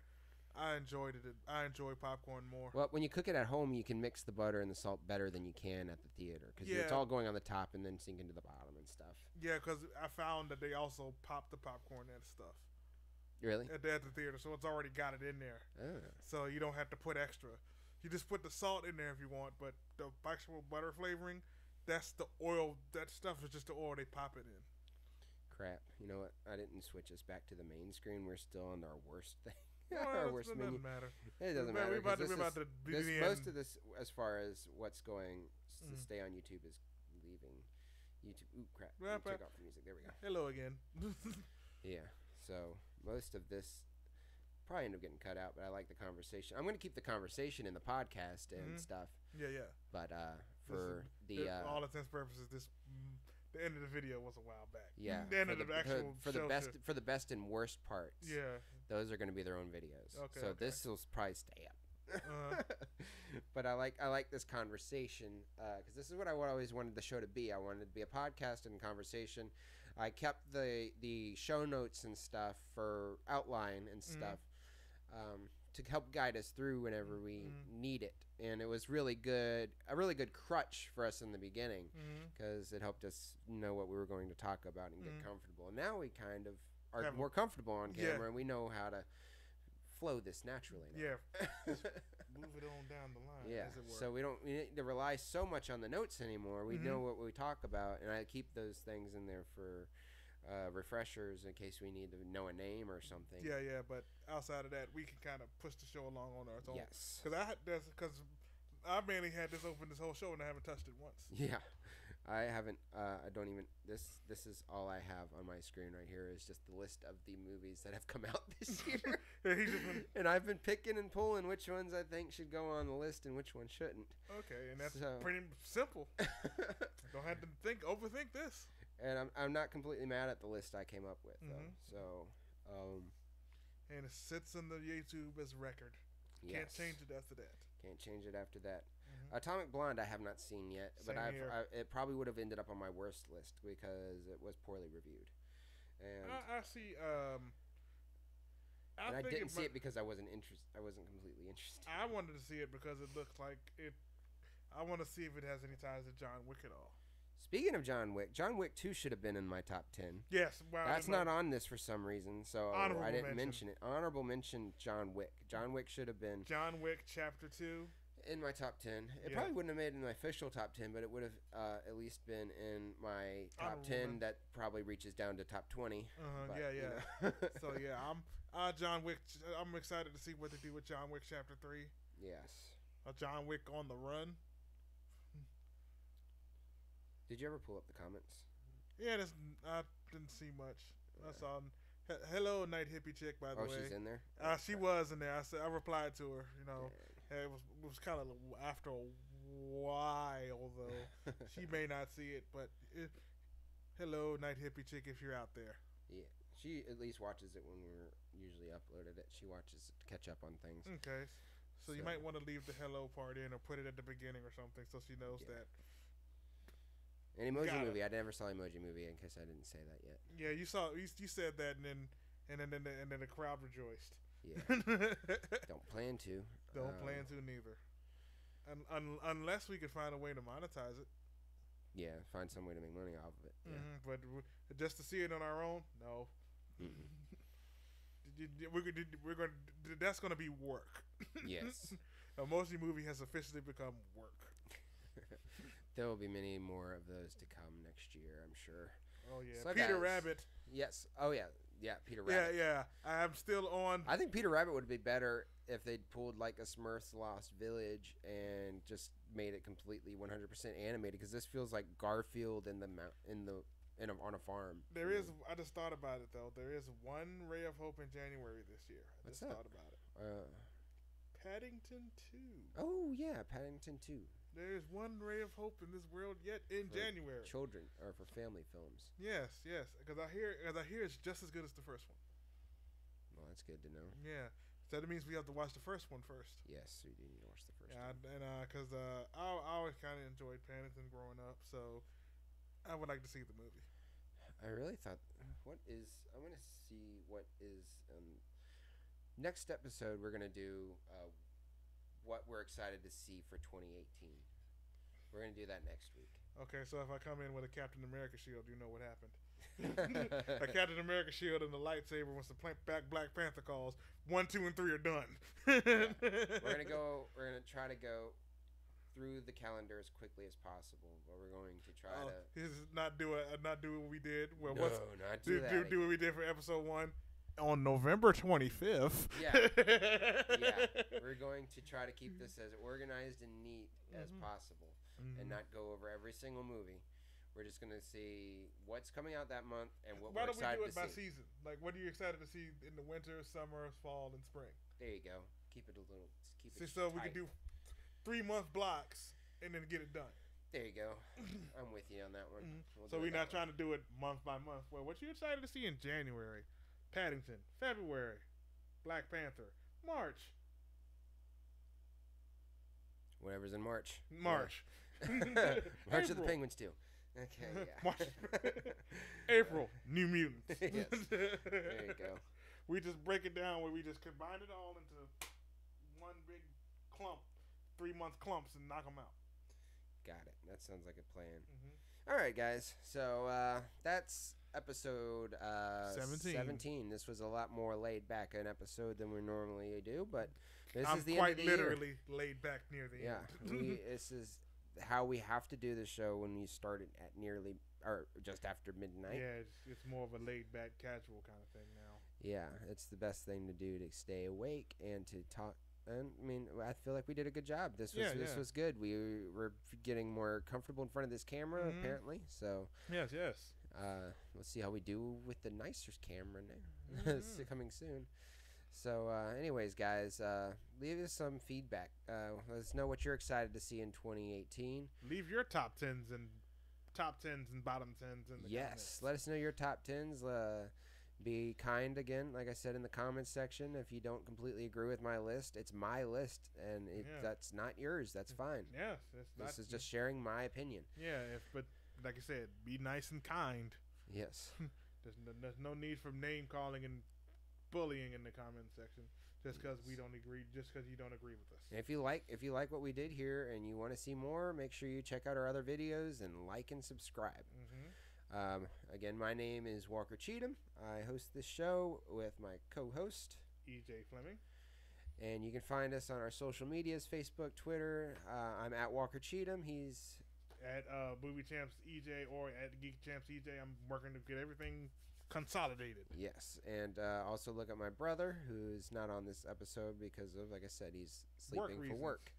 I enjoyed it. I enjoy popcorn more. Well, when you cook it at home, you can mix the butter and the salt better than you can at the theater because it's all going on the top and then sinking to the bottom and stuff. Yeah, because I found that they also pop the popcorn and stuff. Really? At the theater, so it's already got it in there. Oh. So you don't have to put extra. You just put the salt in there if you want, but the actual butter flavoring, that's the oil. That stuff is just the oil they pop it in. Crap. You know what? I didn't switch us back to the main screen. We're still on our worst thing. Our worst menu. Doesn't matter. It doesn't matter. Most of this, as far as what's going to stay on YouTube, is leaving YouTube. Ooh, crap. Took off the music. There we go. Hello again. Yeah. So most of this probably end up getting cut out, but I like the conversation. I'm going to keep the conversation in the podcast and stuff. Yeah, yeah. But for the all intents and purposes, the end of the video was a while back. Yeah, the end of the actual for the best and worst parts. Yeah, those are going to be their own videos. Okay, so okay. this will probably stay up. But I like this conversation because this is what I always wanted the show to be. I wanted it to be a podcast and conversation. I kept the show notes and stuff for outline and stuff to help guide us through whenever we need it. And it was a really good crutch for us in the beginning because it helped us know what we were going to talk about and get comfortable. And now we kind of are more comfortable on camera and we know how to flow this naturally now. Yeah. Just move it on down the line. Yeah. As it were. So we don't need to rely so much on the notes anymore. We know what we talk about, and I keep those things in there for refreshers in case we need to know a name or something. Yeah, yeah. But outside of that, we can kind of push the show along on our own. Yes. Because I mainly had this open this whole show and I haven't touched it once. Yeah. I haven't. I don't even. This is all I have on my screen right here is just the list of the movies that have come out this year. And I've been picking and pulling which ones I think should go on the list and which ones shouldn't. Okay, and that's pretty simple. Don't have to overthink this. And I'm not completely mad at the list I came up with though. So. And it sits on the YouTube as record. Yes. Can't change it after that. Can't change it after that. Atomic Blonde I have not seen yet, but it probably would have ended up on my worst list because it was poorly reviewed. And I see. I didn't see it because I wasn't completely interested. I wanted to see it because it looked like it. I want to see if it has any ties to John Wick at all. Speaking of John Wick 2 should have been in my top 10. Yes, well, that's not on this for some reason, so I didn't mention it. Honorable mention John Wick. John Wick should have been John Wick Chapter 2 in my top 10. It probably wouldn't have made it in my official top 10, but it would have at least been in my top 10 that probably reaches down to top 20. But, yeah. You know. So yeah, I'm John Wick. I'm excited to see what they do with John Wick Chapter 3. Yes. John Wick on the Run. Did you ever pull up the comments? Yeah, I didn't see much. I saw. Hello, Night Hippie Chick. By the way, she's in there. She was in there. I replied to her. You know, it was kind of after a while though. She may not see it, but hello, Night Hippie Chick, if you're out there. Yeah, she at least watches it when we're usually uploaded it. She watches it to catch up on things. Okay, so you might want to leave the hello part in or put it at the beginning or something so she knows that. An Emoji Movie. I never saw Emoji Movie in case I didn't say that yet. Yeah, you said that, and then the crowd rejoiced. Yeah. Don't plan to. Don't plan to neither. Unless we could find a way to monetize it. Yeah, find some way to make money off of it. Yeah. But just to see it on our own, no. We're going. That's going to be work. Yes. Emoji Movie has officially become work. There will be many more of those to come next year, I'm sure. Oh yeah, so Peter Rabbit. Yes. Oh yeah, Peter Rabbit. Yeah. I'm still on. I think Peter Rabbit would be better if they'd pulled like a Smurfs Lost Village and just made it completely 100% animated because this feels like Garfield on a farm. There is. I just thought about it though. There is one ray of hope in January this year. I just thought about it. Paddington 2. Oh yeah, Paddington 2. There's one ray of hope in this world yet in January. Children or for family films. Yes, because I hear it's just as good as the first one. Well, that's good to know. Yeah, so that means we have to watch the first one first. Yes, we do need to watch the first one. And because I always kind of enjoyed Paddington growing up, so I would like to see the movie. I really thought, I want to see what is next episode. We're gonna do what we're excited to see for 2018. We're going to do that next week. Okay, so if I come in with a Captain America shield, you know what happened. A Captain America shield and the lightsaber once the Black Panther calls. 1, 2, and 3 are done. We're going to try to go through the calendar as quickly as possible, but we're going to try to... This is not do what we did. Well, not do that. Do what we did for episode 1. On November 25th. Yeah. We're going to try to keep this as organized and neat as possible and not go over every single movie. We're just gonna see what's coming out that month and what Why we're don't we excited do it to by see. season? Like, what are you excited to see in the winter, summer, fall, and spring? There you go. Keep it a little. Keep it So we tight. can do 3-month blocks and then get it done. There you go. I'm with you on that one. We'll So do it we're that not way. trying to do it month by month. Well, what you excited to see in January? Paddington. February. Black Panther. March. Whatever's in March. March. Yeah. March of the April. Penguins too. Okay. Yeah. March. April. New Mutants. Yes. There you go. We just break it down where we just combine it all into one big clump, 3-month clumps, and knock them out. Got it. That sounds like a plan. Mm-hmm. All right, guys. So that's episode 17. This was a lot more laid back an episode than we normally do, but this I'm is the quite end of the year. literally laid back near the end. This is how we have to do the show when we start it at nearly or just after midnight. Yeah, it's more of a laid back, casual kind of thing now. Yeah, it's the best thing to do to stay awake and to talk. And I mean, I feel like we did a good job. This was good. We were getting more comfortable in front of this camera, apparently. So Yes. let's see how we do with the nicer camera now. It's coming soon. So, anyways, guys, leave us some feedback. Let us know what you're excited to see in 2018. Leave your top tens and bottom tens in the Yes, comments. let us know your top tens. Be kind again, like I said in the comments section. If you don't completely agree with my list, it's my list, and that's not yours. That's fine. Yes, This is just sharing my opinion. Yeah, but like I said, be nice and kind. Yes. There's no need for name calling and bullying in the comment section just because we don't agree. Just because you don't agree with us. And if you like what we did here and you want to see more, make sure you check out our other videos and like and subscribe. Again, my name is Walker Cheatham. I host this show with my co-host EJ Flemming. And you can find us on our social medias, Facebook, Twitter. I'm at Walker Cheatham. He's at Movie Champs EJ or at Geek Champs EJ. I'm working to get everything consolidated. Yes, and also look at my brother, who's not on this episode because of, like I said, he's sleeping for work.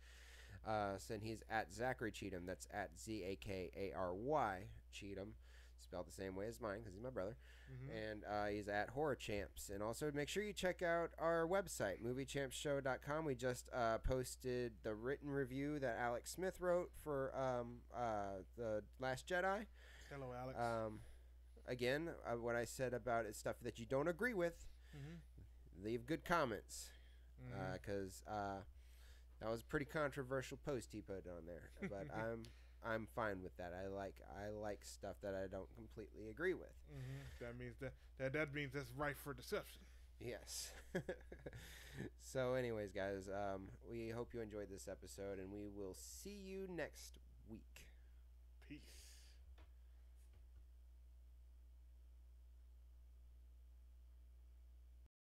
So he's at Zachary Cheatham. That's at ZAKARY Cheatham, spelled the same way as mine because he's my brother. And he's at Horror Champs. And also make sure you check out our website, moviechampsshow.com. We just posted the written review that Alex Smith wrote for The Last Jedi. Hello, Alex. Again, what I said about it, stuff that you don't agree with, leave good comments. Because that was a pretty controversial post he put on there. But I'm fine with that. I like stuff that I don't completely agree with. That means that means that's rife for deception. Yes. So, anyways, guys, we hope you enjoyed this episode, and we will see you next week.